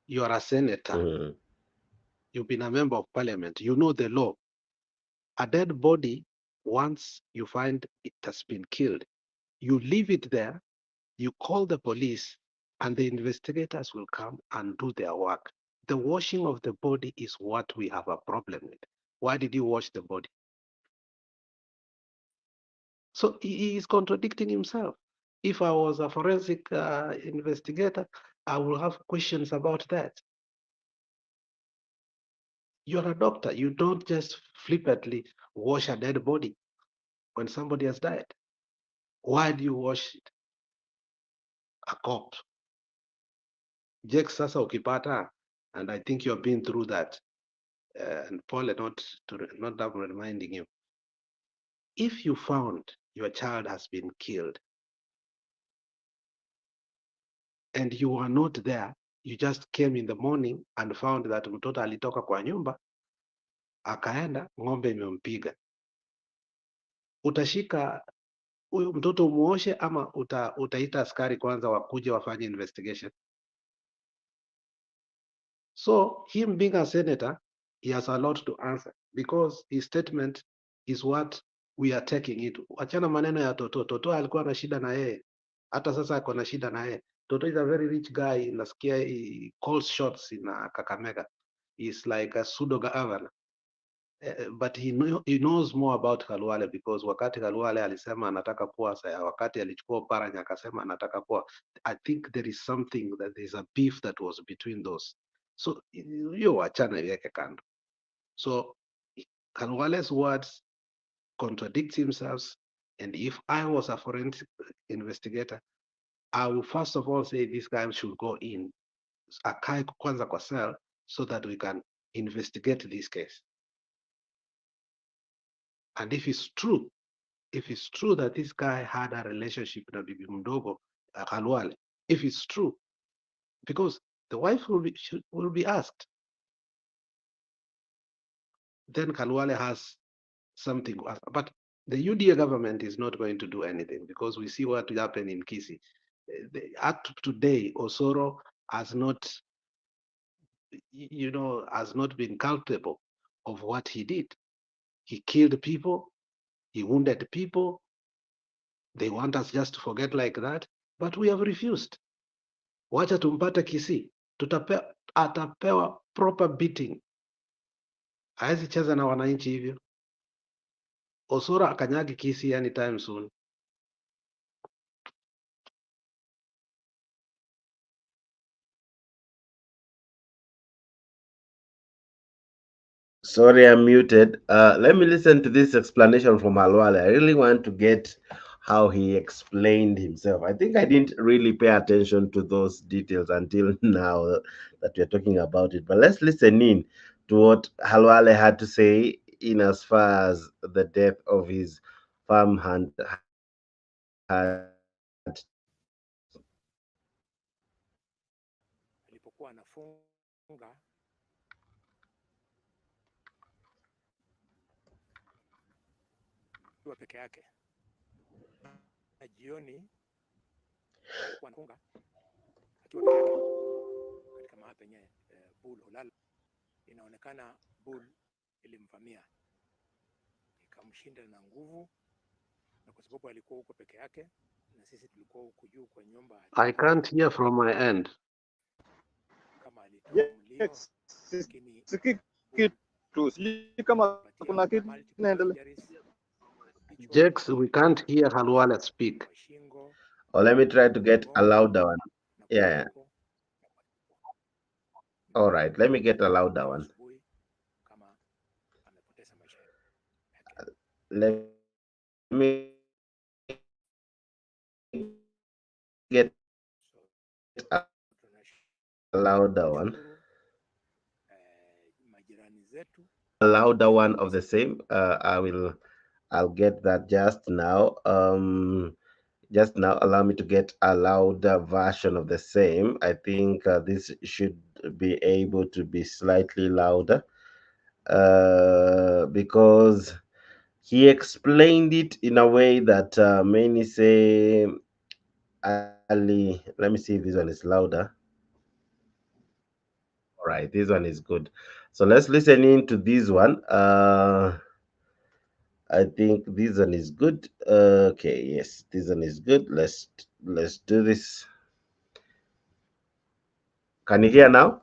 you are a senator, you've been a member of parliament, you know the law. A dead body, once you find it has been killed, you leave it there, you call the police, and the investigators will come and do their work. The washing of the body is what we have a problem with. Why did you wash the body? So he is contradicting himself. If I was a forensic investigator, I will have questions about that. You're a doctor. You don't just flippantly wash a dead body when somebody has died. Why do you wash it? A corpse. Jake sasa ukipata, and I think you've been through that, and Paul not reminding you. If you found your child has been killed and you were not there, you just came in the morning and found that mtoto alitoka kwa nyumba, akaenda, ng'ombe imempiga. Utashika huyu mtoto umuoshe ama utaita askari kwanza wakuje wafanye investigation? So him being a senator, he has a lot to answer because his statement is what we are taking it. Achana maneno ya Toto. Toto alikuwa na shida na yeye, hata sasa ako na shida na yeye. Toto is a very rich guy. Nasikia he calls shots in Kakamega. He's like a pseudo governor. But he knows more about Khalwale because wakati Khalwale alisema anataka kuwa, wakati alichukua Oparanya akasema anataka kuwa, I think there is something, that there is a beef that was between those. So hiyo wachana iweke kando. So Khalwale's words contradict himself, and if I was a forensic investigator, I will first of all say this guy should go in akae kwanza kwa cell so that we can investigate this case. And if it's true that this guy had a relationship with Bibi Mdogo Khalwale, if it's true, because the wife will be asked, then Khalwale has something to ask. But the UDA government is not going to do anything because we see what happened in Kisii. Up to today, Osoro has not, has not been culpable of what he did. He killed people, he wounded people. They want us just to forget like that, but we have refused. Wacha tumpate Kisii, atapewa proper beating. Haezi cheza na wananchi hivyo. Osoro akanyagi Kisii anytime soon. Sorry, I'm muted. Let me listen to this explanation from Khalwale. I really want to get how he explained himself. I think I didn't really pay attention to those details until now that we're talking about it. But let's listen in to what Khalwale had to say in as far as the death of his farmhand had. Alipokuwa anafunga akiwa peke yake, na jioni alikuwa anafunga akiwa peke yake katika mahali penye bull hulala. Inaonekana bull ilimvamia ikamshinda na nguvu, na kwa sababu alikuwa huko peke yake na sisi tulikuwa huko juu kwa nyumba. I can't hear from my end. Kama alitoa mlio, lakini kama kuna kitu kinaendelea. Jex, we can't hear Khalwale speak. Or let me try to get a louder one. Yeah. All right, let me get a louder one. Let me get a louder one. A louder one of the same. I'll get that just now. Just now, allow me to get a louder version of the same. I think this should be able to be slightly louder because he explained it in a way that many say, Ali, let me see if this one is louder. All right, this one is good. So let's listen in to this one. I think this one is good. Okay, yes, this one is good. Let's do this. Can you hear now?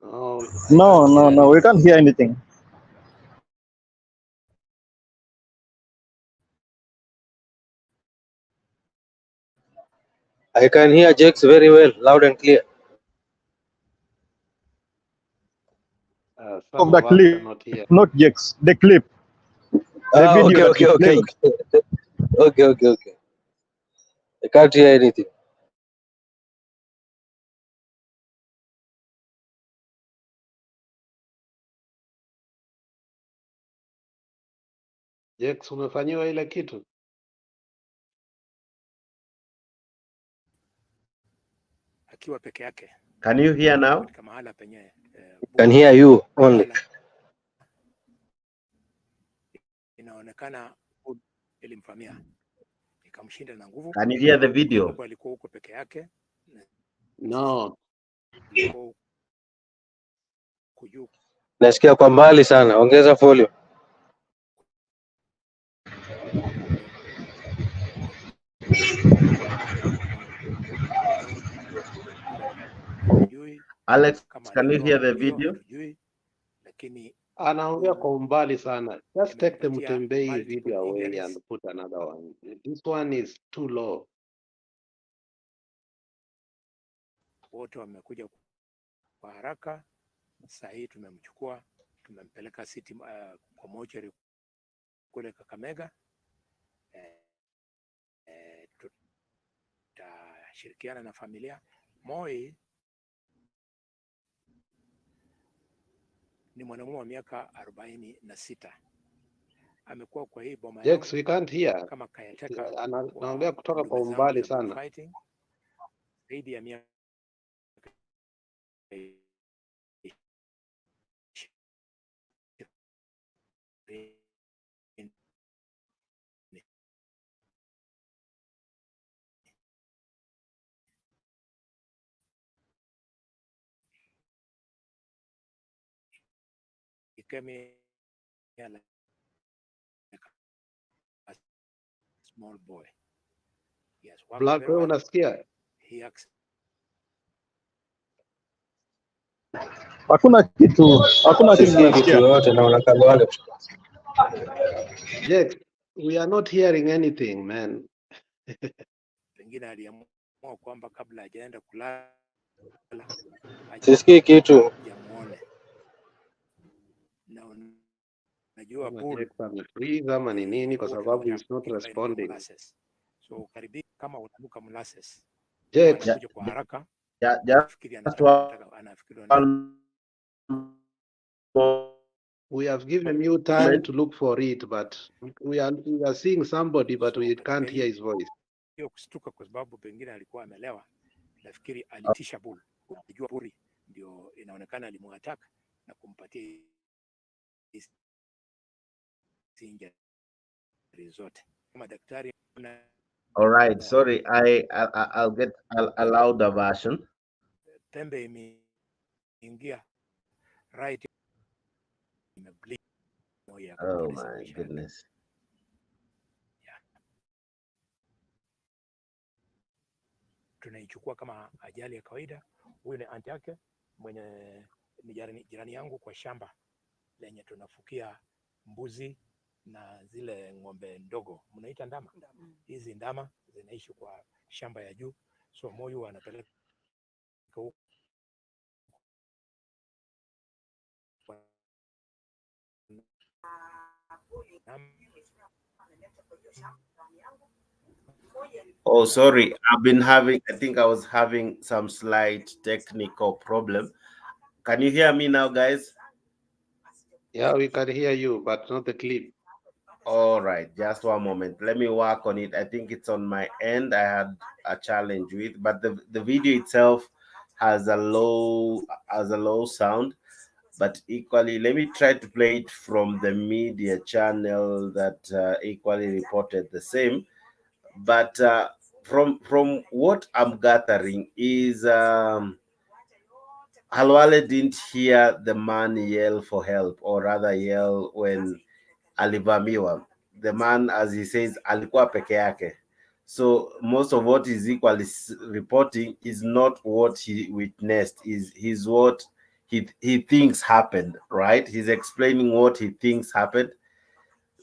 Oh, No, we can't hear anything. I can hear Jex very well, loud and clear. Of the clip, not Jex, the clip. The video Okay. Okay. I can't hear anything. Jex, umefanyiwa ile kitu? akiwa peke yake. Can you hear now? Katika mahala penye Can hear you only. Inaonekana ilimvamia ikamshinda na nguvu. Can you hear the video? Alikuwa huko peke yake No. liko kujuu Nasikia kwa mbali sana, ongeza volume. nyundo hatujui, Alex, kama can you hear alipewa the mbio video? hatujui, lakini Anaongea kwa umbali sana. Just take the imempatia Mutembei multiple video away injuries. and put another one. This one is too low. Wote wamekuja kwa haraka. Saa hii tumemchukua, tumempeleka city kwa mochari kule Kakamega. Tutashirikiana na familia. Moi ni mwanamume wa miaka 46. Amekuwa kwa hii boma yangu Jex, we can't hear. kama kayateka. Anaongea kutoka kwa umbali sana. Zaidi ya miaka he came here like a small boy. Yes, Black, wewe unasikia? He acts. Hakuna kitu yoyote na unakanga wale. Jex, we are not hearing anything, man. Pengine aliamua kwamba kabla hajaenda kulala Sisikii kitu. Jamuone. Na najua Freeze ama ni nini kwa sababu is not responding. So karibi kama unanuka molasses. Jex, Anakuja kwa haraka. we have given you time to look for it, but we are seeing somebody, but we can't hear his voice. Hiyo kustuka kwa sababu pengine alikuwa amelewa. Nafikiri alitisha bull. Unajua puri ndio inaonekana alimuattack na kumpatia injury zote. Kama daktari. All right, sorry, I'll allow the version. Pembe imeingia right. Oh my goodness. Yeah. Tunaichukua kama ajali ya kawaida. Huyu ni anti yake mwenye ni jirani yangu kwa shamba lenye tunafukia mbuzi na zile ng'ombe ndogo. Mnaita ndama? Hizi ndama zinaishi kwa shamba ya juu. So moyo anapeleka huko. Oh, sorry. I think I was having some slight technical problem. Can you hear me now, guys? Yeah, we can hear you, but not the clip. All right, just one moment. Let me work on it. I think it's on my end. I had a challenge with, but the video itself has a low sound. But equally, let me try to play it from the media channel that equally reported the same. But from what I'm gathering is Halwale didn't hear the man yell for help, or rather yell when alivamiwa. The man, as he says, alikuwa peke yake. So most of what he's equally reporting is not what he witnessed, is what he thinks happened, right? He's explaining what he thinks happened.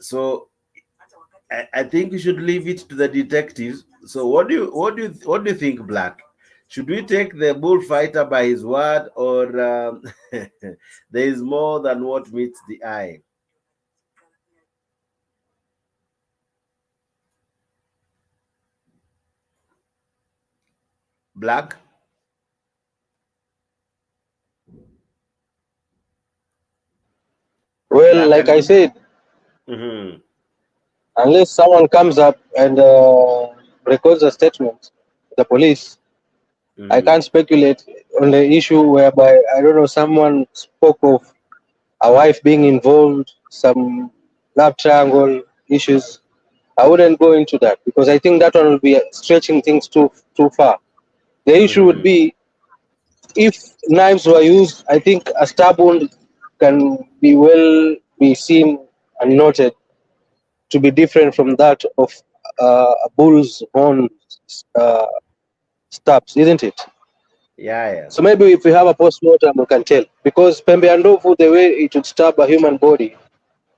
So I think we should leave it to the detectives. So what do you think, Black? Should we take the bullfighter by his word, or there is more than what meets the eye? Black? Well, Black, like I said, unless someone comes up and records a statement, the police, I can't speculate on the issue whereby, I don't know, someone spoke of a wife being involved, some love triangle issues. I wouldn't go into that because I think that one will be stretching things too far. The issue would be if knives were used, I think a stab wound can be seen and noted to be different from that of a bull's horn uh, stabs, isn't it? Yeah, yeah. So maybe if we have a post-mortem, we can tell. Because Pembe Andovu, the way it would stab a human body,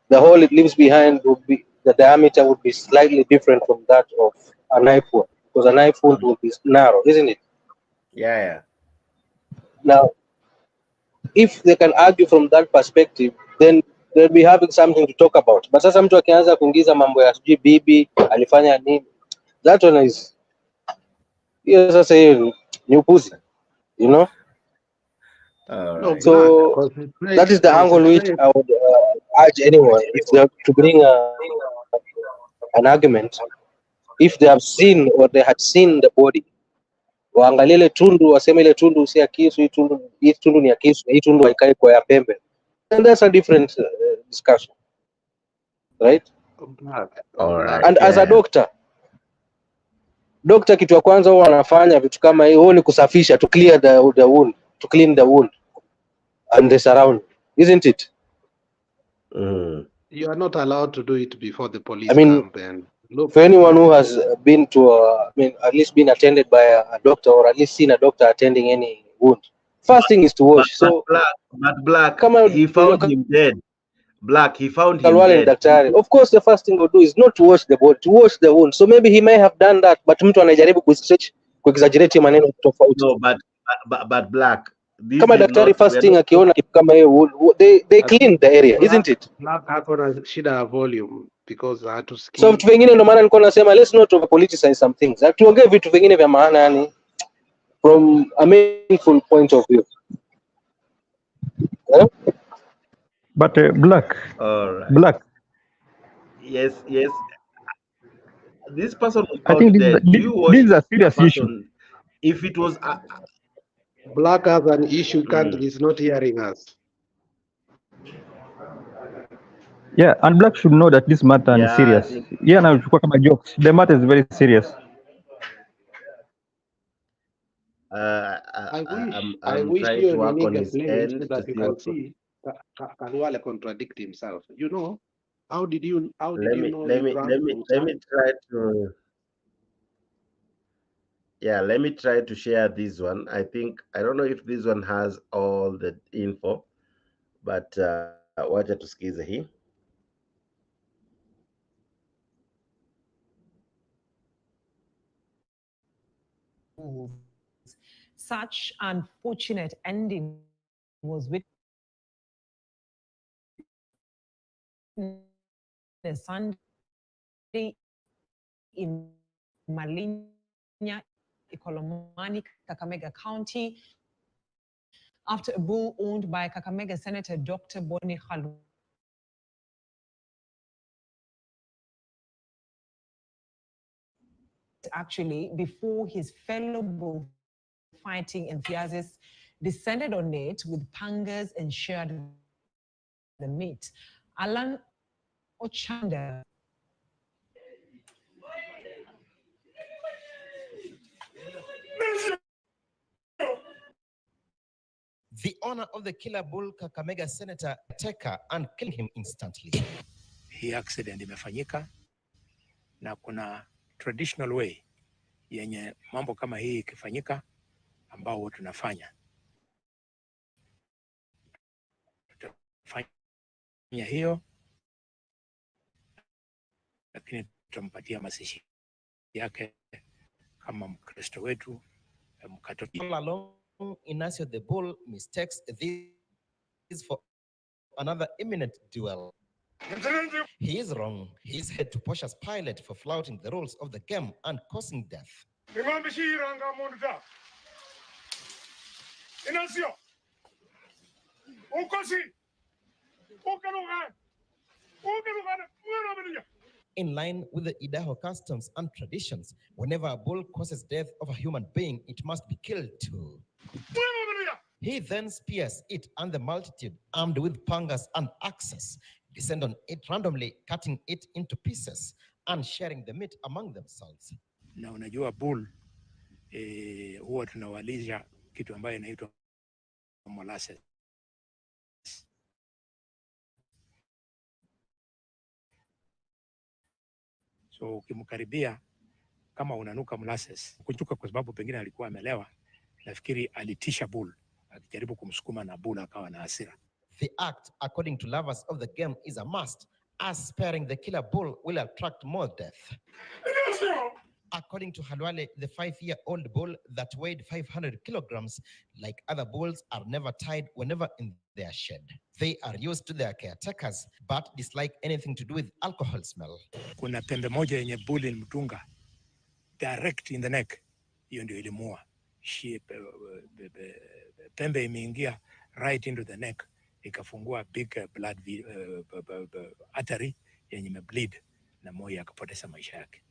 the hole it leaves behind would be, the diameter would be slightly different from that of a knife wound. Because a knife wound would be narrow, isn't it? Yeah, yeah. Now, if they can argue from that perspective, then they'll be having something to talk about. But sasa mtu akianza kuingiza mambo ya sijui bibi alifanya nini, that one is, hiyo sasa hiyo ni upuzi, you know. All No, right. Black, So that concentrate, is the angle which concentrate. I would urge anyone, if they have to bring an argument, if they have seen or they had seen the body, waangalie ile tundu, waseme ile tundu si ya kisu, hii tundu ni ya kisu, hii tundu haikae kwa ya pembe, and that's a different discussion, right? Black, All Black. right. And as a Yeah. doctor, kitu ya kwanza huwa wanafanya vitu kama hiyo ni kusafisha, to clear the wound, to clean the wound and the surrounding, isn't it? Mm. You are not allowed to do it before the police I mean, come and look. for anyone who has been to at least been attended by a doctor, or at least seen a doctor attending any wound, first thing is to But, wash. So Black, kama he found him dead. Black, he found him Kalwale ni dead. daktari, of course the first thing we'll do is not to wash the body, to wash the wound. So maybe he may have done that, but mtu anajaribu ku-stretch, ku-exaggerate maneno tofauti. No, but Black, this Kama did daktari not. first We're thing not. akiona kitu kama hiyo, they clean the area, isn't it? Black hako na shida ya volume because So hatusikii. vitu vingine ndio maana nilikuwa nasema let's not over politicize some things. Tuongee vitu vingine vya maana, yani from a meaningful point of view. Yeah? But Black, All right. Black, Yes, yes. This person was I think found dead. Do you this wash is a a serious issue. person if it was? Black has an issue, can't he's not hearing us. Yeah, and Black should know that this matter is Yeah, I serious. think. Yeah, now kama jokes. The matter is very serious. I wish trying you to work and on Niniga his played so end to that you see. can see Karua contradict himself. You know, how did you know Let he drank me try to. Yeah, let me try to share this one. I don't know if this one has all the info, but wacha tusikize hii. Such unfortunate ending was witnessed Sunday in Malinya, Ikolomani, Kakamega County, after a bull owned by Kakamega Senator Dr. Boni Khalwale actually before his fellow bullfighting enthusiasts descended on it with pangas and shared the meat. Alan Ochanda. The owner of the killer bull, Kakamega Senator, Teka and killing him instantly. Hii accident imefanyika na kuna traditional way yenye mambo kama hii ikifanyika ambao tunafanya. Tutafanya hiyo, lakini tutampatia masishi yake kama Mkristo wetu Mkatoliki. All along, Inacio the bull mistakes this for another imminent duel. He is wrong. He is head to Portia's pilot for flouting the rules of the game and causing death. In line with the Idaho customs and traditions, whenever a bull causes death of a human being, it must be killed too. He then spears it, and the multitude, armed with pangas and axes, descend on it randomly, cutting it into pieces and sharing the meat among themselves. Na unajua bull huwa tunawalisha kitu ambayo inaitwa molasses. So ukimkaribia kama unanuka molasses, kuchuka kwa sababu pengine alikuwa amelewa, nafikiri alitisha bull akijaribu kumsukuma na bull akawa na hasira. The act, according to lovers of the game, is a must, as sparing the killer bull will attract more death. According to Halwale, the 5-year-old bull that weighed 500 kilograms, like other bulls, are never tied whenever in their shed. They are used to their caretakers, but dislike anything to do with alcohol smell. Kuna pembe moja yenye bull ilimtunga direct in the neck, hiyo ndio ilimuua. Pembe imeingia right into the neck, ikafungua big blood artery yenye imebleed na moyo akapoteza maisha yake.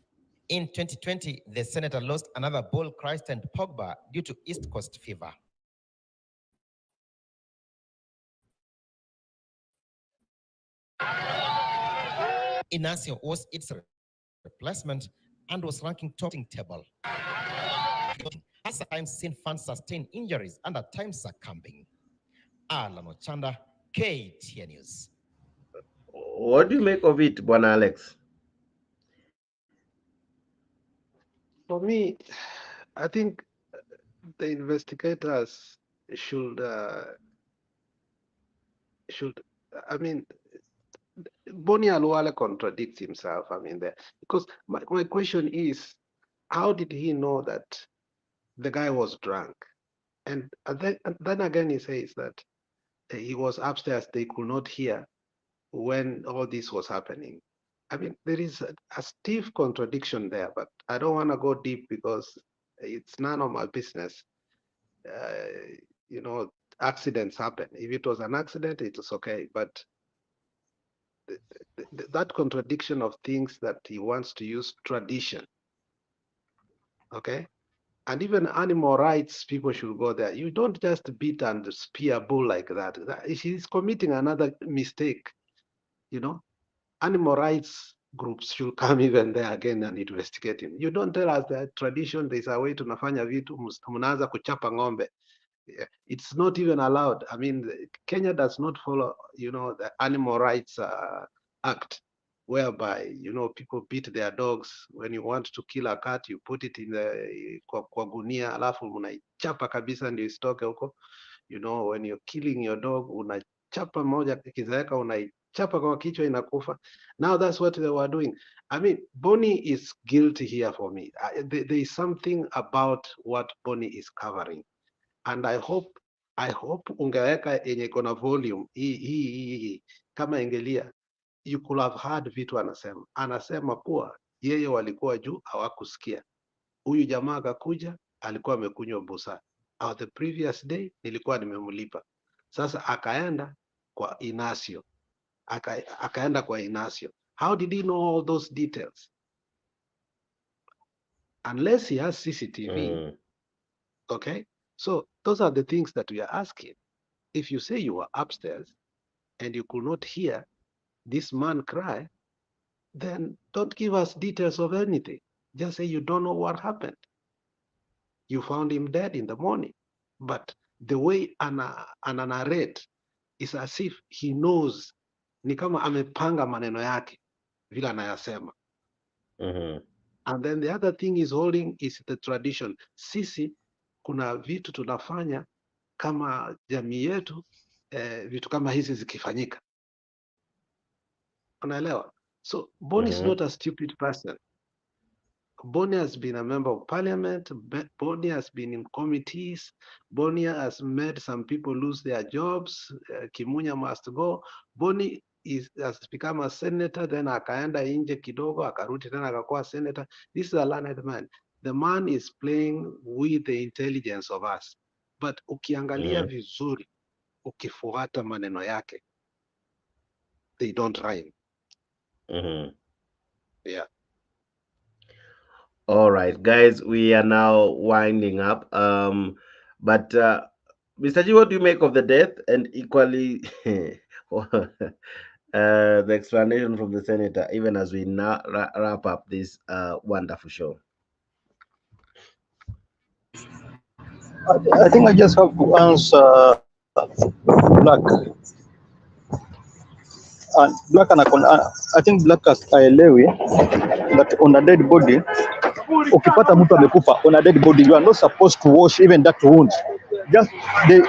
In 2020, the senator lost another bull christened Pogba due to East Coast fever. Inacio was its replacement and was ranking top table. Has at times seen fans sustain injuries and at times succumbing. Alan Ochanda, KTN News. What do you make of it, Bwana Alex? For me, I think the investigators should, I mean, Boni Aluale contradicts himself. I mean, because my question is, how did he know that the guy was drunk? And then again, he says that he was upstairs, they could not hear when all this was happening. I mean, there is a stiff contradiction there, but I don't want to go deep because it's none of my business. You know, accidents happen. If it was an accident, it was okay. But that contradiction of things that he wants to use tradition, okay? And even animal rights people should go there. You don't just beat and spear a bull like that. He's committing another mistake, you know? Animal rights groups should come even there again and investigate him. You don't tell us that tradition, there's a way to nafanya vitu, mnaanza kuchapa ng'ombe. It's not even allowed. I mean, Kenya does not follow, you know, the Animal Rights Act, whereby, you know, people beat their dogs. When you want to kill a cat, you put it in the kwa gunia, alafu unaichapa kabisa ndio isitoke huko. You know, when you're killing your dog, unachapa moja kizaeka, unaichapa kwa kichwa inakufa. Now that's what they were doing. I mean, Boni is guilty here for me. There is something about what Boni is covering. And I hope ungeweka yenye iko na volume hii kama ingelia, you could have heard vitu anasema kuwa yeye walikuwa juu hawakusikia. Huyu jamaa akakuja alikuwa amekunywa busa. The previous day nilikuwa nimemlipa. Sasa akaenda kwa Inacio. Akaenda kwa Inacio. How did he know all those details? Unless he has CCTV. Okay? So those are the things that we are asking. If you say you were upstairs and you could not hear this man cry, then don't give us details of anything. Just say you don't know what happened. You found him dead in the morning. But the way ana narrate is as if he knows, ni kama amepanga maneno yake vile anayasema. And then the other thing is holding is the tradition. Sisi kuna vitu tunafanya kama jamii yetu, vitu kama hizi zikifanyika. Unaelewa? So Boni is not a stupid person. Boni has been a member of parliament. Boni has been in committees. Boni has made some people lose their jobs. Kimunya must go. Boni has become a senator, then akaenda nje kidogo, akarudi tena akakuwa senator. This is a learned man. The man is playing with the intelligence of us. But ukiangalia vizuri, ukifuata maneno yake, they don't rhyme. Yeah. All right, guys, we are now winding up. But Mr. G, what do you make of the death and equally the explanation from the senator, even as we now wrap up this wonderful show? I think I just have to answer Black. Black I think Black aelewi that on a dead body, ukipata mtu amekufa on a dead body, you are not supposed to wash even that wound. Just the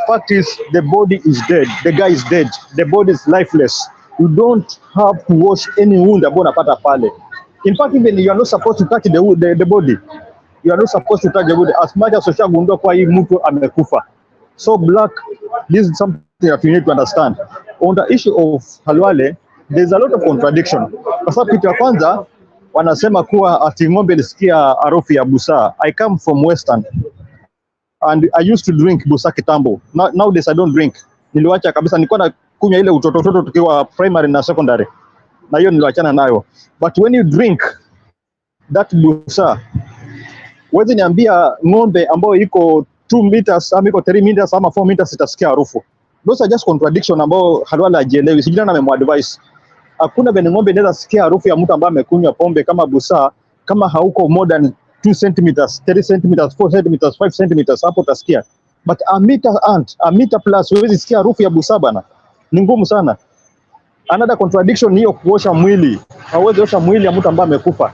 fact is the body is dead, the guy is dead, the body is lifeless. You don't have to wash any wound ambao unapata pale. In fact, even you are not supposed to touch the body. You are not supposed to touch the body as much as ushagundua kwa hii mtu amekufa. So Black, this is something that you need to understand. On the issue of Halwale, there's a lot of contradiction. Kwa sababu kitu ya kwanza wanasema kuwa ati ng'ombe ilisikia harufu ya busaa. I come from Western and I used to drink busaa kitambo. Nowadays I don't drink. Niliwacha kabisa, nilikuwa na kunywa ile utoto tukiwa primary na secondary. Na hiyo niliwachana nayo. But when you drink that busaa, huwezi niambia ng'ombe ambayo iko 2 meters ama iko 3 meters ama 4 meters itasikia harufu. Those are just contradiction ambao Halwale hajielewi. Sijui nani amemwadvise. Hakuna vile ng'ombe inaweza sikia harufu ya mtu ambaye amekunywa pombe kama busaa kama hauko more than 2 centimeters, 3 centimeters, 4 centimeters, 5 centimeters, hapo utasikia. But a meter plus huwezi sikia harufu ya busaa bana. Ni ngumu sana. Another contradiction hiyo kuosha mwili. Hauwezi osha mwili ya mtu ambaye amekufa.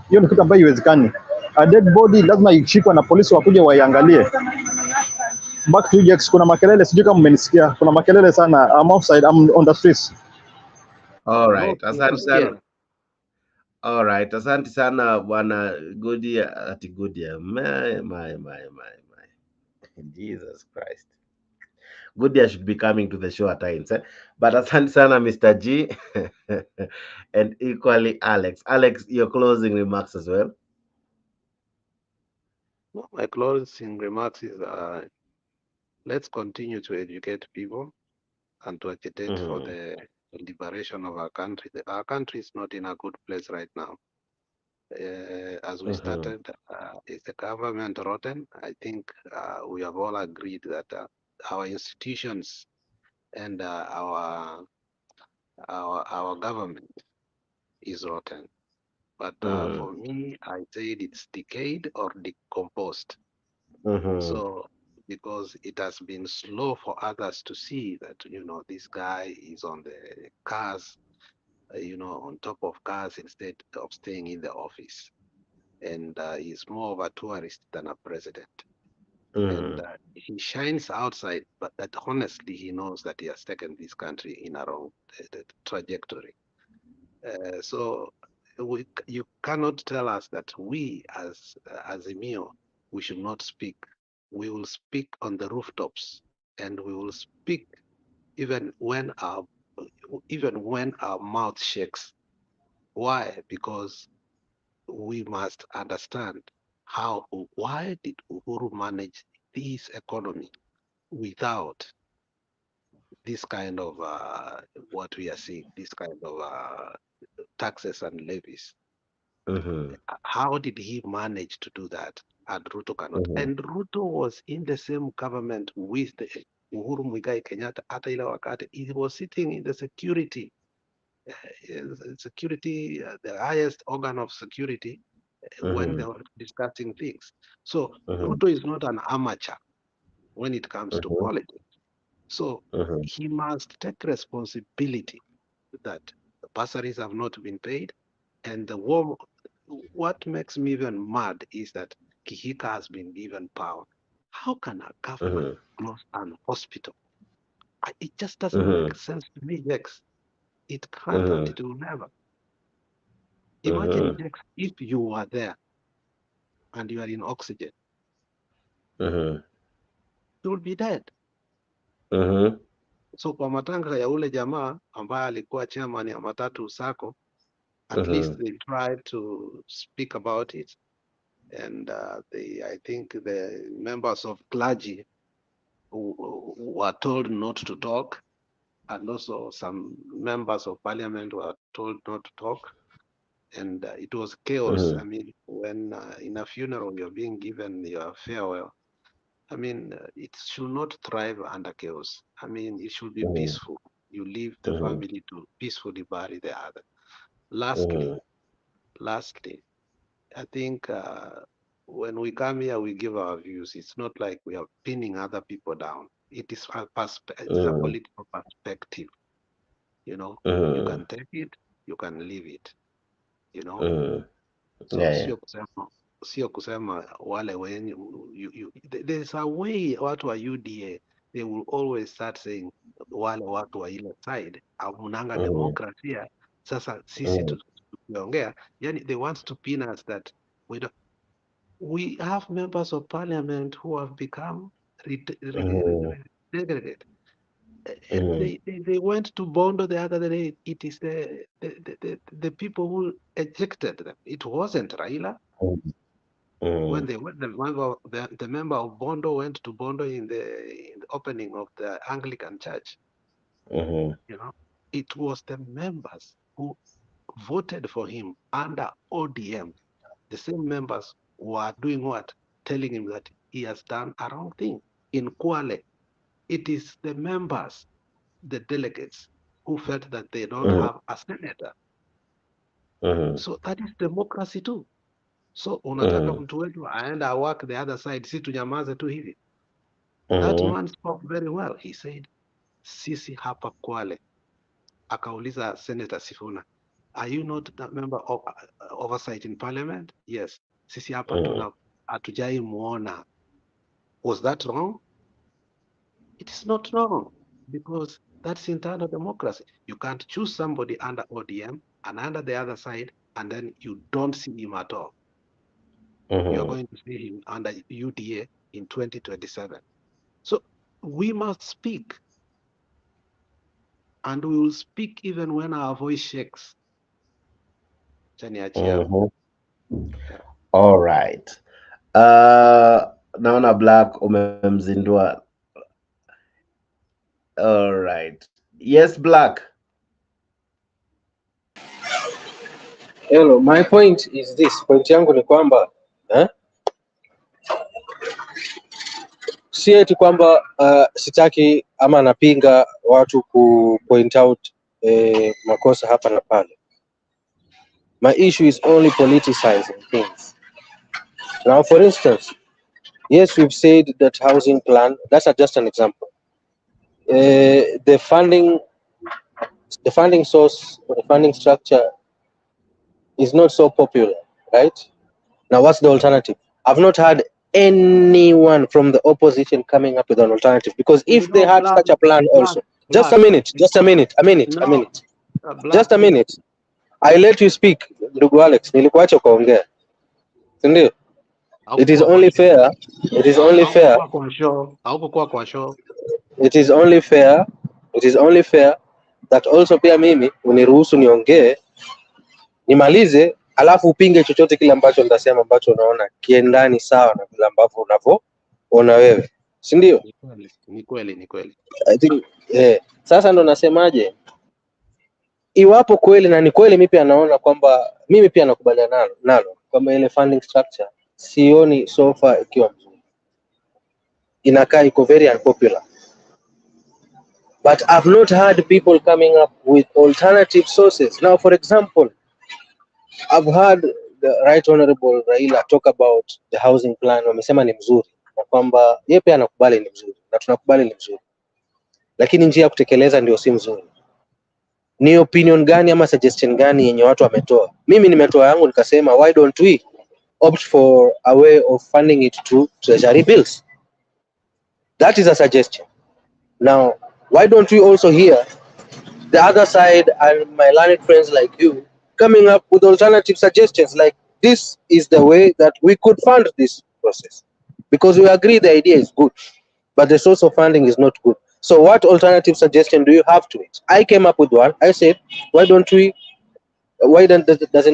Hiyo ni kitu ambayo haiwezekani. A dead body lazima ishikwe na polisi wakuje waiangalie. Back to Jax, kuna makelele, sijui kama mmenisikia. Kuna makelele sana. I'm outside, I'm on the streets. All right, asante sana. All right, asante sana bwana Godia ati Godia. My. Jesus Christ. Godia should be coming to the show at times, eh? But asante sana Mr. G and equally Alex. Alex, your closing remarks as well. Well, my closing remarks is let's continue to educate people and to agitate for the liberation of our country. Our country is not in a good place right now. As we started, is the government rotten? I think we have all agreed that our institutions and our government is rotten. But for me, I said it's decayed or decomposed. So because it has been slow for others to see that, you know, this guy is on the cars, you know, on top of cars instead of staying in the office. And he's more of a tourist than a president. And he shines outside, but that honestly, he knows that he has taken this country in a wrong trajectory. So you cannot tell us that we as Azimio, we should not speak. We will speak on the rooftops, and we will speak even when our mouth shakes. Why? Because we must understand why did Uhuru manage this economy without this kind of what we are seeing, this kind of taxes and levies. How did he manage to do that? And Ruto cannot. And Ruto was in the same government with the Uhuru Muigai Kenyatta at ile wakati. He was sitting in the security, the highest organ of security when they were discussing things. So Ruto is not an amateur when it comes to politics. So he must take responsibility that the bursaries have not been paid. And what makes me even mad is that Kihika has been given power. How can a government close an hospital? It just doesn't make sense to me, Jex. It can't and it will never. Imagine, Jex, if you were there and you are in oxygen, you would be dead. So kwa matanga ya ule jamaa ambaye alikuwa chairman ya Matatu Sacco, at least they tried to speak about it. And I think the members of clergy who were told not to talk, and also some members of parliament were told not to talk. And it was chaos. I mean, when in a funeral you're being given your farewell, I mean, it should not thrive under chaos. I mean, it should be peaceful. You leave the family to peacefully bury the other. Lastly, I think when we come here, we give our views. It's not like we are pinning other people down. It is it's a political perspective. You know, you can take it, you can leave it. You know, so Yeah. sio kusema wale wenye there's a way watu wa UDA they will always start saying wale watu wa ile side hamunanga demokrasia. Sasa sisi tukiongea, yani they want to pin us that we have members of parliament who have become segregated. They went to Bondo the other day. It is the people who ejected them. It wasn't Raila. When they went, the member of Bondo went to Bondo in the opening of the Anglican church. You know, it was the members who voted for him under ODM. The same members who are doing what? Telling him that he has done a wrong thing. In Kwale, it is the members, the delegates, who felt that they don't have a senator. So that is democracy too. So unataka mtu wetu aenda work the other side, si tunyamaze tu hivi. That man spoke very well. He said, sisi hapa Kwale. Akauliza Senator Sifuna, are you not a member of oversight in parliament? Yes. Sisi hapa tuna hatujai muona. Was that wrong? It is not wrong, because that's internal democracy. You can't choose somebody under ODM and under the other side, and then you don't see him at all. You're going to see him under UDA in 2027. So we must speak. And we will speak even when our voice shakes. All right. Naona Black umemzindua. All right. Yes, Black. Hello, my point is this. Point yangu ni kwamba si eti kwamba sitaki ama napinga watu ku point out makosa hapa na pale. My issue is only politicizing things. Now, for instance, yes, we've said that housing plan, that's just an example. The funding source, or the funding structure is not so popular, right? Now, what's the alternative? I've not had anyone from the opposition coming up with an alternative, because if they had such a plan also, just a minute, I let you speak, ndugu Alex, nilikuacha ukaongea. Ndio? It is only fair that also pia mimi uniruhusu niongee, nimalize, alafu upinge chochote kile ambacho nitasema ambacho unaona kiendani sawa na vile ambavyo unavyoona wewe. Si ndio? Ni kweli. I think sasa ndo nasemaje, iwapo kweli na ni kweli, mimi pia naona kwamba mimi pia nakubaliana nalo kwamba ile funding structure sioni so far ikiwa mzuri, inakaa iko very unpopular, but I've not heard people coming up with alternative sources. Now, for example, I've heard the Right Honorable Raila talk about the housing plan. Wamesema ni mzuri na kwamba yeye pia anakubali ni mzuri na tunakubali ni mzuri, lakini njia ya kutekeleza ndio si mzuri. Ni opinion gani ama suggestion gani yenye watu wametoa? Mimi nimetoa yangu nikasema, why don't we opt for a way of funding it through treasury bills? That is a suggestion. Now, why don't we also hear the other side and my learned friends like you coming up with alternative suggestions, like this is the way that we could fund this process, because we agree the idea is good, but the source of funding is not good. So what alternative suggestion do you have to it? I came up with one. I said, doesn't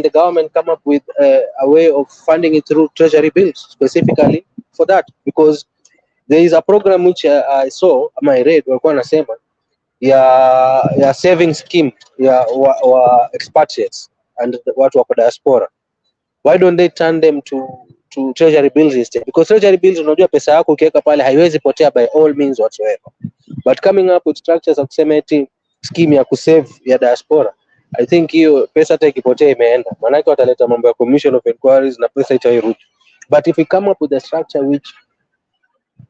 the government come up with a way of funding it through treasury bills specifically for that? Because there is a program which I saw, I read, walikuwa nasema ya saving scheme ya expatriates and watu wako diaspora. Why don't they turn them to treasury bills instead? Because treasury bills, unajua pesa yako ukiweka pale haiwezi potea by all means whatsoever. But coming up with structures of kusema eti scheme ya kusave ya diaspora, I think hiyo pesa hata ikipotea imeenda. Maana yake wataleta mambo ya commission of inquiries na pesa itairudi. But if we come up with a structure which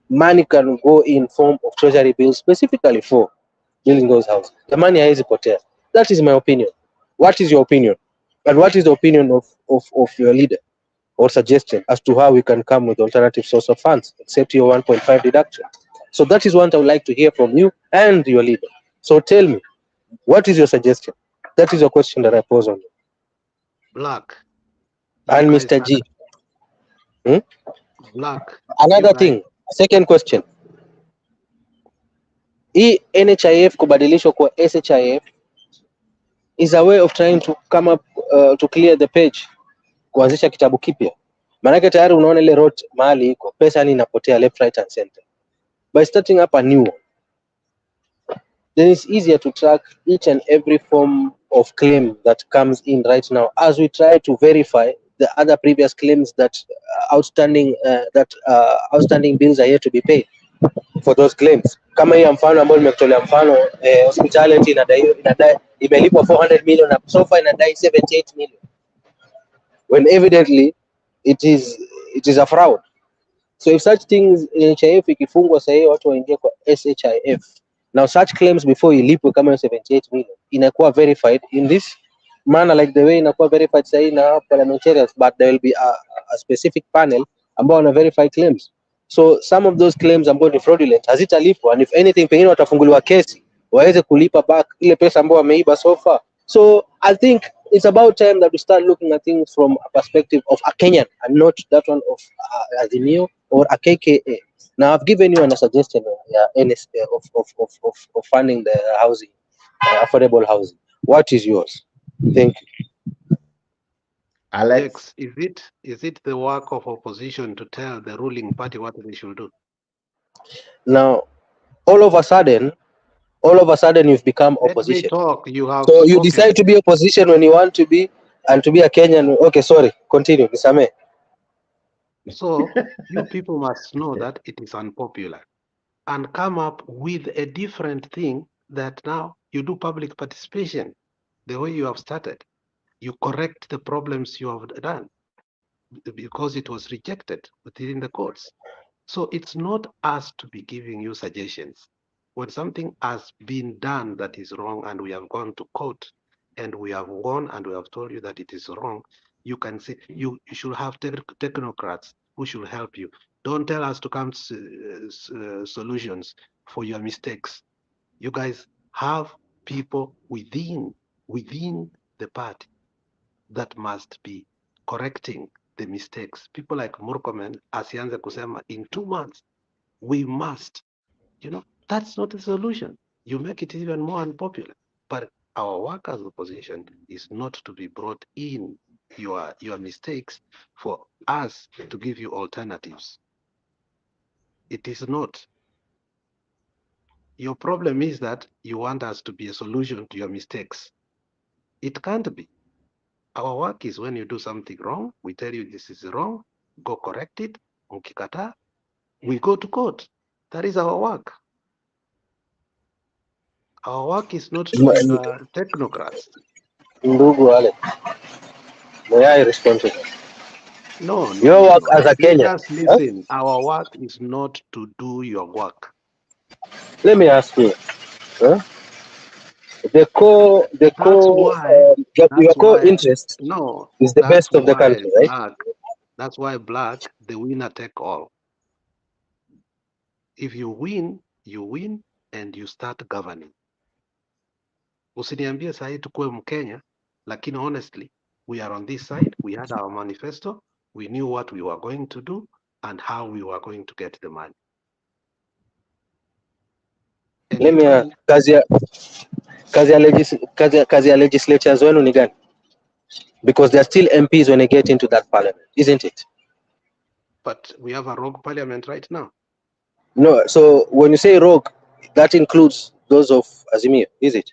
money can go in form of treasury bills specifically for building those houses, the money haizi potea. That is my opinion. What is your opinion? And what is the opinion of your leader or suggestion as to how we can come with alternative source of funds, except your 1.5 deduction? So that is what I would like to hear from you and your leader. So tell me, what is your suggestion? That is a question that I pose on you. Black. And Mr. G. Black. Another thing, second question. NHIF kubadilishwa kwa SHIF is a way of trying to come up to clear the page, kuanzisha kitabu kipya. Maanake tayari unaona ile road mahali iko, pesa yani inapotea left, right and center. By starting up a new one, then it's easier to track each and every form of claim that comes in right now, as we try to verify the other previous claims that outstanding bills are yet to be paid for those claims. Kama hiyo mfano ambao nimekutolea mfano, hospitality inadai imelipwa 400 million na so far inadai 78 million, when evidently it is a fraud. So if such things, NHIF ikifungwa sasa hiyo watu waingie kwa SHIF. Now such claims before ilipwe kama 78 million inakuwa verified in this manner, like the way inakuwa verified sasa na parliamentarians, but there will be a specific panel ambao wana verify claims. So some of those claims ambao ni fraudulent hazitalipwa, and if anything pengine watafunguliwa kesi waweze kulipa back ile pesa ambao wameiba so far. So I think it's about time that we start looking at things from a perspective of a Kenyan and not that one of Azimio or a KKA. Now I've given you a suggestion of funding the housing, affordable housing. What is yours? Thank you. Alex, is it the work of opposition to tell the ruling party what they should do? Now, all of a sudden you've become opposition. Let me talk. You have so spoken. You decide to be opposition when you want to be, and to be a Kenyan. Okay, sorry. Continue, Nisame. So you people must know that it is unpopular, and come up with a different thing that now you do public participation the way you have started. You correct the problems you have done because it was rejected within the courts. So it's not us to be giving you suggestions. When something has been done that is wrong and we have gone to court and we have won and we have told you that it is wrong, you can say you should have technocrats who should help you. Don't tell us to come solutions for your mistakes. You guys have people within the party that must be correcting the mistakes. People like Murkomen, asianze kusema in 2 months, we must, that's not the solution. You make it even more unpopular. But our work as opposition is not to be brought in your mistakes for us to give you alternatives. It is not. Your problem is that you want us to be a solution to your mistakes. It can't be. Our work is when you do something wrong, we tell you this is wrong, go correct it. Ukikata, we go to court. That is our work. Our work is not to be technocrats. Ndugu wale, may I respond to that? No. Your work as a Kenyan. Just listen. Huh? Our work is not to do your work. Let me ask you. The core interest is the best of the country, right? That's why Black, the winner take all. If you win and you start governing. Usiniambie sahi tukue Mkenya, lakini honestly, we are on this side. We had our manifesto. We knew what we were going to do and how we were going to get the money. And let me ask, kazi ya legislatures wenu ni gani? Because they are still MPs when they get into that parliament, isn't it? But we have a rogue parliament right now. No, so when you say rogue, that includes those of Azimio, is it?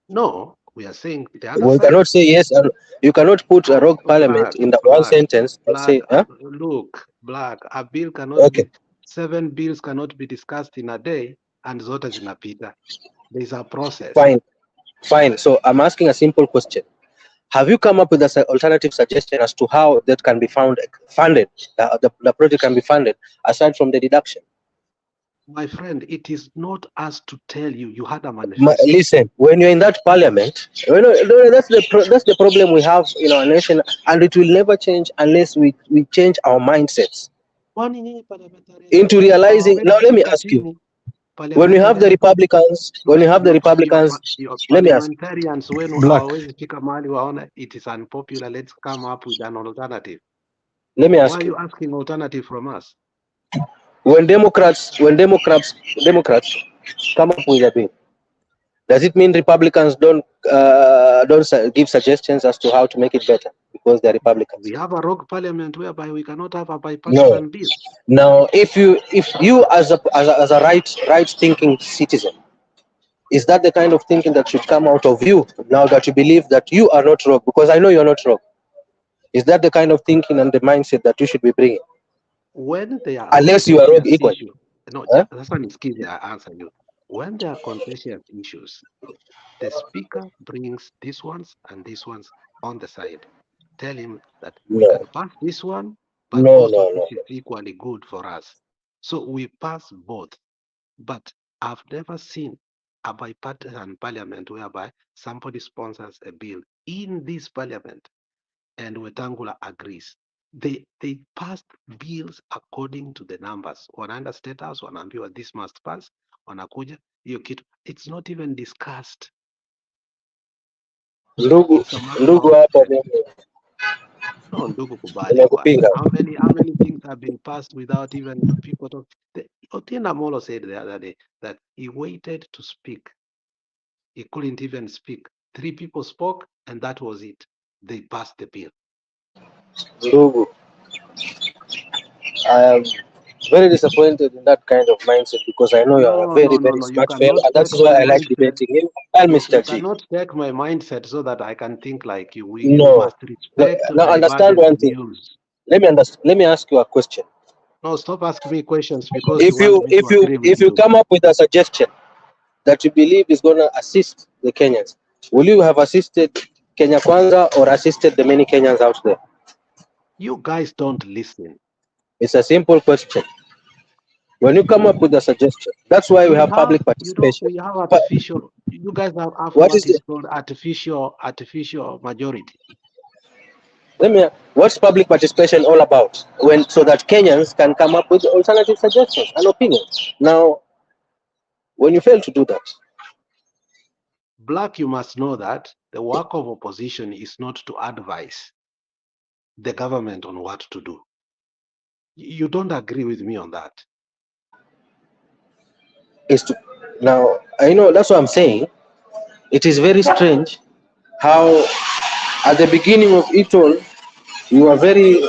No, we are saying the other side. You cannot say yes, and you cannot put a rogue parliament in the one sentence and say, huh? Look, Black, a bill cannot be, 7 bills cannot be discussed in a day, and zote zinapita. There is a process. Fine. So I'm asking a simple question. Have you come up with an alternative suggestion as to how that can be funded, the project can be funded, aside from the deduction? My friend, it is not us to tell you. You had a manifesto. Listen, when you're in that parliament, that's the problem we have in our nation, and it will never change unless we change our mindsets Kwani nyinyi parliamentarians into wenzenu realizing. Now, hawawezi let me fika ask you: chini? when we have the Parliamentarians Republicans, your let me ask. parliamentarians wenu Black. hawawezi fika mahali waona it is unpopular, let's come up with an alternative. Let me Why ask are you: you asking alternative from us? when Democrats come up with a bill, does it mean Republicans don't give suggestions as to how to make it better because they're Republicans? We have a rogue parliament whereby we cannot have a No. bipartisan bill. Now, if you as a right thinking citizen, is that the kind of thinking that should come out of you now that you believe that you are not wrong? Because I know you're not wrong. Is that the kind of thinking and the mindset that you should be bringing? When they are Unless you are wrong contentious equally. issues, no, Huh? that's one is key. I answer you. When there are contentious issues, the speaker brings these ones and these ones on the side. Tell him that we No, can pass this one, but no, also no, this no. is equally good for us. So we pass both. But I've never seen a bipartisan parliament whereby somebody sponsors a bill in this parliament and Wetangula agrees. They passed bills according to the numbers. Wanaenda state house, wanaambiwa this must pass, wanakuja hiyo kitu. It's not even discussed. It's a matter Ndugu of hapa no, ndugu kubali bwana. nimekupinga. How many things have been passed without even people talk? Otienda Molo said the other day that he waited to speak. He couldn't even speak. 3 people spoke and that was it. They passed the bill. Ndugu, I am very disappointed in that kind of mindset because I know you are a very, very No. You smart fellow, cannot and that take is why my I like mindset. debating you and Mr. You G. cannot take my mindset so that I can think like you. You No. must respect Now understand divergent one thing. views. Let me ask you a question. No, stop asking me questions because you want me to agree with If you you. come up with a suggestion that you believe is going to assist the Kenyans, will you have assisted Kenya Kwanza or assisted the many Kenyans out there? You guys don't listen. It's a simple question. When you come up with a suggestion, that's why we have public participation. we have But artificial. You guys have what is what the is called artificial majority. what's public participation all about? When so that Kenyans can come up with alternative suggestions and opinions. Now, when you fail to do that, Black, you must know that the work of opposition is not to advise the government on what to do. You don't agree with me on that. is to now I know that's what I'm saying. It is very strange how at the beginning of it all you are very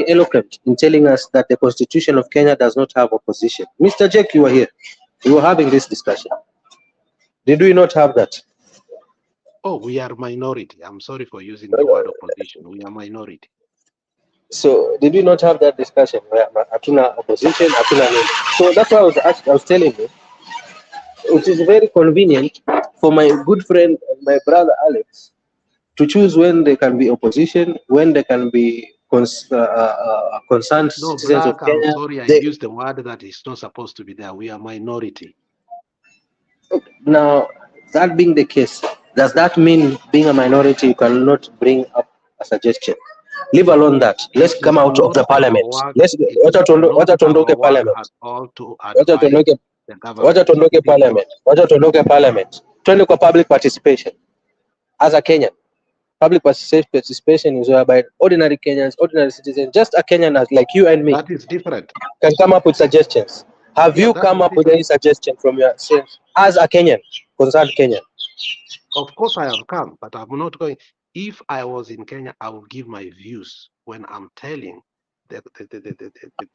eloquent in telling us that the constitution of Kenya does not have opposition. Mr. Jake, you were here. We were having this discussion. Did we not have that? Oh, we are minority. I'm sorry for using the word opposition. We are minority. So did we not have that discussion where hatuna opposition, hatuna nini? So that's why I was telling you, it is very convenient for my good friend, my brother Alex, to choose when there can be opposition, when there can be concerned No, citizens of Black, I'm Kenya. sorry I used the word that is not supposed to be there. We are minority. Now, that being the case, does that mean being a minority you cannot bring up a suggestion? Leave alone that. Let's It come is out of not the our parliament. work. Let's It is not wacha our tuondoke work parliament. at all to Wacha advise tuondoke the wacha government. tuondoke It is not. parliament. Wacha tuondoke parliament. Twende kwa public participation. As a Kenyan, public participation is whereby ordinary Kenyans, ordinary citizens, just a Kenyan like you and me, That is different. can come up with suggestions. Have Yeah, you that come is up with different. any suggestion from yourself as a Kenyan, concerned Kenyan? Of course, I have come, but I'm not going. If I was in Kenya, I will give my views when I'm telling the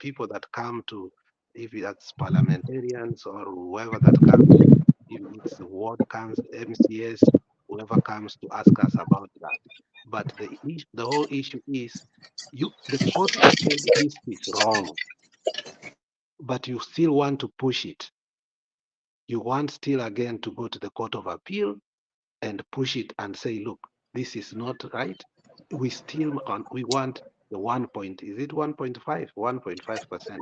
people that come to, if it's parliamentarians or whoever that comes, if it's the ward comes, MCS, whoever comes to ask us about that. But the whole issue is, the court said this is wrong, but you still want to push it. You want still again to go to the court of appeal and push it and say, look, this is not right, we still we want the 1.5%.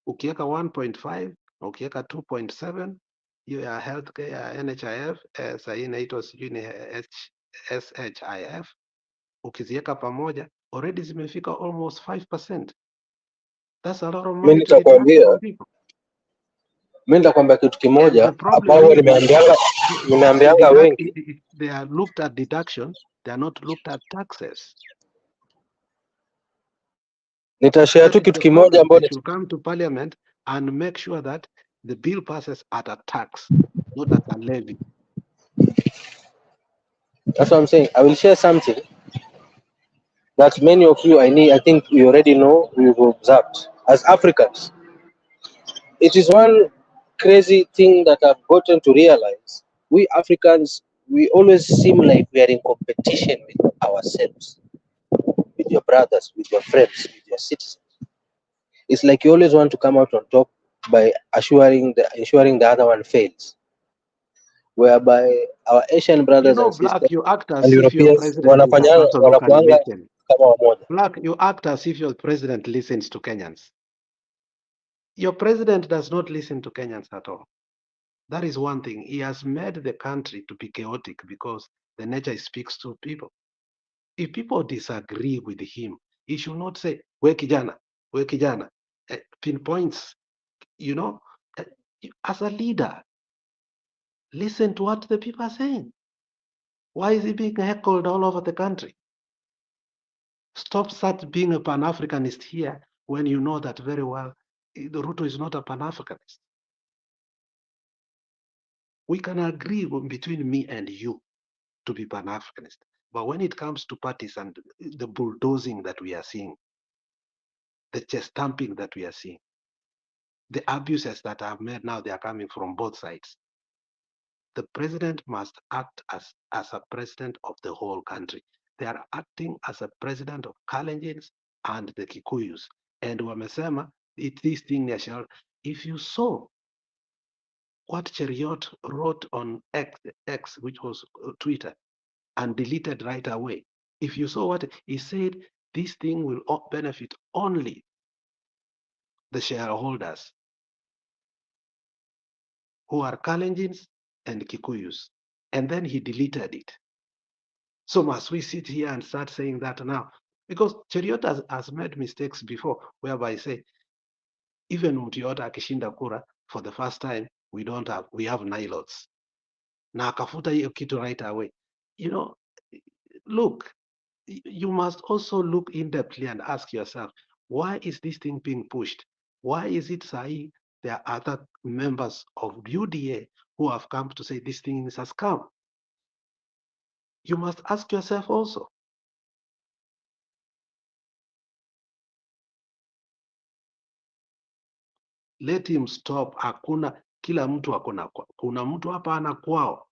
Ukiweka 1.5 na ukiweka 2.7, hiyo ya healthcare ya NHIF sasa inaitwa sijui ni SHIF, ukiziweka pamoja already zimefika almost 5%. That's a lot of money to deduct from people. Mimi nitakwambia kitu kimoja problem ambao is nimeambianga wengi, they are looked at deduction, they are not looked at taxes. nitashare tu kitu kimoja ambao They should come to parliament and make sure that the bill passes at a tax, not at a levy. That's what I'm saying. I will share something that many of you, I think you already know, we've observed as Africans. It is one crazy thing that I've gotten to realize. We Africans, we always seem like we are in competition with ourselves, with your brothers, with your friends, with your citizens. It's like you always want to come out on top by ensuring the other one fails. Whereby our Asian brothers and sisters Black, you act as and if your Europeans president is a person who can listen. kama wamoja. Black, you act as if your president listens to Kenyans. Your president does not listen to Kenyans at all. That is one thing. He has made the country to be chaotic because the nature speaks to people. If people disagree with him, he should not say, we kijana, pinpoints, as a leader, listen to what the people are saying. Why is he being heckled all over the country? Stop being a Pan-Africanist here when you know that very well the Ruto is not a Pan-Africanist. We can agree between me and you to be Pan-Africanist. But when it comes to parties and the bulldozing that we are seeing, the chest stamping that we are seeing, the abuses that are made now, they are coming from both sides. The president must act as a president of the whole country. They are acting as a president of Kalenjins and the Kikuyus. And wamesema, this thing, if you saw what Cheriot wrote on X, which was Twitter, and deleted right away, if you saw what he said, this thing will benefit only the shareholders who are Kalenjins and Kikuyus. And then he deleted it. So must we sit here and start saying that now? Because Cheriot has made mistakes before, whereby I say, even Mutiota akishinda kura for the first time, we have nilots. Na akafuta hiyo kitu right away. Look, you must also look in-depthly and ask yourself, why is this thing being pushed? Why is it Sai? There are other members of UDA who have come to say this thing is a scam. You must ask yourself also. Let him stop. Hakuna, kila mtu akona kwao. Kuna mtu hapa ana kwao.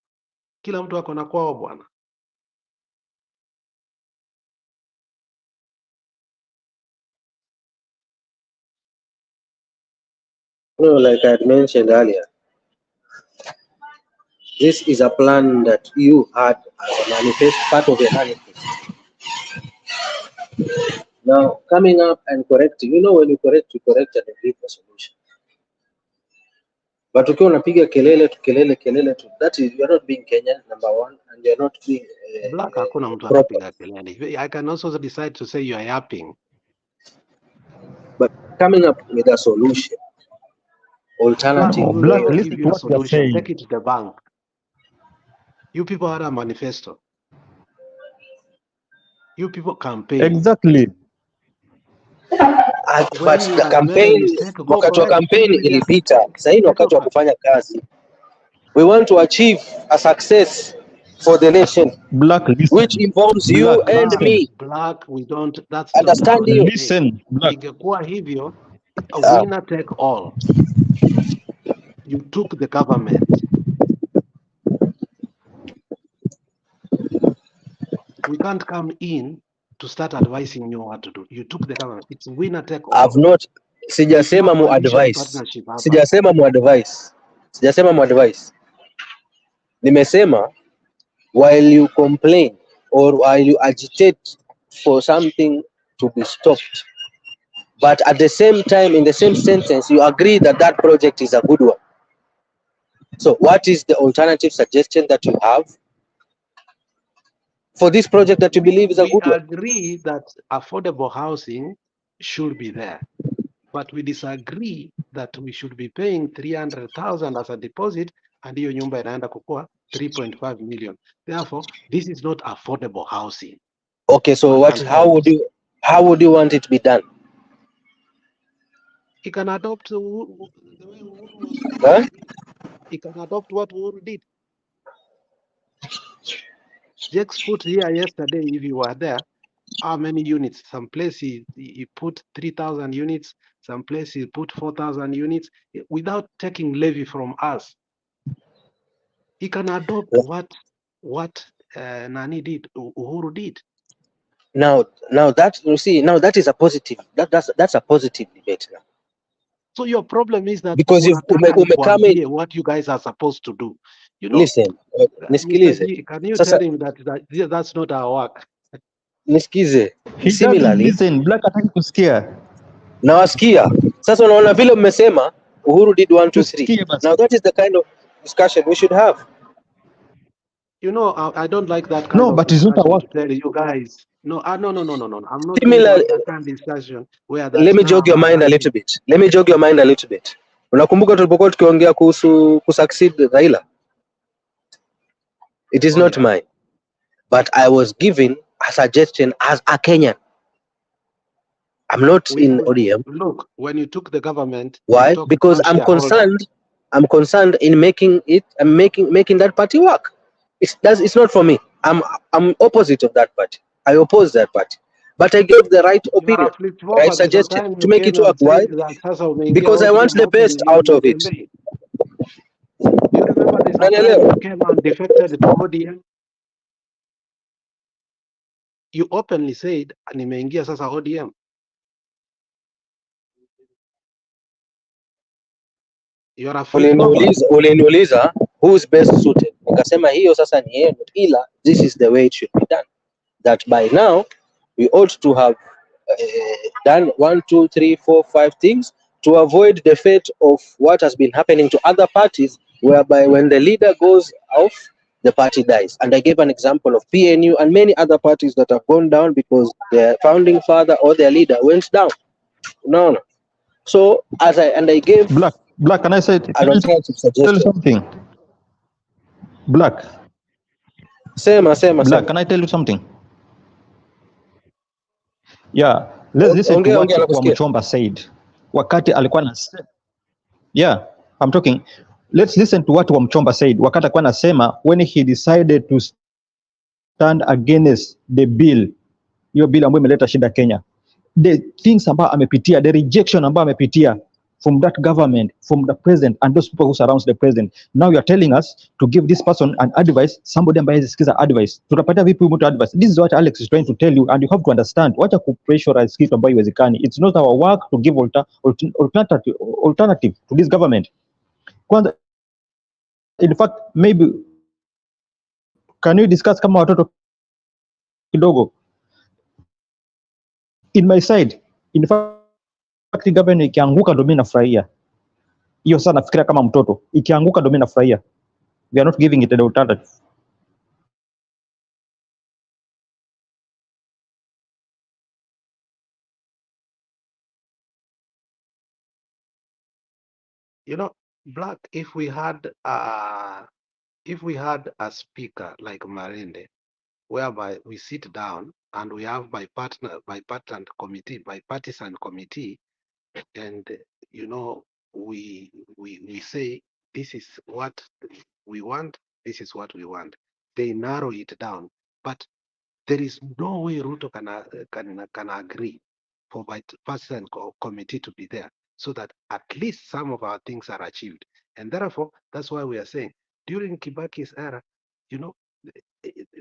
Kila mtu akona kwao bwana. Like I had mentioned earlier, this is a plan that you had as a manifest, part of a manifest. Now, coming up and correcting, when you correct and agree for solution. But ukiwa unapiga kelele tu, that is, you're not being Kenyan, number one, and you're not being Black, hakuna mtu anapiga kelele. I can also decide to say you are yapping. But coming up with a solution, alternative. Black, listen to what you're saying. Take it to the bank. You people had a manifesto. You people campaign. Exactly. But the campaign, wakati wa campaign ilipita. Sasa ni wakati wa kufanya kazi. We want to achieve a success for the nation, Black, listen. which involves you and me. Black, we don't. That's understand not you. Listen, Black. Ingekuwa hivyo, a winner take all. You took the government. We can't come in to start advising you what to do. You took the government. It's winner take all. I've not. Sijasema mu advice. Sijasema mu advice. Nimesema while you complain or while you agitate for something to be stopped, but at the same time, in the same sentence, you agree that that project is a good one. So what is the alternative suggestion that you have for this project that you believe is a We good one? agree that affordable housing should be there, but we disagree that we should be paying 300,000 as a deposit and hiyo nyumba inaenda kukua 3.5 million. Therefore, this is not affordable housing. Okay, so how would you want it to be done? He can adopt the way Uhuru was doing. Huh? He can adopt what Uhuru did. Jake's put here yesterday, if you were there, how many units? Some place he put 3,000 units, some place he put 4,000 units without taking levy from us. He can adopt what Nani did, Uhuru did. Now that you see, now that is a positive. That's a positive debate now. So your problem is that Because if nikuambie what you guys are supposed to do. You know, listen, Mr. nisikilize. G, can you Sasa tell him that's not our work? nisikize. He doesn't Similarly, listen. Black hataki kusikia. nawasikia. Sasa unaona vile mmesema Uhuru did 1 2 3. Tusikie basi. Now that is the kind of discussion we should have. You know, I don't like that kind No, of but it's not a discussion work. to tell you guys. No, no. I'm not going to Similarly, have that kind of discussion where let that me jog your mind a little bit. Let me jog your mind a little bit. Unakumbuka tulipokuwa tukiongea kuhusu kusucceed Raila? It is not mine, but I was given a suggestion as a Kenyan. I'm not in ODM. Look, when you took the government, Why? Because I'm concerned in making it and making that party work. It's not for me. I'm opposite of that party. I oppose that party. But I gave the right opinion, right suggestion to make it work. Why? Because I want the best out of it. Do you remember there's a time you came and defected to ODM? You openly said, nimeingia sasa ODM. You're a flip-flopper. Uliniuliza who's best suited. Nikasema hiyo sasa ni yenu, ila this is the way it should be done. That by now we ought to have done 1 2 3 4 5 things to avoid the fate of what has been happening to other parties, whereby when the leader goes off, the party dies. And I gave an example of PNU and many other parties that have gone down because their founding father or their leader went down. No. So I gave Black, can I say an alternative suggestion? tell you something? Black. Sema. Can I tell you something? Yeah, let's listen to what Wamchomba said. Wakati alikuwa na yeah, I'm talking. Let's listen to what Wamchomba said. Wakati alikuwa anasema when he decided to stand against the bill, hiyo bill ambayo imeleta shida Kenya. The things ambayo amepitia, the rejection ambayo amepitia from that government, from the president and those people who surrounds the president. Now you are telling us to give this person an advice, somebody ambaye hasikiza advice. Tutapatia vipi mtu advice? This is what Alex is trying to tell you and you have to understand. Wacha kupressurize kitu ambayo haiwezekani. It's not our work to give alternative to this government. Kwanza, in fact, maybe can you discuss kama watoto kidogo? In my side, in fact, government ikianguka ndio mimi nafurahia. Hiyo sana nafikiria kama mtoto. Ikianguka ndio mimi nafurahia. We are not giving it an alternative. You know, Black, if we had a speaker like Marinde, whereby we sit down and we have bipartisan committee, and you know, we say this is what we want, this is what we want. They narrow it down, but there is no way Ruto can agree for bipartisan committee to be there, so that at least some of our things are achieved. And therefore, that's why we are saying during Kibaki's era, you know,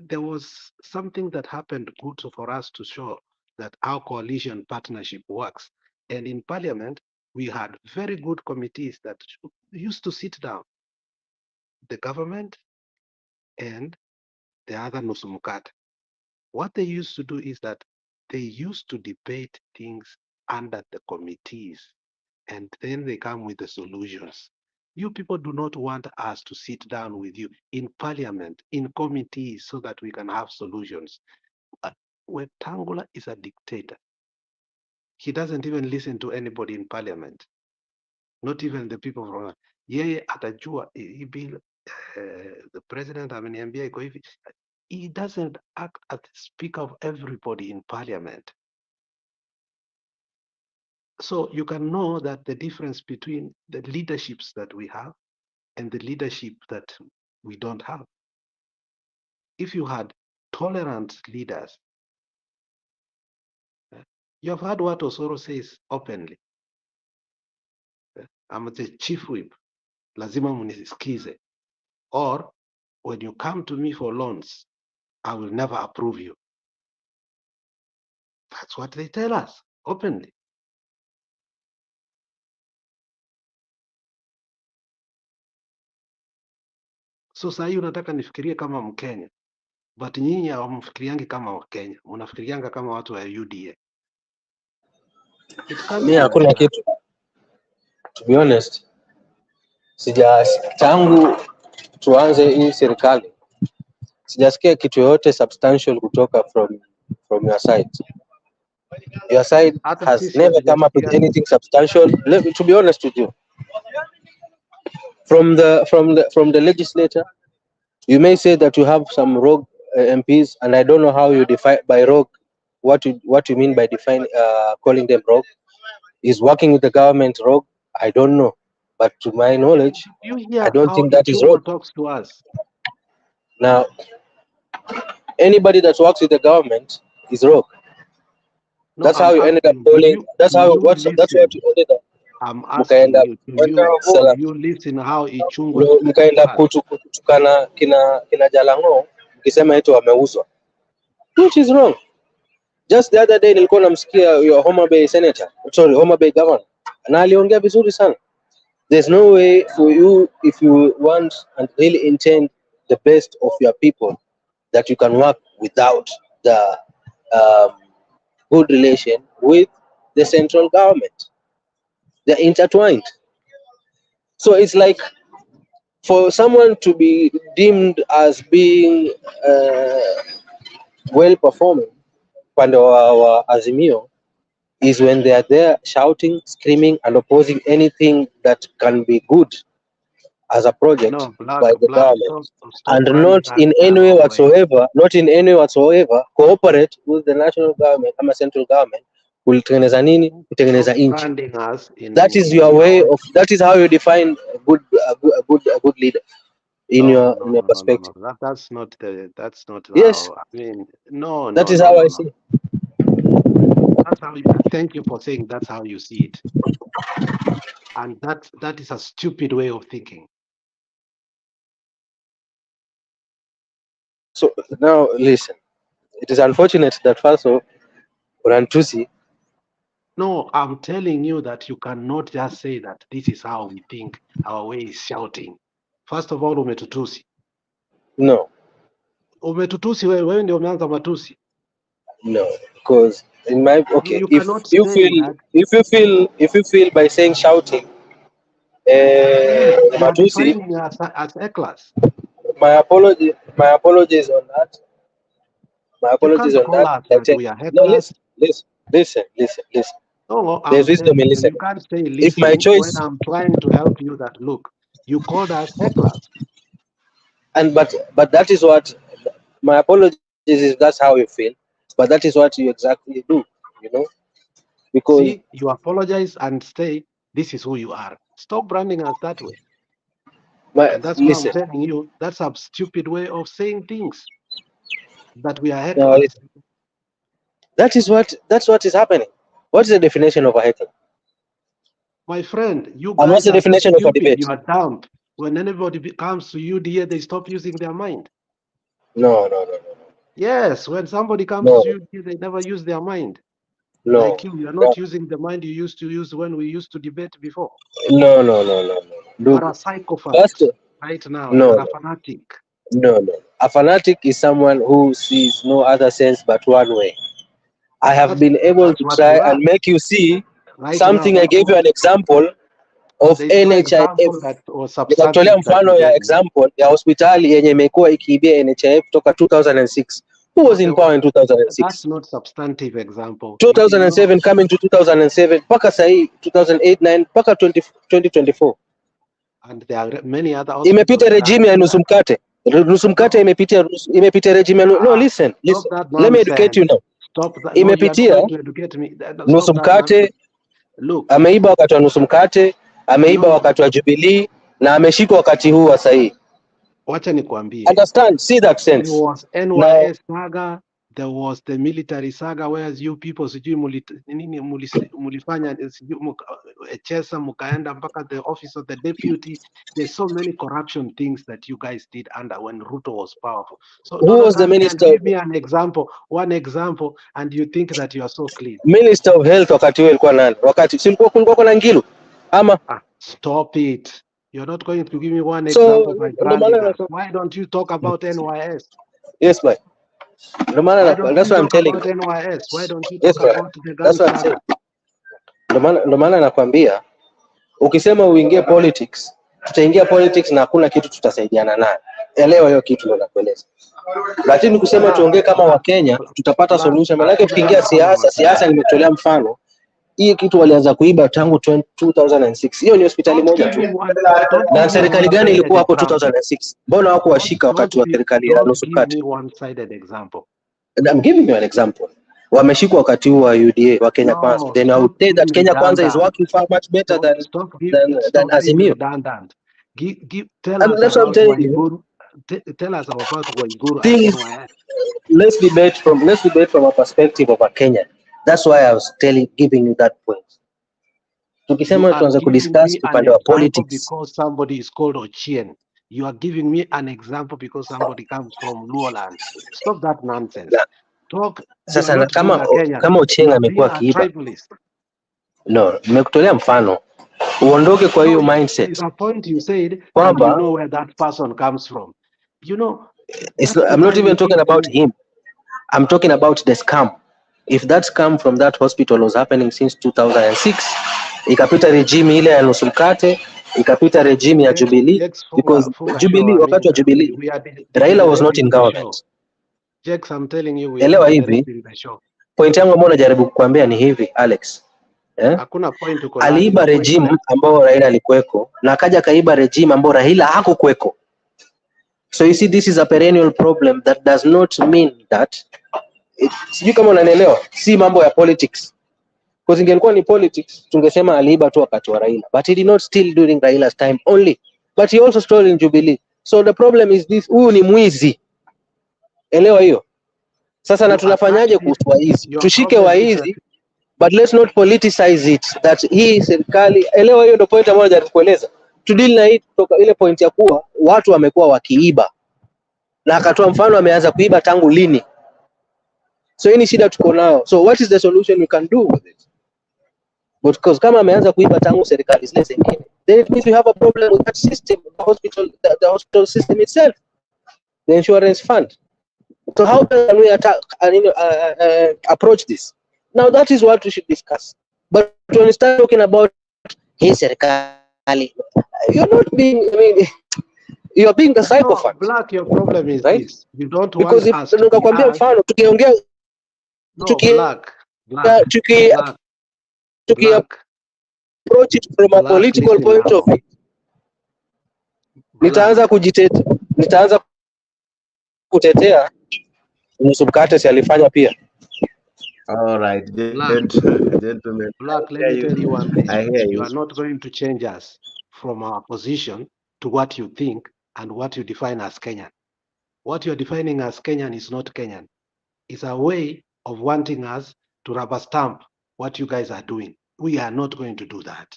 there was something that happened good for us to show that our coalition partnership works. And in parliament, we had very good committees that used to sit down, the government and the other nusu mkate. What they used to do is that they used to debate things under the committees, and then they come with the solutions. You people do not want us to sit down with you in parliament, in committees, so that we can have solutions. Wetangula is a dictator. He doesn't even listen to anybody in parliament, not even the people from yeye atajua hii bill the president ameniambia iko hivi. He doesn't act as the speaker of everybody in parliament. So you can know that the difference between the leaderships that we have and the leadership that we don't have. If you had tolerant leaders, you have heard what Osoro says openly. I'm the chief whip, lazima munisikize. Or when you come to me for loans, I will never approve you. That's what they tell us openly. So saa hii unataka nifikirie kama Mkenya, but nyinyi hamfikiriangi kama Wakenya, mnafikirianga kama watu wa UDA. It can't Mi be hakuna like that. kitu, to be honest, tangu tuanze hii serikali sijasikia kitu yoyote substantial kutoka from your side. Your side Hata has sisi never come up with hatujasikia. anything substantial. To be honest with you, from the legislature, you may say that you have some rogue MPs, and I don't know how you define by rogue what you mean by calling them rogue. Is working with the government rogue? I don't know, but to my knowledge, You I hear don't how think that is rogue. Ichungwa talks to us. Now, anybody that works with the government is rogue. No, That's how I'm you ended up asking, calling. That's do you that's what listen? you ended up. I'm Mkaenda asking you, do you listen how Ichungwa speaks to mkaenda us? kutukana kina Jalango mkisema eti wameuzwa, which is wrong. Just the other day nilikuwa namsikia your Homa Bay senator, sorry, Homa Bay governor, na aliongea vizuri sana. There's no way for you, if you want and really intend the best of your people, that you can work without the good relation with the central government. They're intertwined. So it's like for someone to be deemed as being well performing upande wa Azimio is when they are there shouting, screaming, and opposing anything that can be good as a project No, by the black, government, stop and running not us in the any way wrong way. whatsoever cooperate with the national government ama central government kulitengeneza nini, kutengeneza Stop nchi. branding us That is in your your way own. of, that is how you define a good leader in No, your perspective. That's not Yes, how. I mean, no, that no, is no, how no, I no. see it. That's how. Thank you for saying that's how you see it, and that is a stupid way of thinking. So now listen, it is unfortunate that first of Rantusi. No, I'm telling you that you cannot just say that this is how we think. Our way is shouting. First of all, umetutusi. No, Umetutusi wewe ndio umeanza matusi. no, because in my You cannot say that. if you feel by saying shouting, Yes, you are matusi, defining us as a class. my apologies on that. My You apologies can't on call that. us Like, that we are no, hecklers. listen. No, There's I'm wisdom telling in you, you listening. can't say If my listening when choice, I'm trying to help you that look, you called us hecklers. and but that is what my apologies is. That's how you feel, but that is what you exactly do. You know, because See, you apologize and say, this is who you are. Stop branding us that way. And that's why I'm listen. telling you, that's a stupid way of saying things, that we are No, hecklers. that's what is happening. What is the definition of a heckler? My friend, you And what's guys the are so definition of a stupid. debate? You are dumb. When anybody comes to you, dear, they stop using their mind. No. Yes, when somebody comes No, to you, dear, they never use their mind. no, Like you are no, not using the mind you used to use when we used to debate before. no. You are Look, a psychopath first, right now. You no, are a no. fanatic. No, no. A fanatic is someone who sees no other sense but one way. I have been able That's to what try you and are make you see right now. something. I That's gave you what. an example But of there is no NHIF. example that was Nikakutolea substantive that you mfano ya gave me. example ya hospitali yenye imekuwa ikiibia NHIF toka 2006. Who was But in power in that's 2006? not substantive example. You 2007 coming to 2007 mpaka sahi 2008-9 mpaka 2024 and there are many other hospitals imepita that are regime ya doing nusu that. mkate. Nusu mkate No, imepita regime ya no, listen, stop listen. that Let me educate you nonsense. now. Stop that. No, you are not Imepitia going to educate me. nusu Stop that nonsense. mkate, Look, ameiba wakati wa nusu mkate, ameiba no, wakati wa Jubilee na ameshikwa wakati huu wa sahi. wacha nikwambie. Understand? See that There sense. was Now, NYS saga, there was the military saga, whereas you people sijui mulifanya sijui chesa mukaenda mpaka the office of the deputy. There's so many corruption things that you guys did under when Ruto was powerful. So who don't was the come here and minister? give me an example, one example, and you think that you are so clean. Minister of Health wakati huo ilikuwa nani? Wakati silikuwa kulikuwa kuna Ngilu ama Stop it. You're not going to give me one so example by ndo branding maana us. Why don't you talk about NYS? yes boy. Ndo maana Why don't that's you what I'm talk telling about you. NYS? Why don't you Yes talk bro. about the gun That's what I'm saying. saga? Ndo maana nakwambia ukisema uingie politics, tutaingia politics na hakuna kitu tutasaidiana nayo. Elewa hiyo kitu ndo nakueleza. Lakini kusema tuongee kama Wakenya tutapata solution. Maana tukiingia siasa nimetolea mfano. Hii kitu walianza kuiba tangu 2006. Hiyo ni hospitali Don't moja give tu. me don't Na give me serikali gani one-sided ilikuwa hapo example. 2006? Mbona hawakuwashika wakati wa serikali ya Don't nusu give mkate? me one-sided example. I'm giving you an example. Wameshikwa wakati huu wa UDA wa Kenya Kwanza. No, Then I would stop say being that Kenya Kwanza is redundant. working far much better than Stop being Azimio. redundant. Tell And us that's what I'm about telling you. Waiguru. Tell us about Waiguru and Things, NYS. let's debate from a perspective of a Kenyan. That's why I was giving you that point. You Tukisema are tuanze giving kudiscuss me an upande wa example politics. because somebody is called Ochien. You are giving me an example because somebody comes from Luoland. Stop that nonsense. Talk. You are Sasa not being a Kenyan. kama You Ochieng are being amekuwa a akiiba. tribalist. No, nimekutolea mfano. Uondoke kwa hiyo There's mindset. a point you said, and you Kwamba know where that person comes from. You know, I'm not even talking about him. I'm talking about the scam. If that scam from that hospital was happening since 2006, ikapita regime ile ya nusu mkate, ikapita regime ya Jubilee, because Jubilee, wakati wa Jubilee, Raila was not in government. Jex, I'm telling you, we are Elewa hivi, directing the show. point yangu ambayo najaribu kukuambia ni hivi, Alex. Hakuna point uko Aliiba regime ambao Raila alikuweko, na akaja kaiba regime ambao Raila hakukuweko. So you see, this is a perennial problem that does not mean that sijui kama unanielewa, si mambo ya politics. Because ingekuwa ni politics, tungesema aliiba tu wakati wa Raila. But he did not steal during Raila's time only. But he also stole in Jubilee. So the problem is this, huyu ni mwizi. Elewa hiyo. Sasa na tunafanyaje kuhusu waizi? Tushike waizi, but let's not politicize it. That hii serikali, elewa hiyo ndio point ambayo najaribu kueleza. Tudeal na hii kutoka ile point ya kuwa watu wamekuwa wakiiba. Na akatoa mfano ameanza kuiba tangu lini. So hii ni shida tuko nao. So what is the solution we can do with it? But because kama ameanza kuiba tangu serikali zile zingine, then it means we have a problem with that system, the hospital system itself, the insurance fund. So how can we approach this? Now that is what we should discuss. But when you start talking about his serikali, you're not being, you're being the psychopath. No, Black, your problem is right? This. You don't because want us to be mfano tukiongea approach it from a political point of view, nitaanza kutetea nusu mkate si alifanya pia. All right, gentlemen. Black, let me tell you one thing. You are not going to change us from our position to what you think and what you define as Kenyan. What you're defining as Kenyan is not Kenyan. It's a way of wanting us to rubber stamp what you guys are doing. We are not going to do that.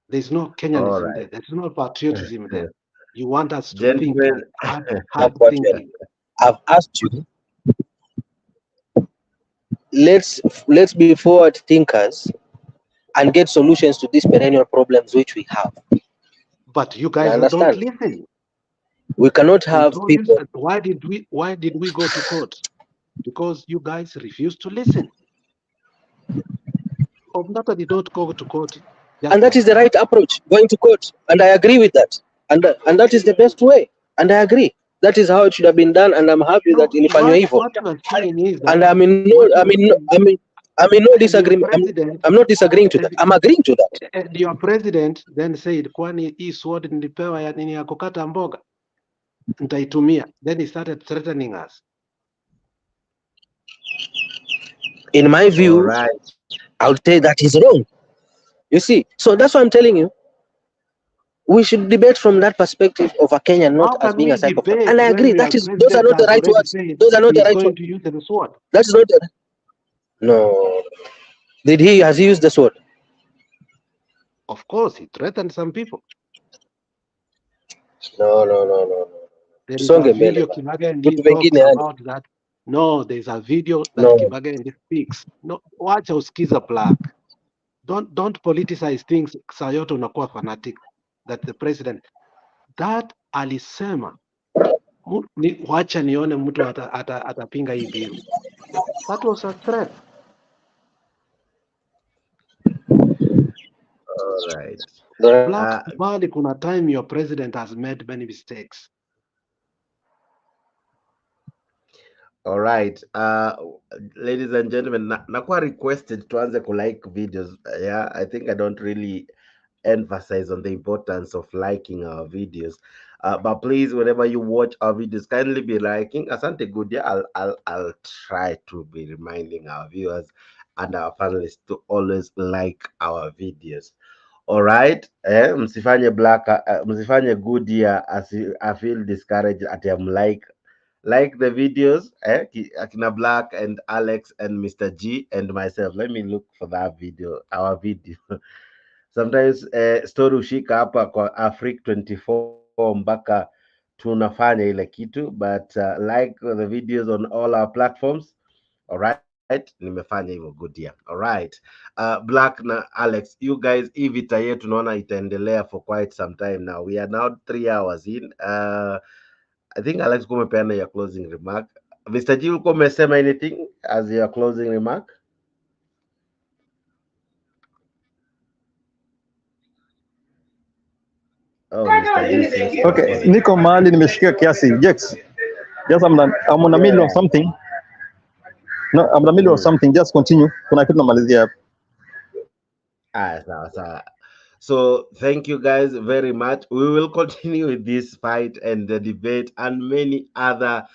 There's no Kenyanism there. There's no patriotism there. You want us to think hard thinking. I've asked you, let's be forward thinkers and get solutions to these perennial problems which we have. But you guys don't listen. We cannot have people. Why did we go to court? Because you guys refuse to listen. They don't go to court. And that is the right approach, going to court. And I agree with that. And that is the best way. And I agree. That is how it should have been done. And I'm happy that in Ifanywa and I'm in no disagreement. I'm not disagreeing to that. I'm agreeing to that. And your president then said, kwani hii sword nilipewa ya nini ya kukata mboga? Nitaitumia. Then he started threatening us. In my view, I would say that is wrong. You see, so that's what I'm telling you. We should debate from that perspective of a Kenyan, not as being a psychopath. And I agree, those are not the right words. Those are not the right words. To use the sword. That's not the... No. Has he used the sword? Of course, he threatened some people. No. There is a video Kimagendi talks about that. No, there's a video that Kimagendi speaks. No, watch uskiza black. Don't politicize things. Sayoto unakuwa fanatic. That the president that alisema wacha nione mtu atapinga hii bill. That was a threat. All right. Black, kuna time your president has made many mistakes. All right. Ladies and gentlemen, nakuwa requested tuanze like videos. Yeah, I think I don't really emphasize on the importance of liking our videos. But please, whenever you watch our videos, kindly be liking. Asante Gudia, I'll try to be reminding our viewers and our panelists to always like our videos. All right, msifanye black, msifanye Gudia I feel discouraged at him like the videos, Akina Black and Alex and Mr. G and myself. Let me look for that video, our video. Sometimes story ushika hapa kwa Africa 24 mpaka tunafanya ile kitu, but like the videos on all our platforms. All right, nimefanya hivyo, good year. All right, Black na Alex, you guys, hii vita yetu naona itaendelea for quite some time now. We are now 3 hours in. I think Alex kumepeana your closing remark. Mr. G, ulikuwa umesema anything as your closing remark? Oh, okay, niko mahali nimeshikia kiasi. Jex, just I'm on the middle of something. No, I'm in the middle of something. Just continue. Kuna kitu namalizia hapo. Sawa. So thank you guys very much. We will continue with this fight and the debate and many other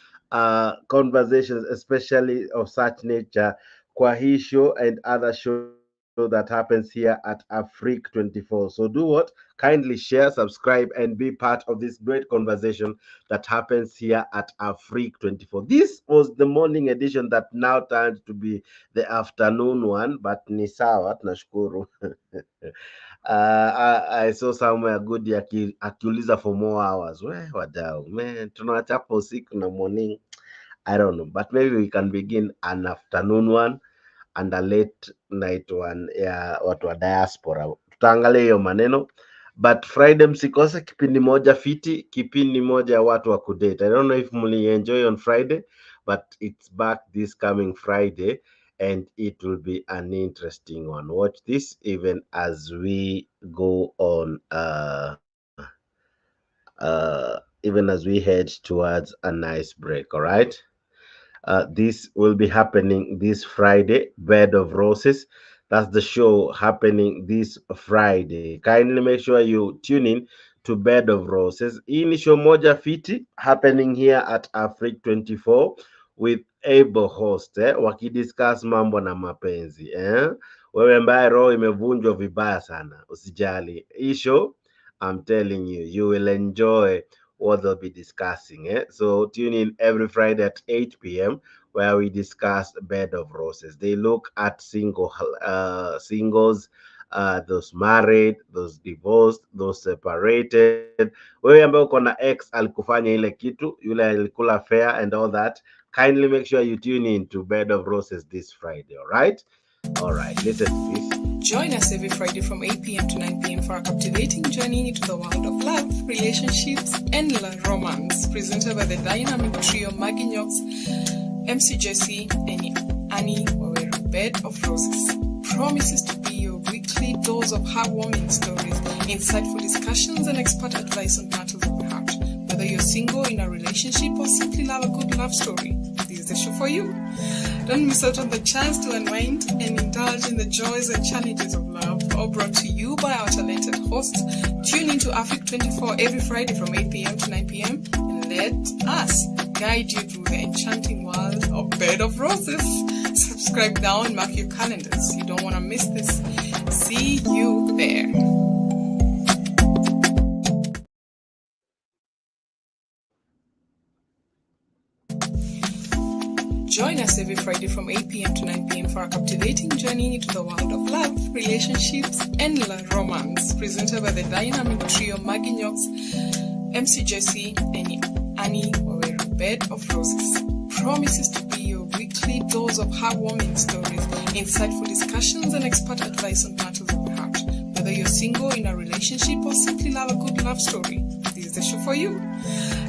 conversations, especially of such nature, kwa hii show and other show that happens here at Afrique 24. So do what? Kindly share, subscribe, and be part of this great conversation that happens here at Afrique 24. This was the morning edition that now turned to be the afternoon one, but ni sawa, tunashukuru. I saw somewhere good akiuliza for more hours. We wadau, man, tunawachapa usiku na morning. I don't know, but maybe we can begin an afternoon one and a late night one ya watu wa diaspora. Tutaangalia hiyo maneno, but Friday msikose kipindi moja fiti, kipindi moja ya watu wa kudate. I don't know if muli enjoy on Friday, but it's back this coming Friday and it will be an interesting one. Watch this even as we go on even as we head towards a nice break. All right, this will be happening this Friday. Bed of Roses, that's the show happening this Friday. Kindly make sure you tune in to Bed of Roses. Hii ni show moja fiti happening here at Afrique 24 with able host wakidiscuss mambo na mapenzi wewe ambaye roho imevunjwa vibaya sana, usijali. Hii show, I'm telling you, you will enjoy what they'll be discussing. So tune in every Friday at 8 p.m. where we discuss Bed of Roses. They look at singles, those married, those divorced, those separated. Wewe ambaye uko na ex alikufanya ile kitu, yule alikula fair and all that. Kindly make sure you tune in to Bed of Roses this Friday, all right? All right, listen to this. Join us every Friday from 8 p.m. to 9 p.m. for a captivating journey into the world of love, relationships, and romance, presented by the dynamic trio Maggie Knox, MC Jesse, and Annie Waweru, Bed of Roses. Promises to be your weekly dose of heartwarming stories, insightful discussions, and expert advice on matters of the heart. Whether you're single, in a relationship, or simply love a good love story, this is the show for you. Don't miss out on the chance to unwind and indulge in the joys and challenges of love, all brought to you by our talented hosts. Tune into Africa 24 every Friday from 8 p.m. to 9 p.m. and let us guide you through the enchanting world of Bed of Roses. Subscribe now and mark your calendars. You don't want to miss this. See you there. Join us every Friday from 8 p.m. to 9 p.m. for a captivating journey into the world of love, relationships, and romance, presented by the dynamic trio Maggie Knox, MC Jesse, and Annie Waweru, Bed of Roses. Promises to be your weekly dose of heartwarming stories, insightful discussions, and expert advice on matters of the heart. Whether you're single, in a relationship, or simply love a good love story, this is the show for you.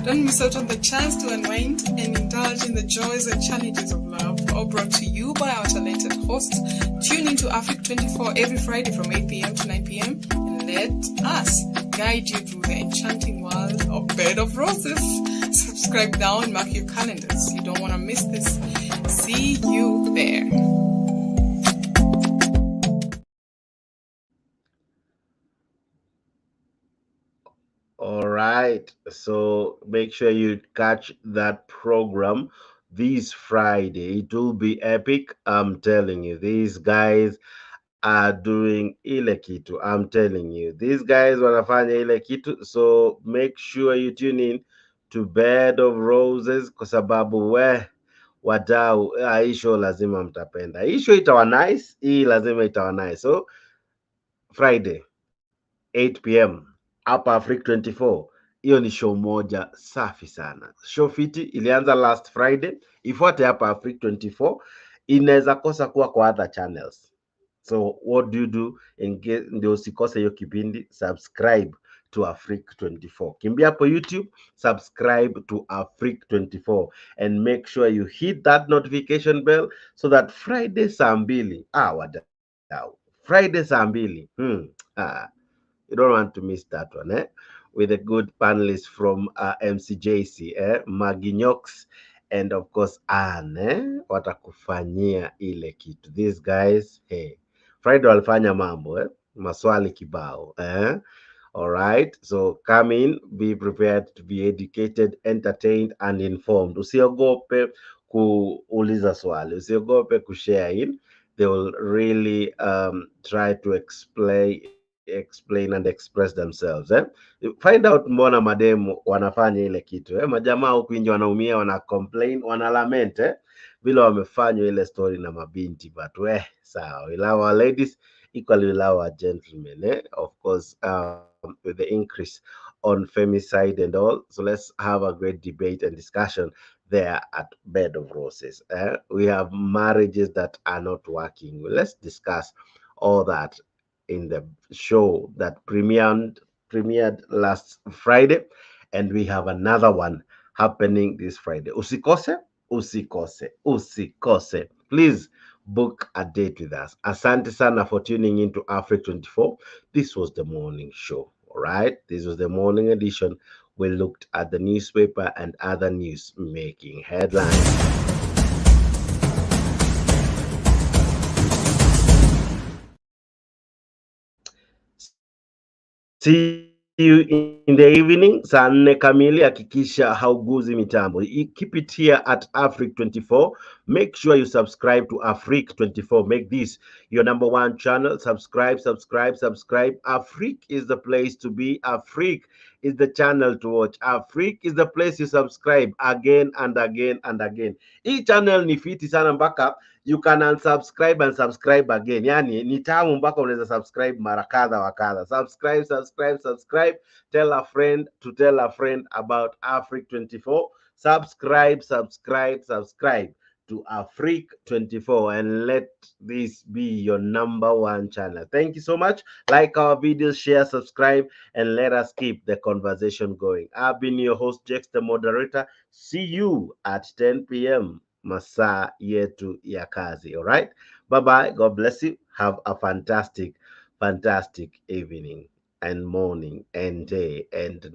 Don't miss out on the chance to unwind and indulge in the joys and challenges of love, all brought to you by our talented hosts. Tune into Africa 24 every Friday from 8 p.m. to 9 p.m. and let us guide you through the enchanting world of Bed of Roses. Subscribe now and mark your calendars. You don't want to miss this. See you there. All right. So make sure you catch that program this Friday. It will be epic. I'm telling you, these guys are doing ile kitu. I'm telling you, these guys wanafanya ile kitu. So make sure you tune in to Bed of Roses kwa sababu wadau, hii show lazima mtapenda. Hii show itawa nice, hii lazima itawa nice. So Friday 8 p.m. hapa Africa 24. Hiyo ni show moja safi sana. Show fiti ilianza last Friday, ifuate hapa Africa 24. Inaweza kosa kuwa kwa other channels. So what do you do ndio usikose hiyo kipindi? Subscribe to Africa 24. Kimbia hapo YouTube, subscribe to Africa 24 and make sure you hit that notification bell so that Friday saa 2, wadau, Friday saa 2, you don't want to miss that one, with a good panelist from MCJC, Maggie Knox, and of course Anne, watakufanyia ile kitu. These guys, hey, Friday walifanya mambo, maswali kibao, all right, so come in, be prepared to be educated, entertained, and informed. Usiogope kuuliza swali, usiogope kushare in. They will really try to explain and express themselves. Find out mbona mademu wanafanya ile kitu. Majamaa huku nje wanaumia, wana complain, wana lament vile wamefanywa ile story na mabinti, but sawa, we love our ladies equally, we love our gentlemen, of course, with the increase on femicide and all. So let's have a great debate and discussion there at Bed of Roses. We have marriages that are not working. Let's discuss all that in the show that premiered last Friday, and we have another one happening this Friday. Usikose. Please book a date with us. Asante sana for tuning into Africa 24. This was the morning show. All right, this was the morning edition. We looked at the newspaper and other news making headlines. See you in the evening, saa 4 kamili. Hakikisha hauguzi mitambo. Keep it here at Africa 24. Make sure you subscribe to Africa 24. Make this your number one channel. Subscribe. Africa is the place to be. Africa is the channel to watch. Africa is the place you subscribe again and again and again. Hii channel ni fiti sana mpaka you can unsubscribe and subscribe again. Yani ni tamu mpaka unaweza subscribe mara kadha wa kadha. Subscribe. Tell a friend to tell a friend about Africa 24. Subscribe. to Afrique 24 and let this be your #1 channel. Thank you so much. Like our videos, share, subscribe, and let us keep the conversation going. I've been your host, Jex, the moderator. See you at 10 p.m. Masaa yetu ya kazi. All right. Bye-bye. God bless you. Have a fantastic evening and morning and day and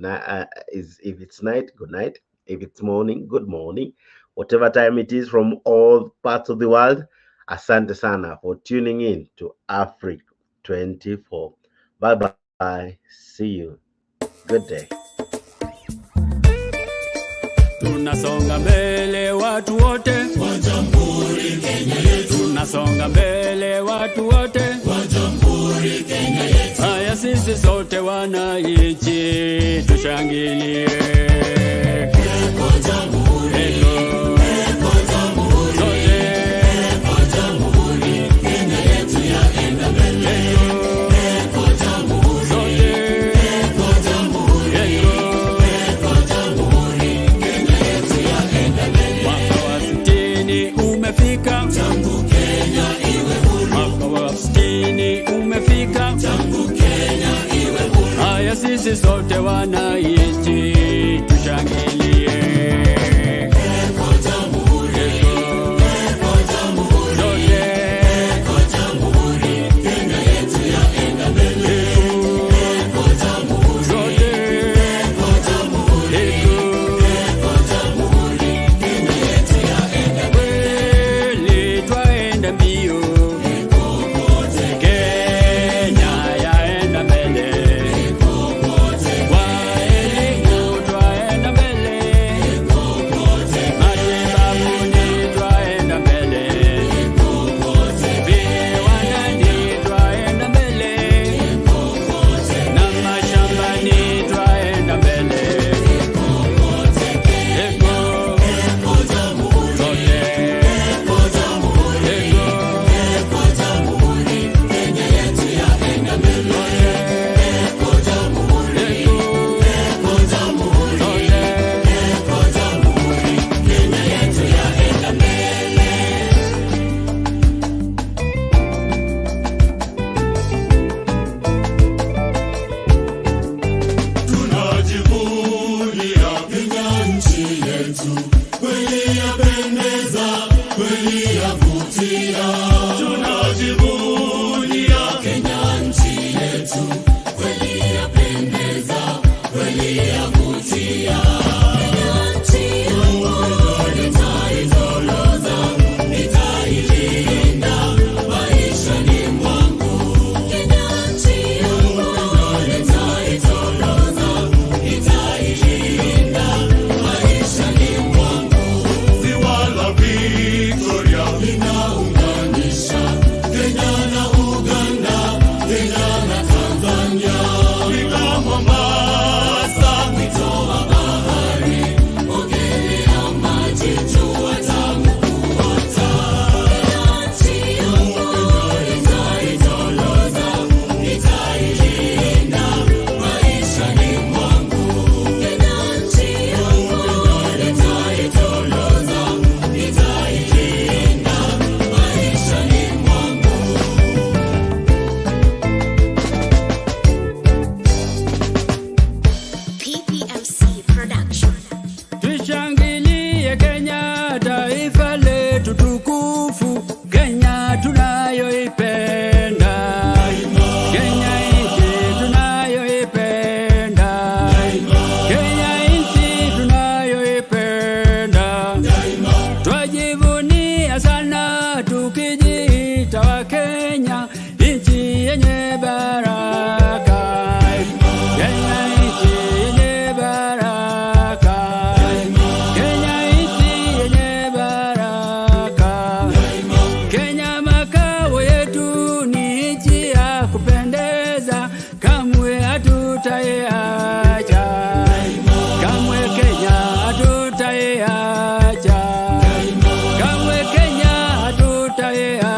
if it's night, good night. If it's morning, good morning. Whatever time it is from all parts of the world, asante sana for tuning in to Afrique 24. Bye-bye. See you. Good day. Tunasonga mbele watu wote wa Jamhuri Kenya yetu. Tunasonga mbele watu wote wa Jamhuri Kenya yetu. Haya sisi sote wananchi tushangilie. Eko Jamhuri, eko Jamhuri, sote eko Jamhuri Kenya yetu yaenda mbele. Eko Jamhuri, sote eko Jamhuri, eko Jamhuri Kenya yetu yaenda mbele. Mwaka wa 60 umefika, tangu Kenya iwe huru. Mwaka wa 60 umefika, tangu Kenya iwe huru. Haya sisi sote wananchi tushangilie. Eko Jamhuri, eko Jamhuri, sote eko Jamhuri Kenya yetu yaenda mbele. Eko Jamhuri, sote eko Jamhuri, eko Jamhuri Kenya yetu yaenda mbele. Kweli twaenda mbio, Kenya yaenda mbele. Kwa elimu twaenda mbele, matibabuni twaenda mbele, viwandani twaenda mbele, na mashambani twaenda mbele. Eko Jamhuri, sote eko Jamhuri, eko Jamhuri Kenya yetu yaenda mbele. Eko Jamhuri, eko Jamhuri, sote eko Jamhuri Kenya yetu yaenda mbele. Tunajivunia Kenya nchi yetu, kweli yapendeza, kweli yavutia. Tunajivunia Kenya nchi yetu, kweli yapendeza, kweli yavutia. Kenya nchi yangu nitaitoloza, nitailinda maishani mwangu. Kenya nchi yangu nitaitoloza, nitailinda maishani mwangu. Ziwa la Victoria linaunganisha Kenya na Uganda, Kenya na Tanzania. Fika Mombasa, mito wa bahari, ogelea maji, jua tamu kuota. Kenya nchi yangu nitaitoloza, nitailinda maishani mwangu. Kenya nchi yangu nitaitoloza, nitailinda maishani mwangu. PPMC Production. Tushangilie Kenya, taifa letu tukufu, Kenya tunayoipenda. Kenya nchi tunayoipenda. Kenya nchi tunayoipenda. Twajivunia sana tukijiita wa Kenya, nchi yenye baraka. Kenya nchi yenye baraka. Kenya nchi yenye baraka. Kenya makao yetu ni nchi ya kupendeza, kamwe hatutaiacha. Kamwe Kenya hatutaiacha. Kamwe Kenya hatutaiacha.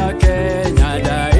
ya Kenya daima.